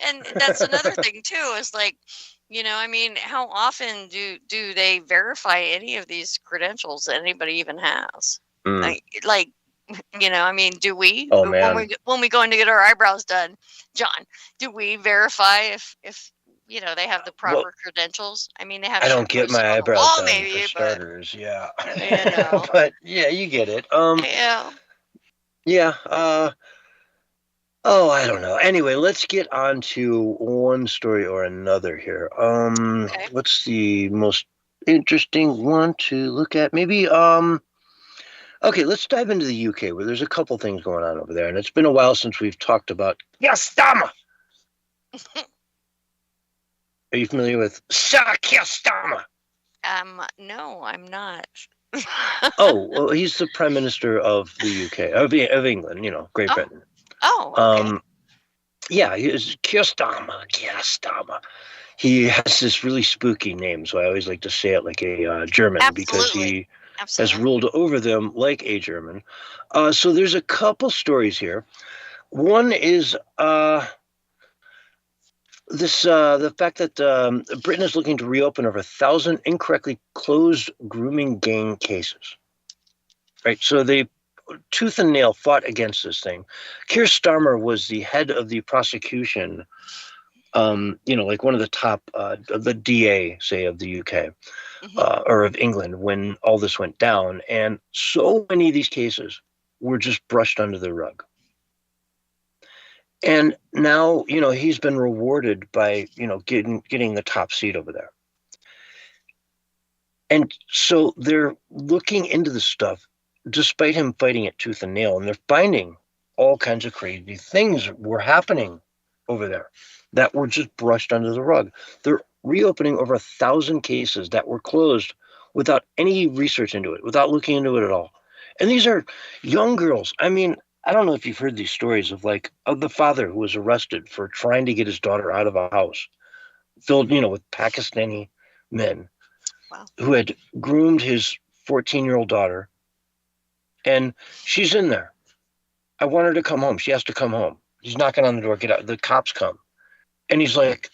and that's another thing too. Is like, I mean, how often do they verify any of these credentials that anybody even has? Mm. Like, I mean, do we? Oh, man. When we go in to get our eyebrows done, John, do we verify if they have the proper credentials? I mean, they have. I don't get my eyebrows done maybe, for starters. Yeah, but but yeah, you get it. yeah. Yeah. Oh, I don't know. Anyway, let's get on to one story or another here. Okay. What's the most interesting one to look at? Maybe okay, let's dive into the UK, where there's a couple things going on over there, and it's been a while since we've talked about Keir. Are you familiar with Sir Keir Starmer? No, I'm not. Oh, well, he's the Prime Minister of the UK, of England, Great Britain. Oh, okay. Yeah, he is Keir Starmer. Keir Starmer. He has this really spooky name, so I always like to say it like a German. Absolutely. Because he Absolutely. has ruled over them like a German. So there's a couple stories here. One is the fact that Britain is looking to reopen over 1,000 incorrectly closed grooming gang cases. Right, so they tooth and nail fought against this thing. Keir Starmer was the head of the prosecution, like one of the top of the DA, say, of the UK. Or of England when all this went down. And so many of these cases were just brushed under the rug. And now, he's been rewarded by, getting the top seat over there. And so they're looking into this stuff, despite him fighting it tooth and nail. And they're finding all kinds of crazy things were happening over there that were just brushed under the rug. They're reopening over 1,000 cases that were closed without any research into it, without looking into it at all. And these are young girls. I mean, I don't know if you've heard these stories of the father who was arrested for trying to get his daughter out of a house filled, with Pakistani men. Wow. Who had groomed his 14-year-old daughter. And she's in there. I want her to come home. She has to come home. He's knocking on the door. Get out. The cops come. And he's like,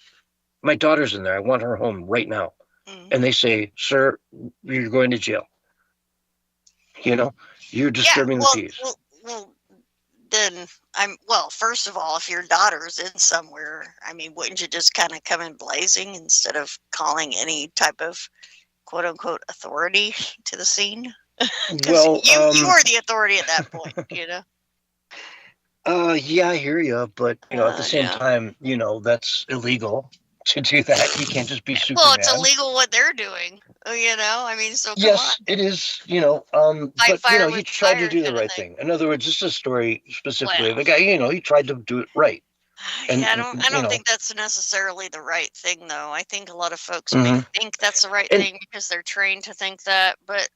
my daughter's in there. I want her home right now. And they say, sir, you're going to jail. You're disturbing the peace. Well, then first of all, if your daughter's in somewhere, I mean, wouldn't you just kind of come in blazing instead of calling any type of quote unquote authority to the scene? Because you are the authority at that point, Yeah, I hear you, but at the same time, that's illegal to do that. You can't just be Superman. Well, it's illegal what they're doing. I mean, so come yes, on. it is. But he tried to do the right thing. In other words, this is a story specifically of a guy. He tried to do it right. And, I don't think that's necessarily the right thing, though. I think a lot of folks may think that's the right thing because they're trained to think that, but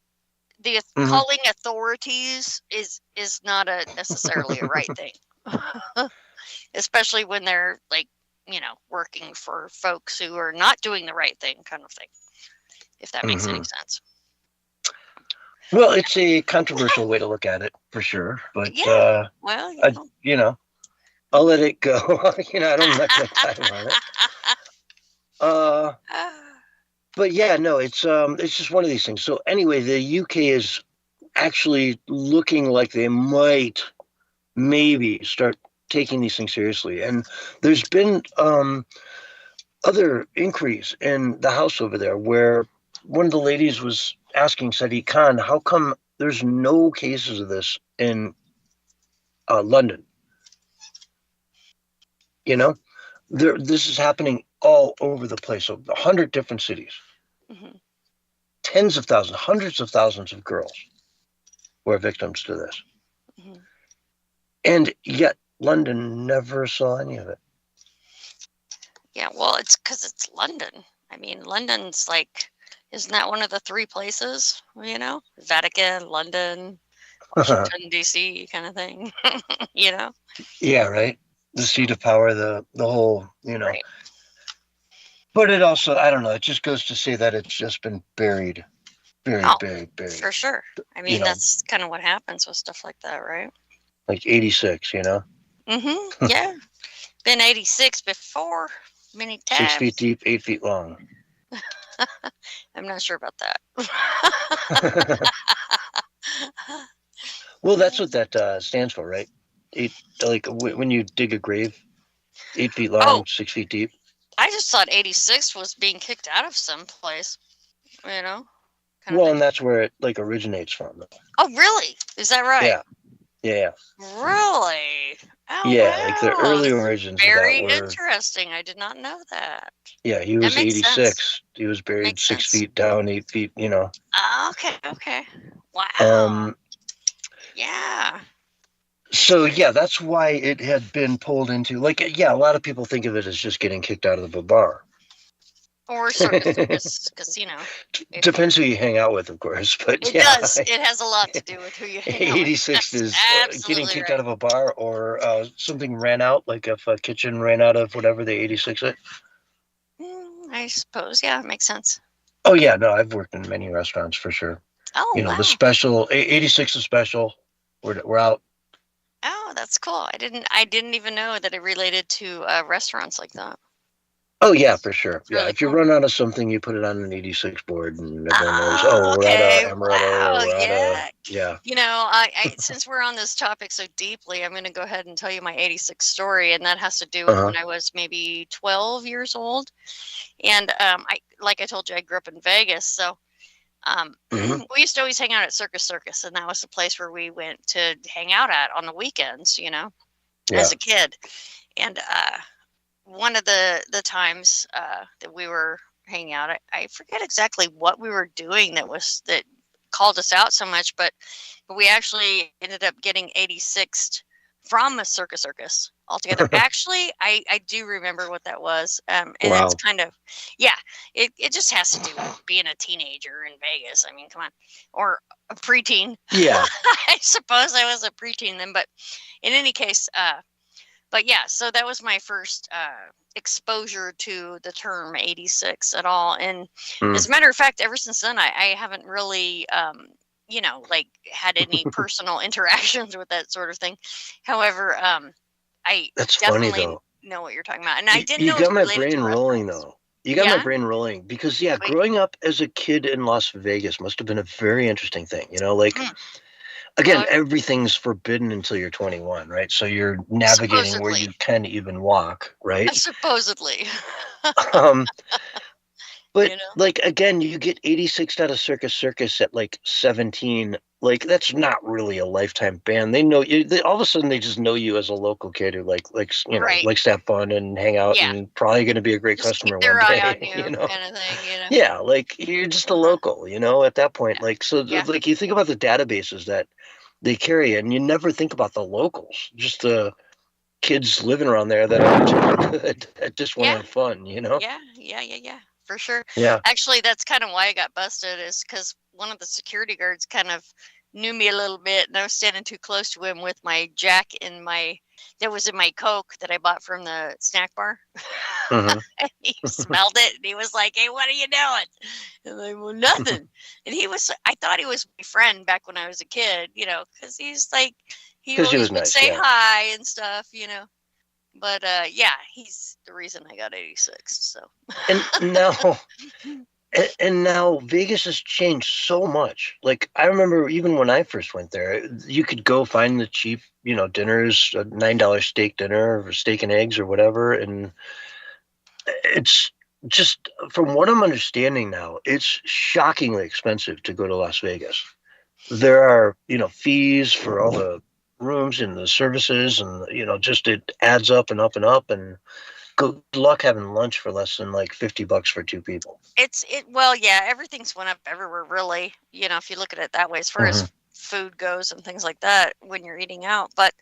the calling authorities is not necessarily a right thing, especially when they're working for folks who are not doing the right thing, kind of thing. If that makes any sense. Well, it's a controversial way to look at it for sure, but I'll let it go. I don't like my time on it. But yeah, no, it's just one of these things. So anyway, the UK is actually looking like they might maybe start taking these things seriously. And there's been other inquiries in the house over there where one of the ladies was asking Sadiq Khan, how come there's no cases of this in London? You know, this is happening all over the place, so 100 different cities. Mhm. Tens of thousands, hundreds of thousands of girls were victims to this. Mhm. And yet London never saw any of it. Yeah, well, it's because it's London. I mean, London's like, isn't that one of the three places? You know, Vatican, London, Washington D.C. kind of thing. You know, Yeah, right. The seat of power, the whole, you know. right? But it also, I don't know, it just goes to say that it's just been buried, Oh, buried. for sure. I mean, You know, that's kind of what happens with stuff like that, right? like 86, you know, Mm-hmm. Yeah. Been 86 before, many 6 feet times. deep, 8 feet long. I'm not sure about that. Well, that's what that stands for, right? When you dig a grave, 8 feet long, Oh, 6 feet deep. I just thought 86 was being kicked out of some place, you know? Kind of Well, thing. and that's where it like originates from. Oh, really? Is that right? Yeah. Really? Oh, Yeah, like the wow. early That's origins of very that were. interesting. I did not know that. Yeah, he That was makes 86. sense. He was buried Makes 6 sense. feet down, 8 feet, you know. Oh, okay. Wow. Yeah. So yeah, that's why it had been pulled into like, yeah, a lot of people think of it as just getting kicked out of the bar. Or circus casino. Depends who you hang out with, of course, but It yeah. does. It has a lot to do with who you hang out with. 86 That's is getting absolutely kicked right. out of a bar or something ran out, like if a kitchen ran out of whatever they 86 it. I suppose. Yeah, it makes sense. Oh yeah, no, I've worked in many restaurants for sure. Oh, You know, wow. the special 86 is special. We're out. Oh, that's cool. I didn't even know that it related to restaurants like that. Oh yeah, for sure. It's Yeah, really if you cool. run out of something, you put it on an 86 board, and everyone knows. Oh, Oh, we're okay. out of amaretto, Wow. or we're out Yeah. of yeah. You know, I since we're on this topic so deeply, I'm going to go ahead and tell you my 86 story, and that has to do with when I was maybe 12 years old. And like I told you, I grew up in Vegas, so we used to always hang out at Circus, and that was the place where we went to hang out at on the weekends, you know, as a kid. And one of the times that we were hanging out, I forget exactly what we were doing that called us out so much, but we actually ended up getting 86'd from a circus altogether. Actually, I do remember what that was. And Wow. it's kind of, yeah, it just has to do with being a teenager in Vegas. I mean, come on. Or a preteen. Yeah. I suppose I was a preteen then, but in any case, but yeah, so that was my first exposure to the term 86 at all. And as a matter of fact, ever since then, I haven't really, you know, like had any personal interactions with that sort of thing. However, I That's funny definitely though. know what you're talking about. And I didn't You know it was got my related to brain rolling restaurants. though. You got Yeah? my brain rolling because Wait. growing up as a kid in Las Vegas must have been a very interesting thing. You know, like Mm. again, Well, everything's forbidden until you're 21, right? So you're navigating where you can even walk, right? supposedly. But You know? like again, you get 86 out of Circus at like 17. Like that's not really a lifetime ban. They know you. All of a sudden, they just know you as a local kid who you know Right. likes to have fun and hang out Yeah. and probably going to be a great Just customer keep their one eye day. on you, You know. kind of thing, you know? Yeah, like you're just a local. You know, at that point, like so, Yeah. like you think about the databases that they carry, and you never think about the locals, just the kids living around there that just want to have fun. You know. Yeah, for sure. Yeah. Actually, that's kind of why I got busted, is because one of the security guards kind of knew me a little bit, and I was standing too close to him with my jack that was in my Coke that I bought from the snack bar. And he smelled it, and he was like, "Hey, what are you doing?" And I'm like, "Well, nothing." And I thought he was my friend back when I was a kid, you know, because he's like, he 'Cause he always was would nice, say yeah. hi and stuff, you know. But yeah, he's the reason I got 86. So And now Vegas has changed so much. Like I remember even when I first went there, you could go find the cheap, you know, dinners, a $9 steak dinner or steak and eggs or whatever. And it's just from what I'm understanding now, it's shockingly expensive to go to Las Vegas. There are, fees for all the rooms and the services, and just it adds up and up and up. And good luck having lunch for less than like $50 for two people. Well, yeah, everything's went up everywhere, really. If you look at it that way, as far as food goes and things like that when you're eating out. But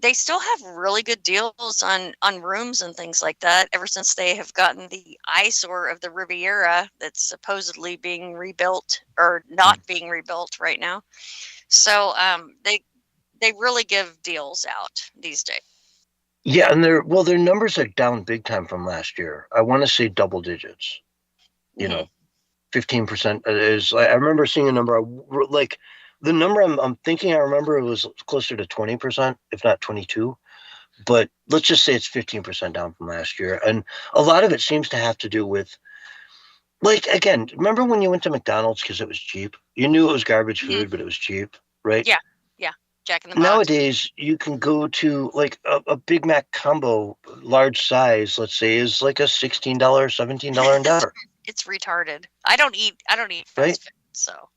they still have really good deals on rooms and things like that ever since they have gotten the eyesore of the Riviera that's supposedly being rebuilt or not being rebuilt right now. So they really give deals out these days. Yeah, and their numbers are down big time from last year. I want to say double digits. 15% is. I remember seeing a number like the number I'm thinking I remember it was closer to 20%, if not 22. But let's just say it's 15% down from last year, and a lot of it seems to have to do with, like, again, remember when you went to McDonald's because it was cheap? You knew it was garbage food, but it was cheap, right? Yeah. Jack in the Box. Nowadays, you can go to like a Big Mac combo, large size, let's say, is like a $16, $17 endeavor. It's retarded. I don't eat fast food, so.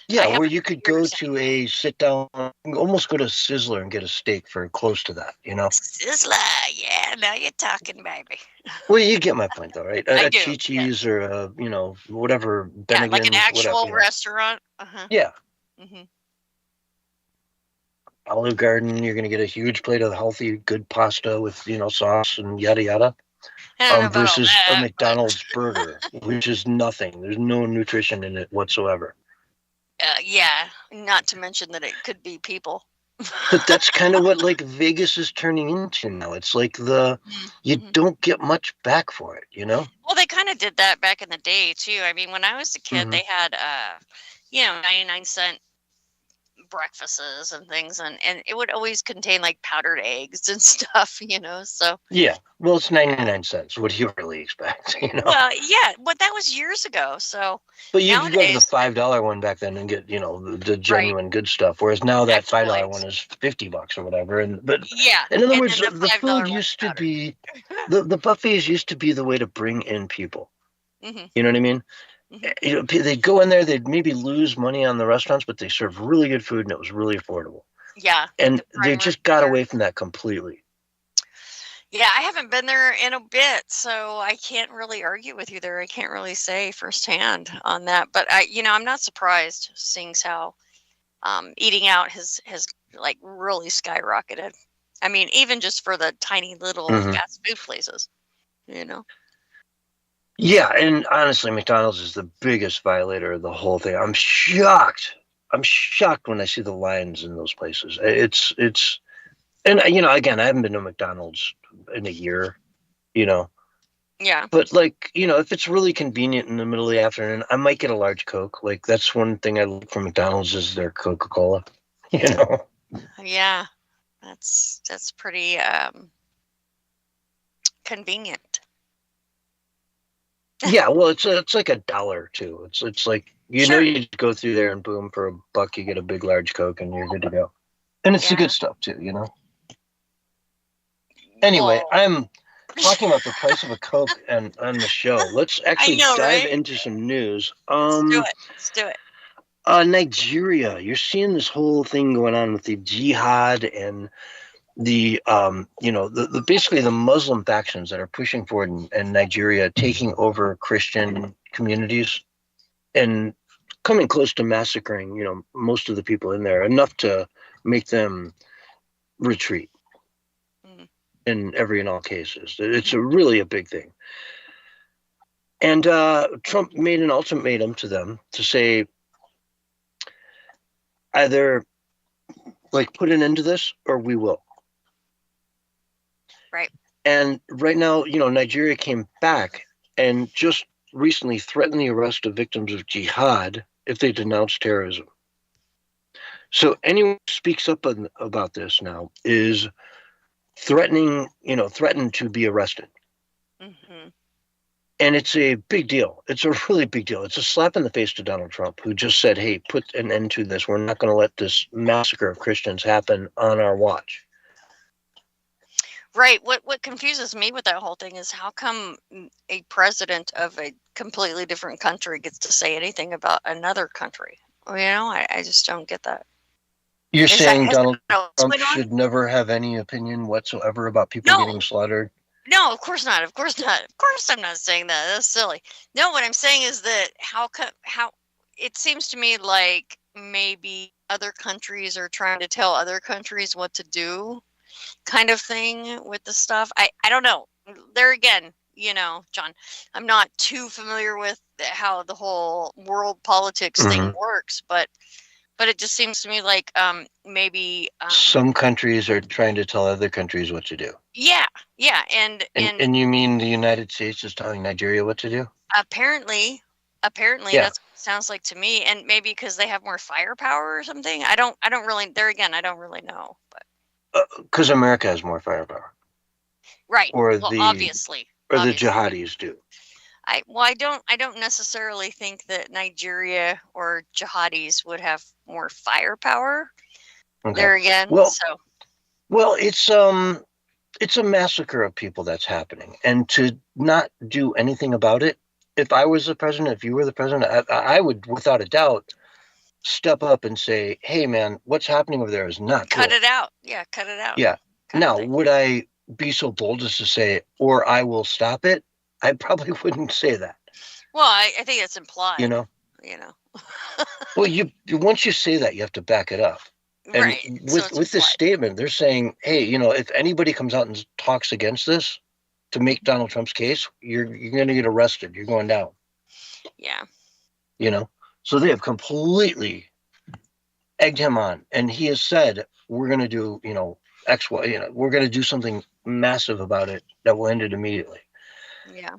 Yeah, where you could go to a sit down, almost go to Sizzler and get a steak for close to that, Sizzler, yeah, now you're talking, baby. Well, you get my point, though, right? I do, Chi-Chi's or whatever. Yeah, like an actual whatever, restaurant. Yeah. Mm-hmm. Olive Garden, you're going to get a huge plate of healthy, good pasta with, sauce and yada yada. Versus a McDonald's burger, which is nothing. There's no nutrition in it whatsoever. Yeah, not to mention that it could be people. But that's kind of what like Vegas is turning into now. It's like you don't get much back for it, Well, they kind of did that back in the day too. I mean, when I was a kid, they had 99-cent breakfasts and things, and it would always contain like powdered eggs and stuff, so. Yeah, well, it's 99 cents. What do you really expect, Well, yeah, but that was years ago, so. But you could go to the $5 one back then and get, the genuine good stuff, whereas now that $5 one is $50 or whatever. But yeah, in other words, the food used to be, the buffets used to be the way to bring in people. Mm-hmm. You know what I mean? Mm-hmm. They'd go in there, they'd maybe lose money on the restaurants, but they served really good food and it was really affordable. Yeah. And they just got away from that completely. Yeah, I haven't been there in a bit, so I can't really argue with you there. I can't really say firsthand on that, but I'm not surprised seeing how eating out has like really skyrocketed. I mean, even just for the tiny little fast food places, Yeah, and honestly, McDonald's is the biggest violator of the whole thing. I'm shocked when I see the lines in those places. It's and again, I haven't been to McDonald's in a year, Yeah. But like, if it's really convenient in the middle of the afternoon, I might get a large Coke. Like that's one thing I look for McDonald's is their Coca-Cola, Yeah. That's pretty convenient. Yeah, well, it's like $1 too. It's like you just go through there and boom, for $1 you get a big large Coke and you're good to go. And it's the good stuff too, Anyway, I'm talking about the price of a Coke and on the show. Let's actually dive into some news. Let's do it. Nigeria, you're seeing this whole thing going on with the jihad and the the basically the Muslim factions that are pushing forward in Nigeria, taking over Christian communities and coming close to massacring most of the people in there, enough to make them retreat in all cases. It's really a big thing. And Trump made an ultimatum to them to say either like put an end to this or we will. Right. And right now, Nigeria came back and just recently threatened the arrest of victims of jihad if they denounce terrorism. So anyone who speaks up about this now is threatened to be arrested. Mm-hmm. And it's a big deal. It's a really big deal. It's a slap in the face to Donald Trump, who just said, hey, put an end to this. We're not going to let this massacre of Christians happen on our watch. Right. What confuses me with that whole thing is how come a president of a completely different country gets to say anything about another country? Well, I just don't get that. You're Is saying that Donald what's Trump going on? should never have any opinion whatsoever about people No. getting slaughtered? No, of course not. Of course not. Of course I'm not saying that. That's silly. No, what I'm saying is that how it seems to me like maybe other countries are trying to tell other countries what to do, kind of thing with the stuff. I don't know. There again, John, I'm not too familiar with how the whole world politics thing works, but it just seems to me like maybe Some countries are trying to tell other countries what to do. yeah, and you mean the United States is telling Nigeria what to do? apparently Yeah. that's what it sounds like to me, and maybe because they have more firepower or something. I don't really, there again, I don't really know, but Because America has more firepower. right. Or Well, the obviously. the jihadis do. I don't necessarily think that Nigeria or jihadis would have more firepower. Okay. There again, Well, so well, it's a massacre of people that's happening, and to not do anything about it. If I was the president, if you were the president, I would, without a doubt, step up and say, "Hey, man, what's happening over there is not cut cool." it out. Yeah, cut it out. Yeah. kind of Now, thing. would I be so bold as to say, "Or I will stop it"? I probably wouldn't say that. Well, I think it's implied. You know. Well, once you say that, you have to back it up. And right. with this statement, they're saying, "Hey, if anybody comes out and talks against this to make Donald Trump's case, you're going to get arrested. You're going down." Yeah. So they have completely egged him on, and he has said, "We're going to do, X, Y, we're going to do something massive about it that will end it immediately." Yeah.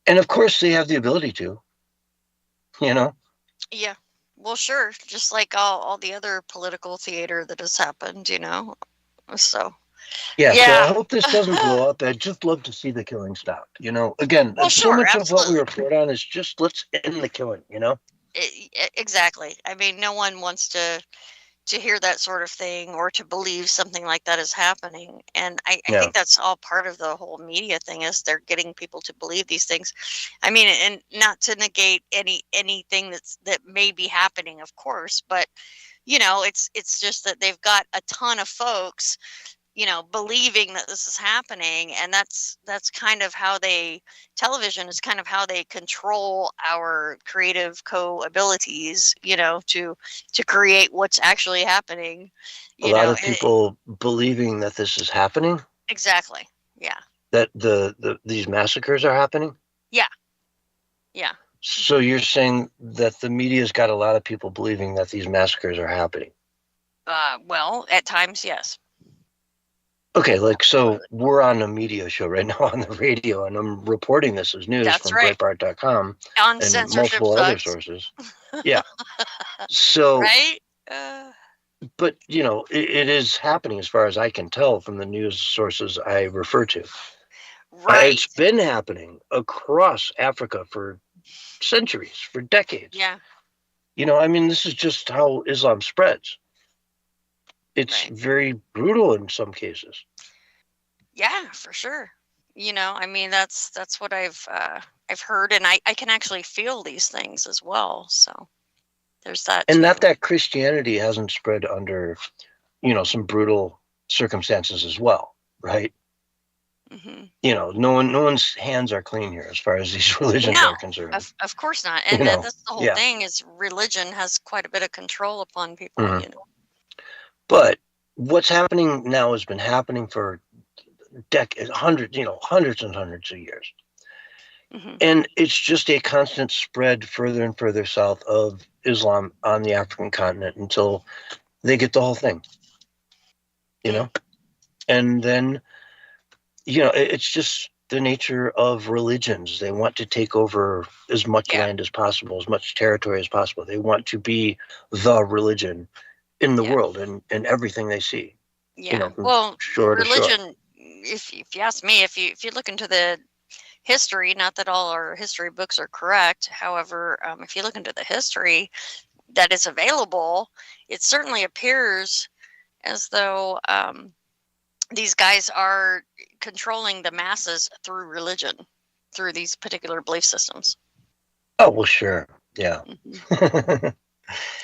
And of course, they have the ability to. Yeah. Well, sure. Just like all the other political theater that has happened, So. Yeah. So Yeah. I hope this doesn't blow up. I'd just love to see the killing stop. Again, Well, so sure, much of what we absolutely. report on is just let's end the killing. Exactly. I mean, no one wants to hear that sort of thing or to believe something like that is happening. And I think that's all part of the whole media thing, is they're getting people to believe these things. I mean, and not to negate anything that may be happening, of course, but it's just that they've got a ton of folks believing that this is happening, and that's kind of how television is kind of how they control our creative abilities, to create what's actually happening. A lot of people believing that this is happening. Exactly. Yeah. That these massacres are happening. Yeah. Yeah. So you're saying that the media's got a lot of people believing that these massacres are happening? Well, at times, yes. Okay, so we're on a media show right now on the radio, and I'm reporting this as news from Breitbart.com on and multiple other sources. Yeah. So. Right. But it is happening, as far as I can tell from the news sources I refer to. Right. It's been happening across Africa for centuries, for decades. Yeah. This is just how Islam spreads. It's very brutal in some cases. Yeah, for sure. That's what I've heard, and I can actually feel these things as well. So there's that. And not that Christianity hasn't spread under, some brutal circumstances as well, right? Mm-hmm. No one's hands are clean here as far as these religions are concerned. Of course not. And that's the whole thing, is religion has quite a bit of control upon people. Mm-hmm. But what's happening now has been happening for decades, hundreds and hundreds of years. Mm-hmm. And it's just a constant spread further and further south of Islam on the African continent until they get the whole thing, And then, it's just the nature of religions. They want to take over as much land as possible, as much territory as possible. They want to be the religion in the world and everything they see. Yeah. Well, religion, if you ask me, if you look into the history, not that all our history books are correct, however, if you look into the history that is available, it certainly appears as though these guys are controlling the masses through religion, through these particular belief systems. Oh, well, sure. Yeah. Yeah,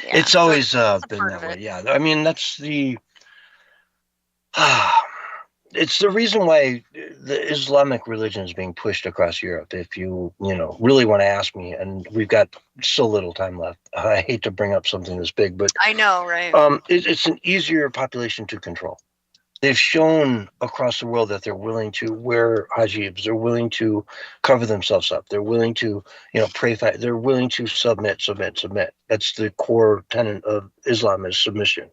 It's so always that's a been part that of way. it. Yeah. I mean, that's the. It's the reason why the Islamic religion is being pushed across Europe. If you really want to ask me, and we've got so little time left, I hate to bring up something this big, but I know, right? it's an easier population to control. They've shown across the world that they're willing to wear hijabs. They're willing to cover themselves up. They're willing to, pray. They're willing to submit. That's the core tenet of Islam, is submission.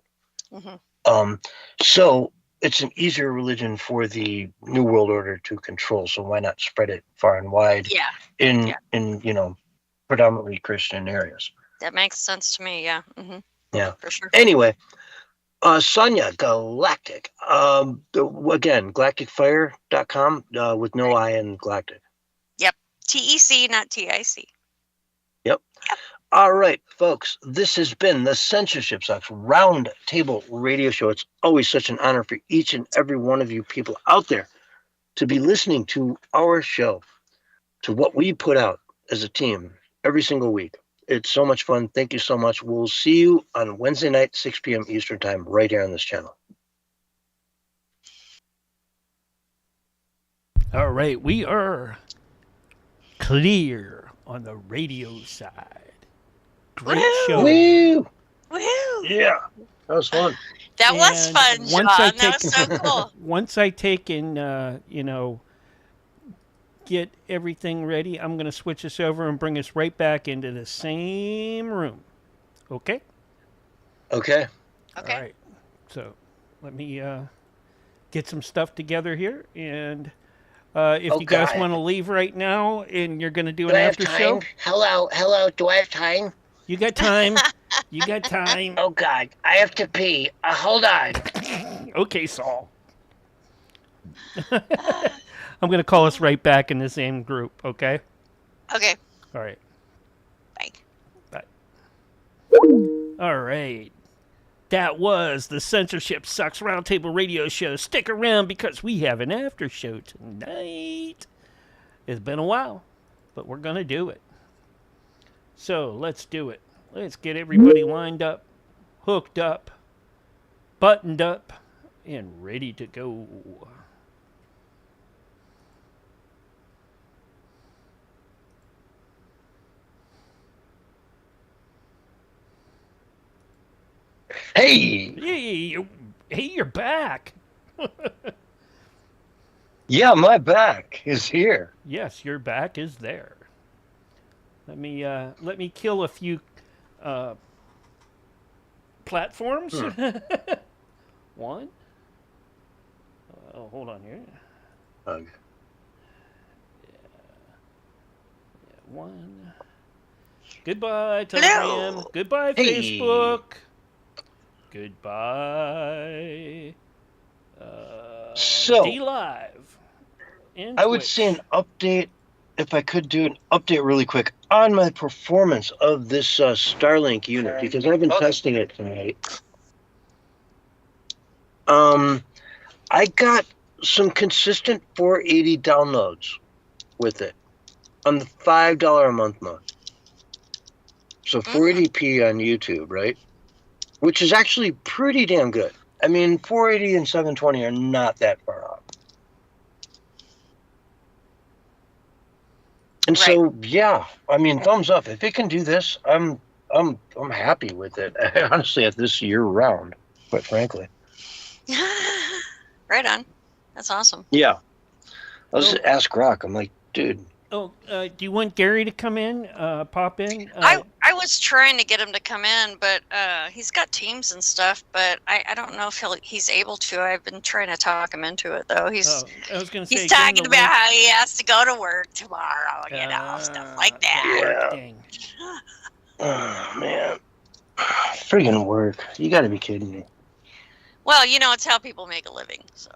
Mm-hmm. So it's an easier religion for the New World Order to control. So why not spread it far and wide? Yeah. In predominantly Christian areas. That makes sense to me. Yeah. Mm-hmm. Yeah. For sure. Anyway. Sonia Galactic. Again, galacticfire.com with no I in galactic. Yep. TEC, not TIC. Yep. All right, folks. This has been the Censorship Sucks Round Table Radio Show. It's always such an honor for each and every one of you people out there to be listening to our show, to what we put out as a team every single week. It's so much fun. Thank you so much. We'll see you on Wednesday night, 6 p.m. Eastern Time, right here on this channel. All right, we are clear on the radio side. Great show. Woo! Woohoo! Yeah, that was fun. That was And fun, John. That was so cool. Once I take and, get everything ready, I'm going to switch us over and bring us right back into the same room. Okay? Okay. Okay. All right. So let me get some stuff together here. And if you guys want to leave right now and you're going to do an after show. Hello. Do I have time? You got time. You got time. Oh, God. I have to pee. Hold on. Okay, Saul. I'm going to call us right back in the same group, okay? Okay. All right. Bye. Bye. All right. That was the Censorship Sucks Roundtable Radio Show. Stick around because we have an after show tonight. It's been a while, but we're going to do it. So let's do it. Let's get everybody lined up, hooked up, buttoned up, and ready to go. Hey, you're back. Yeah, my back is here. Yes, your back is there. Let me kill a few platforms. One. Hold on here. Okay. Yeah, one. Goodbye, Telegram. Goodbye, Facebook. Goodbye. D-Live. I would say an update, if I could do an update really quick, on my performance of this Starlink unit, because I've been testing it tonight. I got some consistent 480 downloads with it on the $5 a month mode. So 480p on YouTube, right? Which is actually pretty damn good. I mean, 480 and 720 are not that far off. And so, yeah, I mean, thumbs up. If it can do this, I'm happy with it. Honestly, at this year round, quite frankly. Right on. That's awesome. Yeah. I was Ask Rock. I'm like, dude. Oh, do you want Gary to come in, pop in? I was trying to get him to come in, but he's got teams and stuff, but I don't know if he's able to. I've been trying to talk him into it, though. I was going to say, he's talking about how he has to go to work tomorrow, stuff like that. Yeah. Oh, man. Friggin' work. You got to be kidding me. Well, it's how people make a living, so.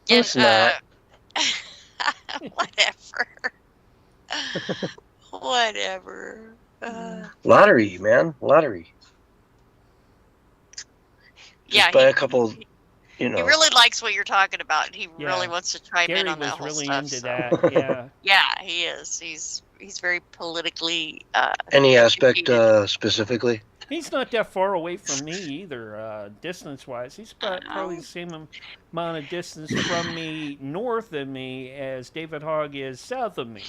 It's not. Whatever. Lottery, man. Lottery. Just buy a couple You know. He really likes what you're talking about. He Yeah. really wants to chime in Gary on that was whole really stuff. into so. that. Yeah. Yeah, he is. He's very politically. Any aspect educated. specifically? He's not that far away from me either, distance-wise. He's probably the same amount of distance from me north of me as David Hogg is south of me.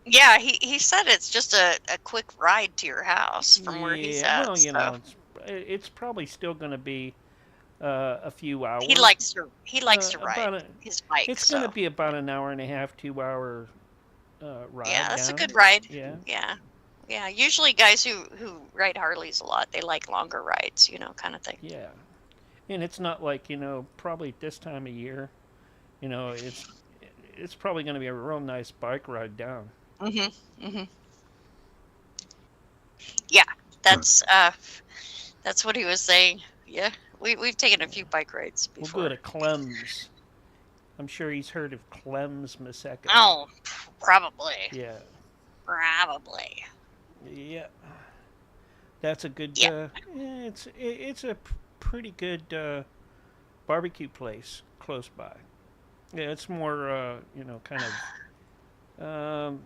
Yeah, he said it's just a quick ride to your house from where he's at. Well, you so. know, it's probably still going to be a few hours. He likes to ride his bike. It's going to be about an hour and a half, 2 hour ride. Yeah, that's down. a good ride. Yeah. Yeah. Usually, guys who ride Harleys a lot, they like longer rides, kind of thing. Yeah, and it's not like probably this time of year, it's probably going to be a real nice bike ride down. Yeah, that's what he was saying. Yeah, we've taken a few bike rides before. We'll go to Clem's. I'm sure he's heard of Clem's Maseka. Oh, probably. Yeah. Probably. Yeah. That's a good. Yeah. It's a pretty good barbecue place close by. Yeah, it's more kind of.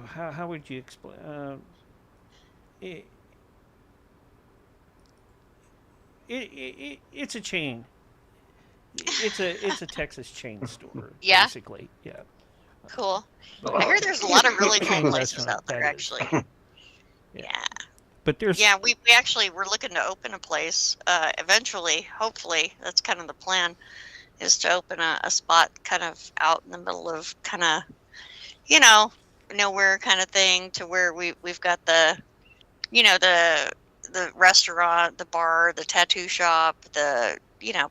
How would you explain? It's a chain. It's a Texas chain store. Yeah? Basically, yeah. Cool. I hear there's a lot of really cool Chain places restaurant, out there, that is. actually. Yeah. But there's We actually we're looking to open a place eventually. Hopefully, that's kind of the plan, is to open a spot kind of out in the middle of kind of, nowhere kind of thing, to where we've got the restaurant, the bar, the tattoo shop, the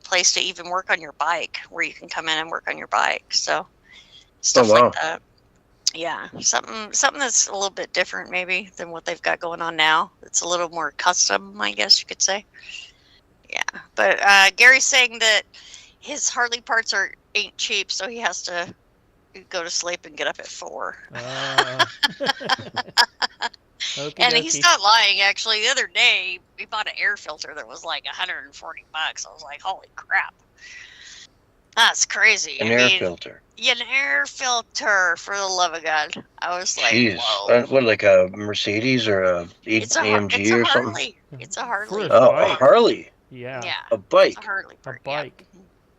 place to even work on your bike, where you can come in and work on your bike. So stuff like that. Yeah, something that's a little bit different maybe than what they've got going on now. It's a little more custom, I guess you could say. Yeah, but Gary's saying that his Harley parts ain't cheap, so he has to go to sleep and get up at 4. And he's not lying, actually. The other day, we bought an air filter that was like $140. I was like, holy crap. That's crazy. An air filter. Yeah, an air filter, for the love of God. I was like, Jeez. whoa. What, like a Mercedes or a AMG or something? Harley. It's a Harley. Oh, a Harley. Yeah. A bike. A Harley. A bike.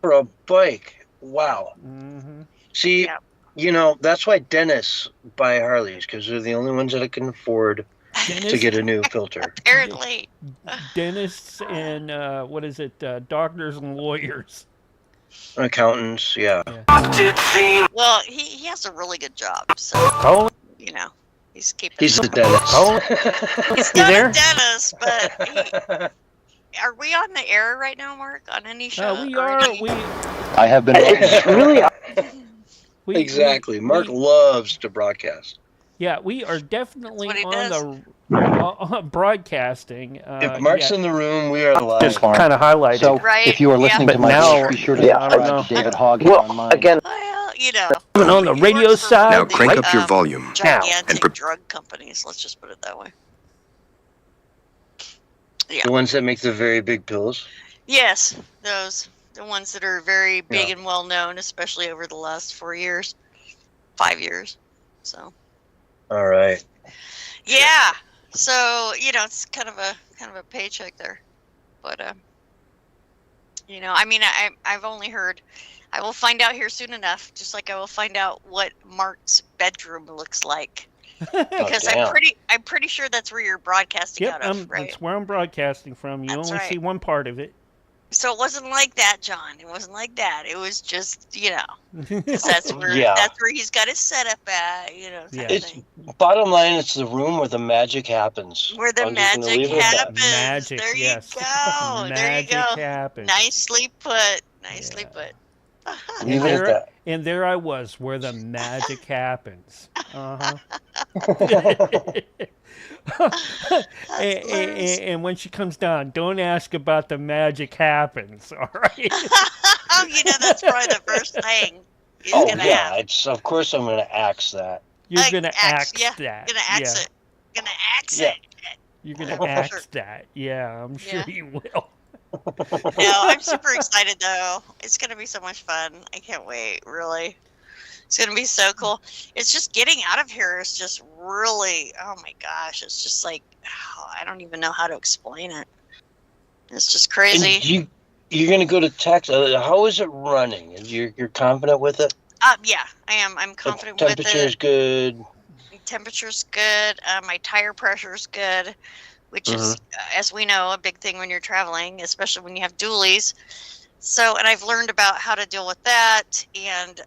For a bike. Wow. Mm-hmm. See, that's why dentists buy Harleys, because they're the only ones that can afford to get a new filter. Apparently. Dentists and, doctors and lawyers. Accountants, yeah. Well, he has a really good job, so, he's keeping... He's a dentist. He's not a dentist, but are we on the air right now, Mark, on any show? We are. I have been... really... Exactly. Mark loves to broadcast. Yeah, we are definitely on the broadcasting. If Mark's in the room, we are live. Just kind of highlighted. So, if you are listening to my voice, be sure to subscribe to David Hogg on mine. Again, Even on the radio side. Now crank up your volume. Gigantic drug companies, let's just put it that way. Yeah. The ones that make the very big pills? Yes, those. The ones that are very big and well known, especially over the last 4 years, 5 years. So. All right. Yeah. So, it's kind of a paycheck there. But I've only heard, I will find out here soon enough, just like I will find out what Mark's bedroom looks like. Because I'm pretty sure that's where you're broadcasting out of, right? That's where I'm broadcasting from. You only see one part of it. So it wasn't like that, John. It wasn't like that. It was just, 'cause that's where he's got his setup at, It's bottom line. It's the room where the magic happens. Where the magic happens. Magic, there yes. you go. Magic there you go. happens. Nicely put. Nicely put. And there I was, where the magic happens. And when she comes down, don't ask about the magic happens, all right? That's probably the first thing he's gonna ask. Of course I'm going to axe that. You're going to axe that. Gonna axe it. Gonna axe it. You're going to axe that. Yeah, I'm sure you will. No, I'm super excited though. It's gonna be so much fun. I can't wait. Really, it's gonna be so cool. It's just getting out of here is just really. Oh my gosh! It's just like I don't even know how to explain it. It's just crazy. And you're gonna go to Texas. How is it running? You're confident with it? Yeah, I am. I'm confident with it. Temperature's good. Temperature's good. My tire pressure's good, which is, as we know, a big thing when you're traveling, especially when you have dualies. So, and I've learned about how to deal with that, and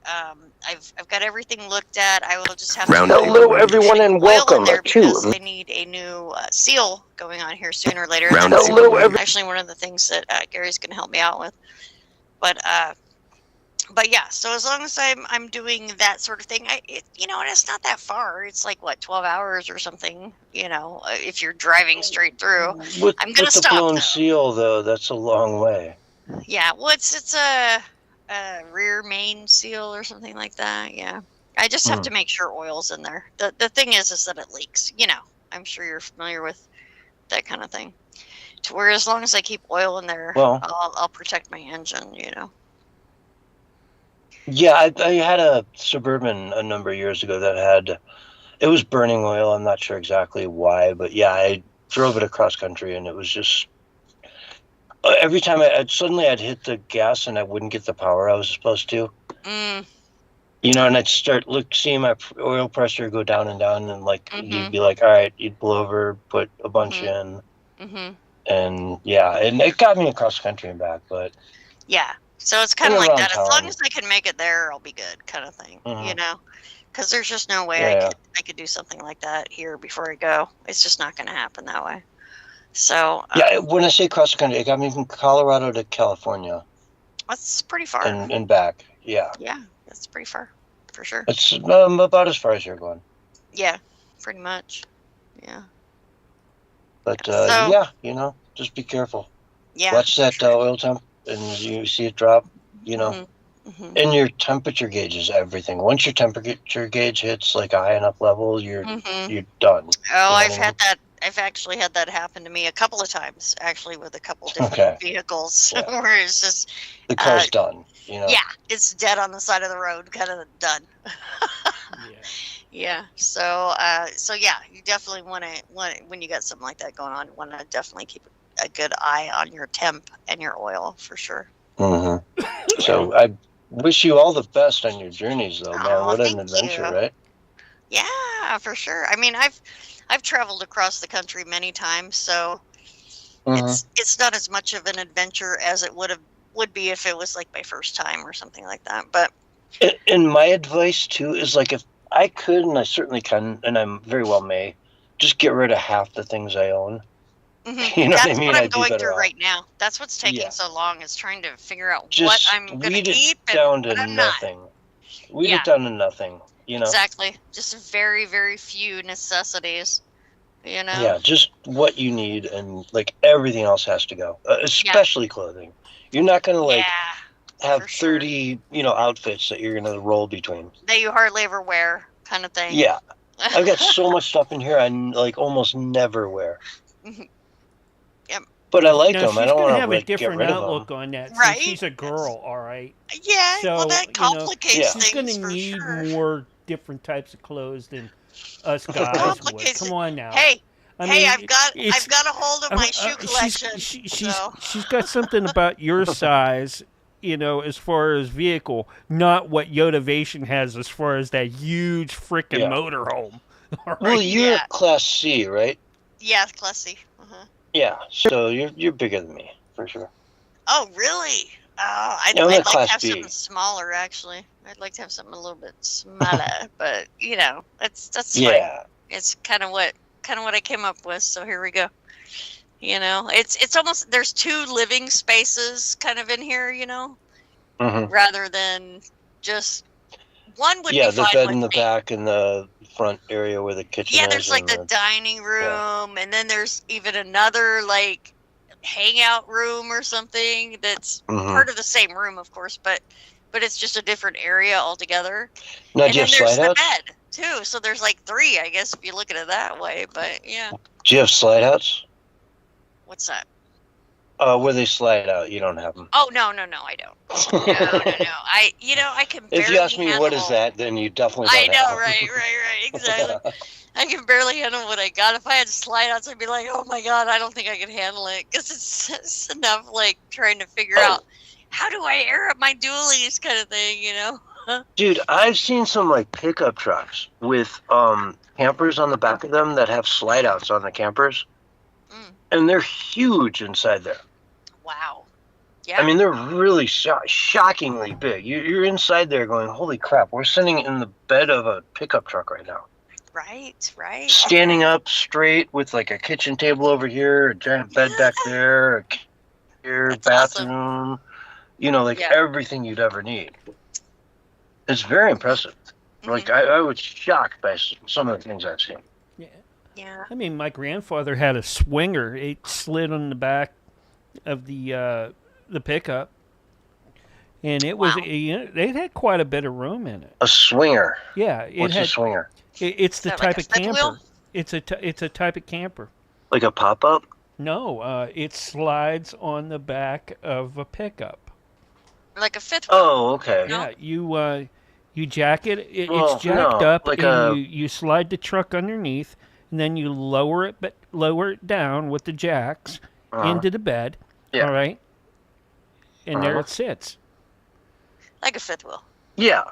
I've got everything looked at. I will just have to. Hello, everyone, and welcome because I need a new seal going on here sooner or later. Hello, Actually, one of the things that Gary's going to help me out with, but yeah. So as long as I'm doing that sort of thing, and it's not that far. It's like what 12 hours or something. If you're driving straight through. I'm going to stop. With the blown seal, though, that's a long way. Yeah, well, it's a rear main seal or something like that. Yeah, I just have to make sure oil's in there. The thing is that it leaks. I'm sure you're familiar with that kind of thing. To where as long as I keep oil in there, I'll protect my engine. Yeah, I had a Suburban a number of years ago that it was burning oil. I'm not sure exactly why, but yeah, I drove it across country and it was just. Every time I'd hit the gas and I wouldn't get the power I was supposed to. And I'd start seeing my oil pressure go down and down, and you'd be like, all right, you'd pull over, put a bunch in, and yeah, and it got me across country and back, but yeah, so it's kind of like that. As long as I can make it there, I'll be good, kind of thing, because there's just no way I could do something like that here before I go. It's just not going to happen that way. So yeah, when I say cross country, it got me from Colorado to California. That's pretty far. And back, yeah. Yeah, that's pretty far, for sure. It's about as far as you're going. Yeah, pretty much. Yeah. But just be careful. Yeah. Watch that oil temp, and you see it drop. And your temperature gauge is everything. Once your temperature gauge hits like a high enough level, you're done. Oh, I've actually had that happen to me a couple of times, actually, with a couple different vehicles, where it's just the car's done. Yeah, it's dead on the side of the road, kind of done. Yeah. So yeah, you definitely want to when you got something like that going on, you want to definitely keep a good eye on your temp and your oil for sure. So I wish you all the best on your journeys, though, man. What an adventure, right? Yeah, for sure. I mean, I've traveled across the country many times, so it's not as much of an adventure as it would be if it was like my first time or something like that. But and my advice too is like if I could, and I certainly can, and I very well may, just get rid of half the things I own. You know That's what I mean? what I'm going through right now. That's what's taking so long, is trying to figure out what I'm going to keep and what I'm not. Weed it down to nothing. Exactly. Just very, very few necessities. Yeah, just what you need, and like everything else has to go, especially clothing. You're not going to have 30, outfits that you're going to roll between. That you hardly ever wear, kind of thing. Yeah. I've got so much stuff in here I almost never wear. Yep. But I like them. I don't want to have a different get rid outlook of them. on that. Right. She's a girl, all right. Yeah. So, well, that complicates things. She's going to need more different types of clothes than us guys would. Come on now. Hey, I've got a hold of my shoe collection. She's got something about your size, as far as vehicle, not what Yotivation has as far as that huge freaking motorhome. Right? Well, you're Class C, right? Yeah, Class C. Yeah, so you're bigger than me, for sure. Oh, really? Oh, I'd like to have something smaller, actually. I'd like to have something a little bit smaller, but that's fine. It's kind of what I came up with. So here we go. It's almost, there's two living spaces kind of in here, rather than just one would be fine. Yeah, the bed in the back and the front area where the kitchen is. Yeah, there's like the dining room, and then there's even another like hangout room or something that's part of the same room, of course, but it's just a different area altogether. Now, and do you then have there's slide the outs? bed too, so there's like three, I guess, if you look at it that way. But yeah. Do you have slide outs? What's that? Where they slide out, you don't have them. Oh no, I don't. No. I can barely. If you ask me handle, what is that, then you definitely don't I know, have right, exactly. I can barely handle what I got. If I had slide outs, I'd be like, oh my god, I don't think I can handle it, because it's enough like trying to figure out how do I air up my dualies kind of thing, Dude, I've seen some like pickup trucks with campers on the back of them that have slide outs on the campers, and they're huge inside there. Wow. Yeah. I mean, they're really shockingly big. You're inside there going, holy crap, we're sitting in the bed of a pickup truck right now. Right. Standing up straight with like a kitchen table over here, a giant bed back there, a bathroom, awesome. Everything you'd ever need. It's very impressive. Like, I was shocked by some of the things I've seen. Yeah. I mean, my grandfather had a swinger. It slid on the back of the pickup, and it was they had quite a bit of room in it. A swinger. Yeah, What's a swinger? It's the type like of camper. wheel? It's a type of camper. Like a pop up? No, it slides on the back of a pickup. Like a fifth wheel. Oh, okay. Yeah, you jack it. It's jacked up, like and you slide the truck underneath, and then you lower it down with the jacks into the bed. Yeah. All right. And there it sits. Like a fifth wheel. Yeah,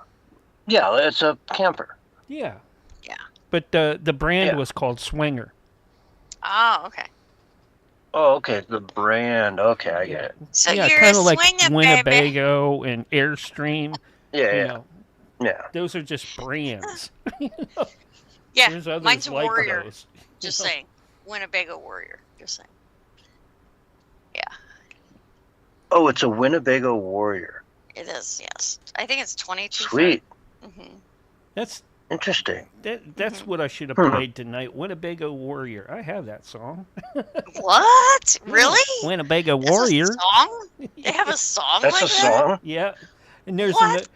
it's a camper. Yeah. Yeah. But the brand was called Swinger. Oh, okay. Oh, okay. The brand. Okay, I get it. So yeah, you're kind a of like swinger, Winnebago and Airstream. Yeah. Those are just brands. Yeah, There's others mine's like Warrior. those. Just saying. Winnebago Warrior. Just saying. Yeah. Oh, it's a Winnebago Warrior. It is, yes. I think it's 22. Sweet. That's interesting. That's what I should have played tonight. Winnebago Warrior. I have that song. What? Really? Winnebago Warrior. That's a song? They have a song That's like a song? Yeah. And there's What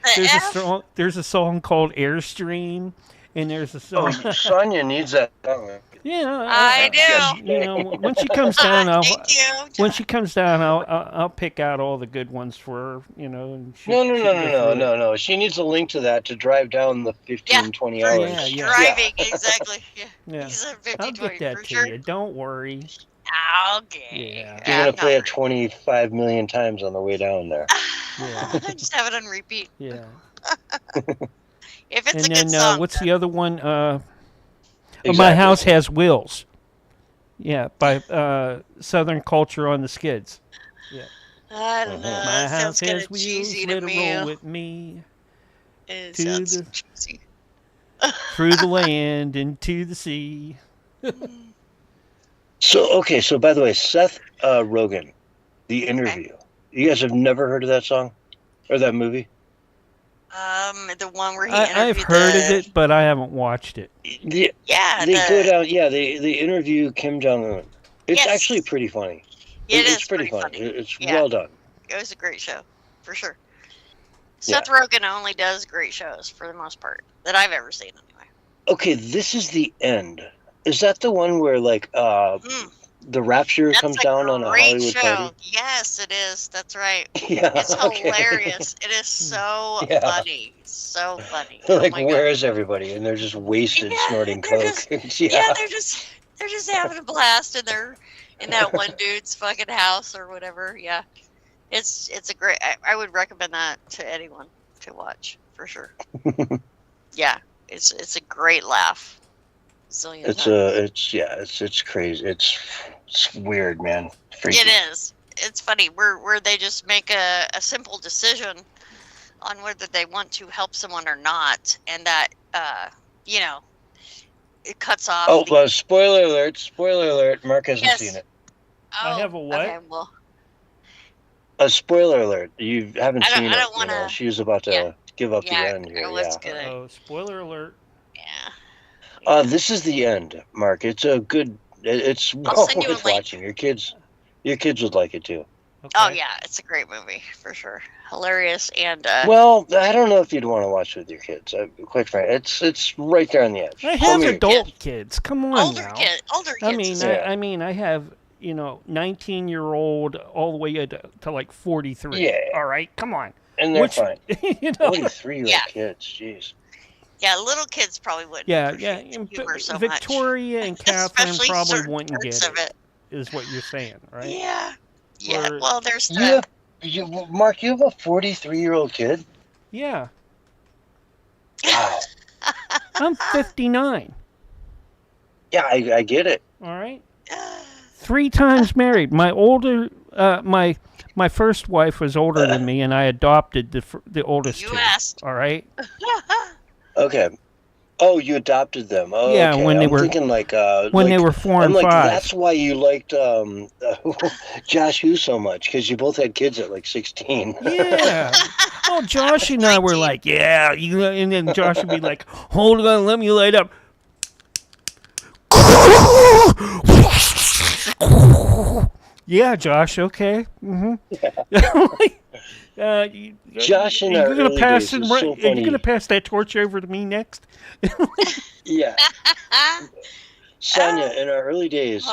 there's a song called Airstream, and there's a song. Oh, Sonia needs that song. Yeah, I do. When she comes down, Thank you. when she comes down, I'll pick out all the good ones for her. And No. She needs a link to that to drive down the 15-20 hours. Yeah. Driving, exactly. Yeah. He's a I'll 50-20 get that for to sure. you. Don't worry. Okay. Yeah. You're going to play it 25 million times on the way down there. Yeah. Just have it on repeat. Yeah. If it's And a then good song. what's the other one? Exactly. My House Has Wheels. Yeah, by Southern Culture on the Skids. Yeah. I don't know. My That house sounds kind has of wheels, cheesy let to it me. roll with me It to sounds the- cheesy. through the land into the sea. So by the way, Seth Rogen, The Interview. You guys have never heard of that song? Or that movie? The one where he I've interviewed heard of it, but I haven't watched it. They go down, they interview Kim Jong-un. It's actually pretty funny. It's pretty funny. It's well done. It was a great show, for sure. Yeah. Seth Rogen only does great shows, for the most part, that I've ever seen, anyway. Okay, this is the end. Is that the one where, like, the rapture comes down on a Hollywood party? Yes, it is. That's right. Yeah, It's okay. hilarious. It is so funny. So funny. Like, Oh my where God. is everybody? And they're just wasted snorting they're coke. just, they're just having a blast in that one dude's fucking house or whatever. Yeah. It's a great, I would recommend that to anyone to watch, for sure. Yeah. It's a great laugh. Zillion times. It's crazy. It's weird, man. Freaky. It is. It's funny where they just make a simple decision on whether they want to help someone or not, and that it cuts off. Oh, spoiler alert! Spoiler alert! Mark hasn't seen it. I have a what? Okay, well, A spoiler alert! You haven't seen it. I don't wanna. She was about to give up the end here. I was gonna. Oh, spoiler alert! Yeah. This is the end, Mark. It's a good. It's I'll send you a worth link. watching. Your kids would like it too. Okay. Oh yeah, it's a great movie for sure. Hilarious and. Well, I don't know if you'd want to watch it with your kids. Quite frankly, it's right there on the edge. I have adult kids. Come on older now. kids. I mean, I have 19-year-old all the way to like 43. Yeah. All right, come on. And they're fine. 43-year-old kids, jeez. Yeah, little kids probably wouldn't. Yeah. And humor so Victoria much. and Catherine Especially probably certain wouldn't parts get of it. is what you're saying, right? Yeah. Yeah. Or- Well, there's the. Mark, you have a 43-year-old kid? Yeah. Wow. I'm 59. Yeah, I get it. All right. 3 times married. My my first wife was older than me, and I adopted the oldest You two. asked. All right. Okay. Oh, you adopted them. Oh, Yeah, okay. when they I'm were thinking when they were 4 and 5. That's why you liked Josh Hughes so much, because you both had kids at like 16. Yeah. Well, Josh and I were like, yeah, and then Josh would be like, hold on, let me light up. Yeah, Josh. Okay. Mm-hmm. Josh in are our you gonna early pass days it? is so Are you funny. gonna pass that torch over to me next? Yeah. Sonia, in our early days,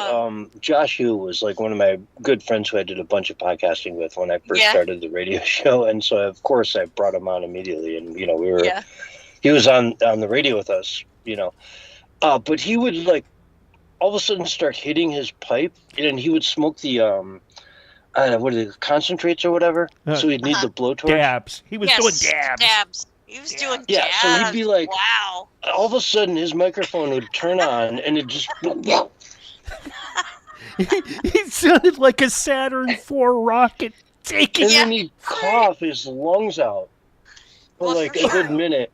Josh Hughes was like one of my good friends who I did a bunch of podcasting with when I first started the radio show, and so of course I brought him on immediately, and we were he was on the radio with us, but he would like all of a sudden start hitting his pipe, and he would smoke the what are they, concentrates or whatever, so he'd need the blowtorch. Dabs. He was doing dabs. He was doing Yeah, dabs. so he'd be like, wow. All of a sudden his microphone would turn on, and it just. He sounded like a Saturn IV rocket taking. And then he'd cough his lungs out for like a good minute.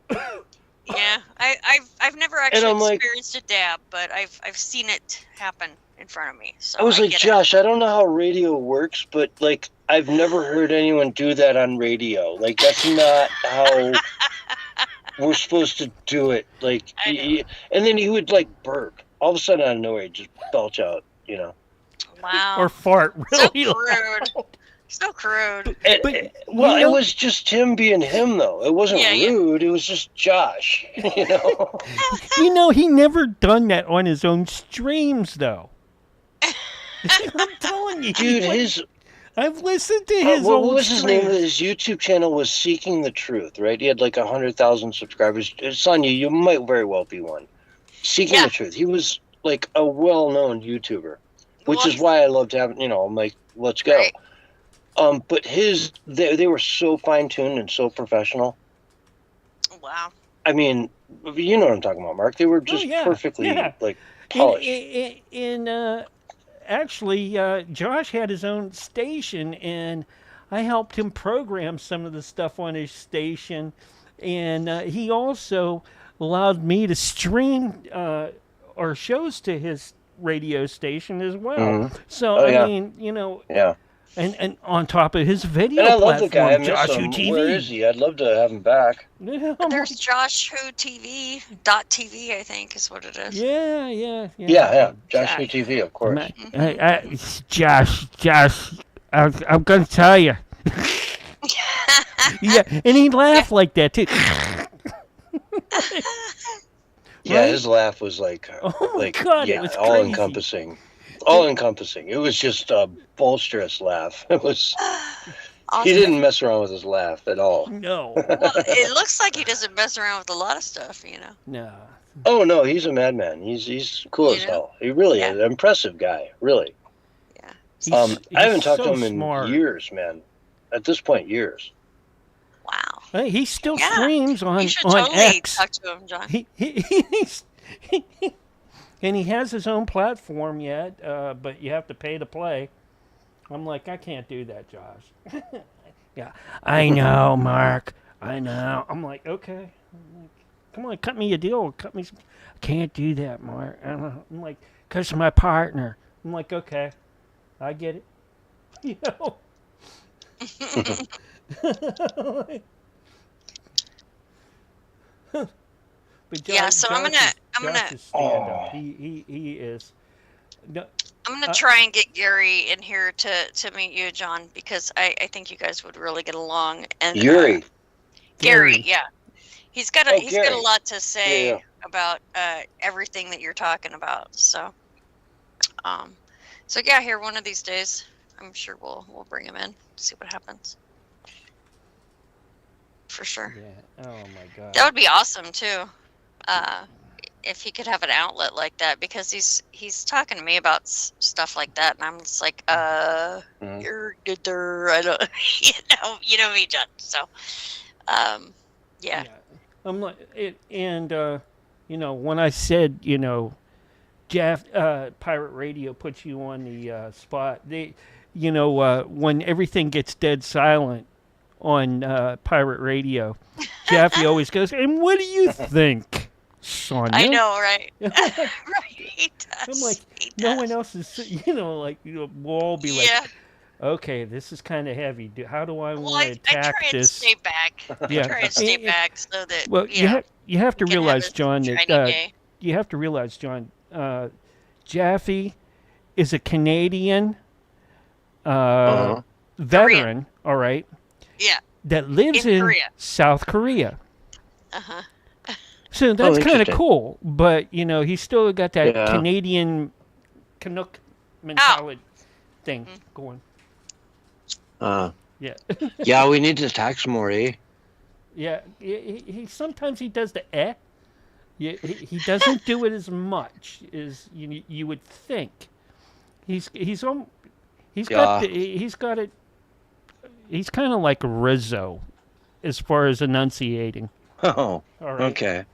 Yeah, I've never actually experienced a dab, but I've seen it happen in front of me. So I was like, Josh, I don't know how radio works, but like I've never heard anyone do that on radio. Like that's not how we're supposed to do it. Like, and then he would like burp. All of a sudden, out of nowhere, he'd just belch out. Wow. Or fart. Really so crude. So crude. It was just him being him, though. It wasn't rude. It was just Josh. He never done that on his own streams, though. I'm telling you, dude. I've listened to his what old was his name? His YouTube channel was Seeking the Truth, right? He had like 100,000 subscribers. Sonia, you might very well be one. Seeking the Truth. He was like a well-known YouTuber, which is why I loved having. I'm like, let's go. Right. But they were so fine-tuned and so professional. Wow. I mean, you know what I'm talking about, Mark. They were just perfectly like polished. Actually, Josh had his own station, and I helped him program some of the stuff on his station, and he also allowed me to stream our shows to his radio station as well. Mm-hmm. So, I mean, and on top of his video and I love platform, the guy. I Josh miss Who him. TV. Where is he? I'd love to have him back. There's Josh Who TV .tv, I think is what it is. Yeah. Josh Who TV, of course. Josh, I'm gonna tell you. Yeah, and he laughed like that too. Yeah, his laugh was like, God, it was all crazy. encompassing. All encompassing. It was just a bolsterous laugh. It was. Awesome. He didn't mess around with his laugh at all. No. Well, it looks like he doesn't mess around with a lot of stuff, No. Oh no, he's a madman. He's cool as hell. He really is an impressive guy. Really. Yeah. I haven't talked to him smart. in years, man. At this point, years. Wow. He still streams on you should totally X. talk to him, John. And he has his own platform yet, but you have to pay to play. I'm like, I can't do that, Josh. Yeah, I know, Mark. I know. I'm like, okay. Come on, cut me a deal. Cut me some. I can't do that, Mark. I'm like, because of my partner. I'm like, okay. I get it. But Josh, so I'm gonna stand up. He is. No, I'm gonna try and get Gary in here to meet you, John, because I think you guys would really get along. And Yuri. Gary, yeah, he's got a Gary. got a lot to say Yeah. about everything that you're talking about. So, So yeah, here one of these days, I'm sure we'll bring him in, see what happens. For sure. Yeah. Oh my God. That would be awesome too. If he could have an outlet like that, because he's talking to me about stuff like that, and I'm just like, you're good there. I don't, you know me, John. So, yeah. I'm like it, and when I said, Jeff, Pirate Radio puts you on the spot. They, when everything gets dead silent on Pirate Radio, Jeffy always goes, "And what do you think, Sonia?" I know, right? Right. He does. I'm like, no one else is, we'll all be like, okay, this is kind of heavy. How do I want to attack this? I try and stay back. Yeah. I try and stay back so that, well, you have to realize, John, that you have to realize, John, Jaffe is a Canadian veteran, Korean. all right? Yeah. That lives in Korea. South Korea. Uh-huh. So that's kind of cool, but he's still got that Canadian Canuck mentality thing going. Yeah. Yeah, we need to tax more, eh? Yeah, he sometimes he does the Yeah, he doesn't do it as much as you would think. He's got it. He's kind of like Rizzo, as far as enunciating. Oh, all right. Okay.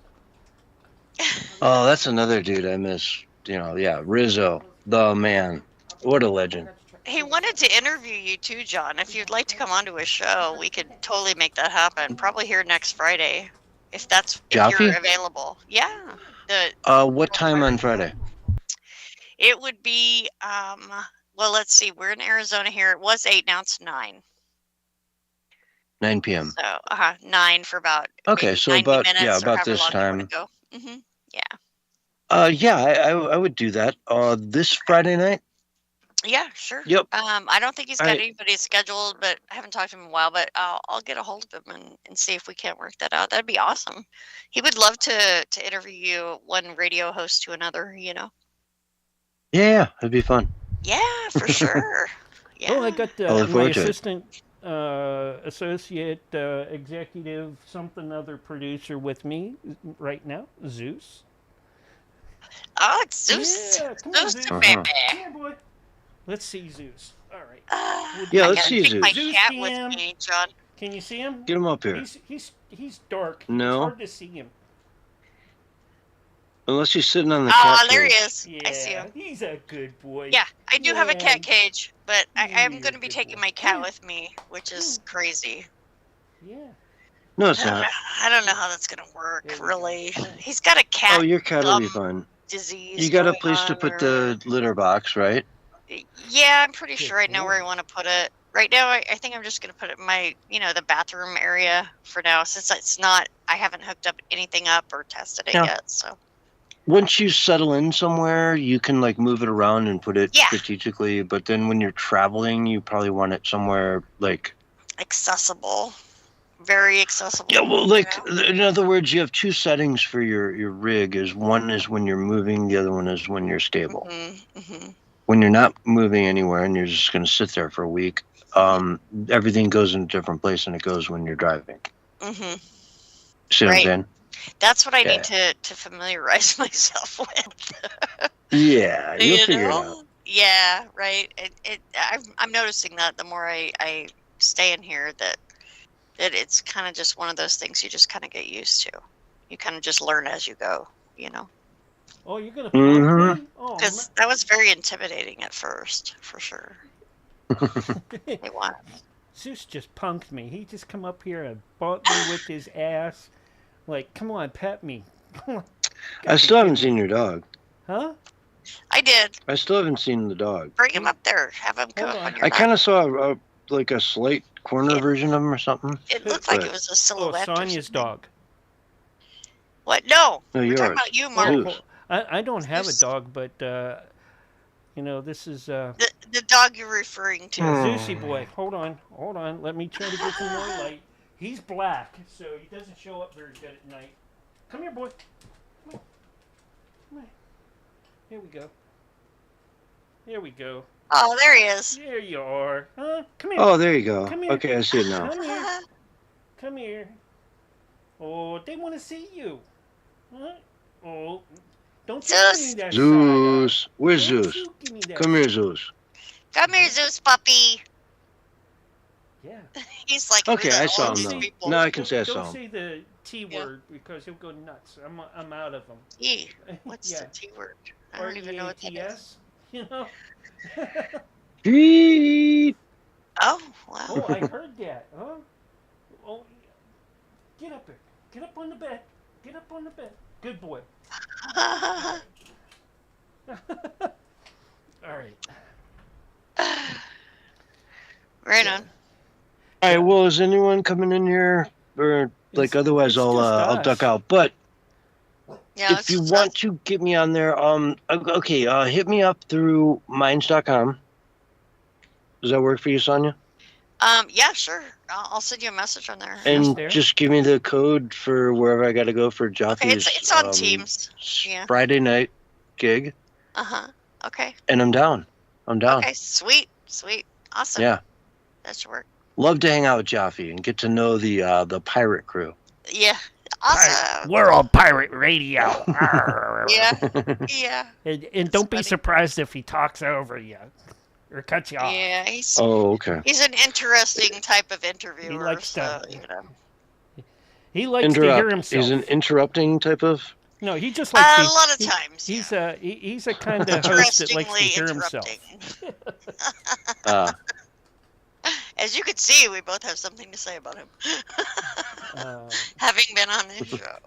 Oh, that's another dude I miss. Rizzo, the man. What a legend. He wanted to interview you too, John. If you'd like to come onto a show, we could totally make that happen. Probably here next Friday, if you're available. Yeah. What time on Friday? It would be well, let's see. We're in Arizona here. It was 8, now it's 9. 9 p.m. So 9 for about so 90 about minutes about this time. Mm-hmm. Yeah. I would do that. This Friday night. Yeah, sure. Yep. I don't think he's got anybody scheduled, but I haven't talked to him in a while. But I'll get a hold of him and see if we can't work that out. That'd be awesome. He would love to interview you, one radio host to another. Yeah, it'd be fun. Yeah, for sure. Yeah. Oh, I got my assistant, associate, executive, something other producer with me right now, Zeus. Oh, it's Zeus. Yeah, come on, Zeus. Baby. Come here, boy. Let's see Zeus. All right. Let's see Zeus. My Zeus cat with me, John. Can you see him? Get him up here. He's dark. No. It's hard to see him. Unless he's sitting on the cat cage. There he is. Yeah, I see him. He's a good boy. Yeah, I do have a cat cage, but I am going to be taking my cat with me, which is crazy. Yeah. No, it's not. I don't know how that's going to work, really. He's got a cat. Oh, your cat will be fine. Disease. You got a place to put the litter box, right? Yeah, I'm pretty sure I know where I want to put it. Right now, I think I'm just going to put it in my, the bathroom area for now, since I haven't hooked up anything up or tested it yet, so. Once you settle in somewhere, you can move it around and put it strategically. But then when you're traveling, you probably want it somewhere accessible, very accessible. Yeah, well, in other words, you have 2 settings for your rig. One is when you're moving, the other one is when you're stable. Mm-hmm. When you're not moving anywhere and you're just going to sit there for a week, everything goes in a different place than it goes when you're driving. Mm-hmm. See what I'm saying? That's what I need to familiarize myself with. Yeah, you'll figure it out. Yeah, right. I'm noticing that the more I stay in here, that it's kind of just one of those things you just kind of get used to. You kind of just learn as you go, Oh, you're going to because that was very intimidating at first, for sure. It was. Zeus just punked me. He just come up here and bumped me with his ass. Like, come on, pet me. I still haven't seen your dog. Huh? I did. I still haven't seen the dog. Bring him up there. Have him come up on your I kind of saw a slight corner version of him or something. It looked like it was a silhouette. Oh, Sonia's dog. What? No. No, we're talking about you, Mark. I don't have a dog, but this is the dog you're referring to. Zeusy boy. Hold on. Let me try to get some more light. He's black, so he doesn't show up very good at night. Come here, boy. Come on. Here we go. Here we go. Oh, there he is. There you are. Huh? Come here. Oh, there you go. Come here. Okay, I see it now. Come here. Come here. Oh, they want to see you. Huh? Oh, don't you give me that Zeus. Where's Don't Zeus? you give me that Come here, Zeus. Come here, Zeus puppy. Yeah. He's like, Okay, who the I saw hell him are now. these people? Now I can say I saw Don't him. say the T Yeah. word because he'll go nuts. I'm out of them. E. What's Yeah. the T word? I don't even know what that is. R-E-A-T-S, you know? Beep. Oh, wow. Oh, I heard that. Huh? Oh, get up here. Get up on the bed. Get up on the bed. Good boy. All right. Right on. All right. Well, is anyone coming in here, or like otherwise it's just I'll us. duck out. But Yeah, if you want to get me on there, okay, hit me up through minds.com. Does that work for you, Sonia? Yeah, sure. I'll send you a message on there. And there. just give me the code for wherever I got to go for Joffy's. Okay, it's on Teams. Yeah. Friday night gig, Okay. and I'm down. Okay, sweet. Awesome. Yeah. That should work. Love to hang out with Joffy and get to know the pirate crew. Yeah. Awesome. We're on pirate radio. Yeah. And don't be surprised if he talks over you or cuts you off. Yeah, he's okay. He's an interesting type of interviewer. He likes so, to. you know. He likes to hear himself. He's an interrupting type of. No, he just likes to. A lot of times. He's a kind of host that likes to hear himself. As you can see, we both have something to say about him. Having been on his show.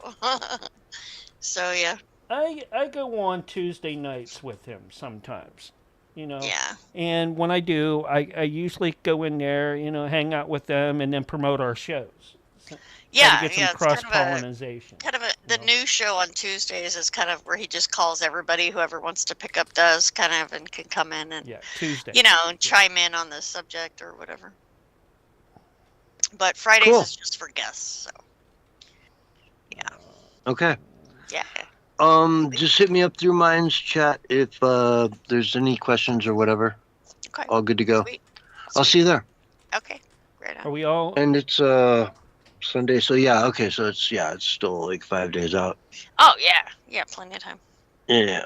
So, yeah. I go on Tuesday nights with him sometimes, you know. Yeah. And when I do, I usually go in there, you know, hang out with them and then promote our shows. So, Yeah, to get some it's cross-pollination. The new show on Tuesdays is kind of where he just calls everybody, whoever wants to pick up does, kind of, and can come in and, Tuesday. you know, chime in on the subject or whatever. But Fridays is just for guests, so. Yeah. Okay. Yeah. Just hit me up through Minds chat if there's any questions or whatever. Okay. All good to go. Sweet. I'll see you there. Okay. Great. Are we all? And it's Sunday, so yeah. Okay, so it's still like 5 days out. Oh yeah, plenty of time Yeah.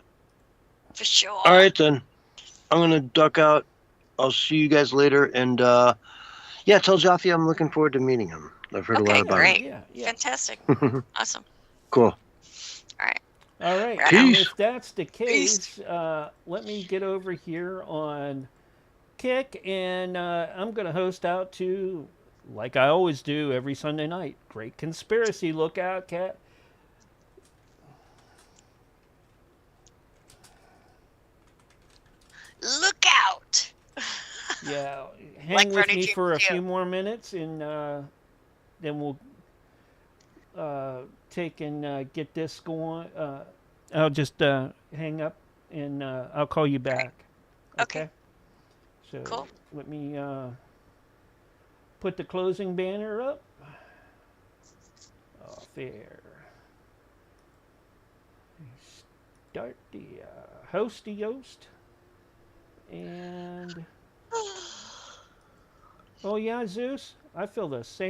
for sure. All right then. I'm gonna duck out. I'll see you guys later, and tell Joffy I'm looking forward to meeting him. I've heard a lot about great. him. Yeah. Fantastic. Awesome. Cool. All right. Right. And Peace. if that's the case, let me get over here on Kick, and I'm going to host out to, like I always do every Sunday night, Great Conspiracy. Look out, Cat. Look out. Yeah, hang Like with Freddie me for a Gibbs, few more minutes, and then we'll take and get this going. I'll just hang up, and I'll call you back. Okay. So Cool. let me put the closing banner up. Oh, there. Start the hosty host. And oh yeah, Zeus, I feel the same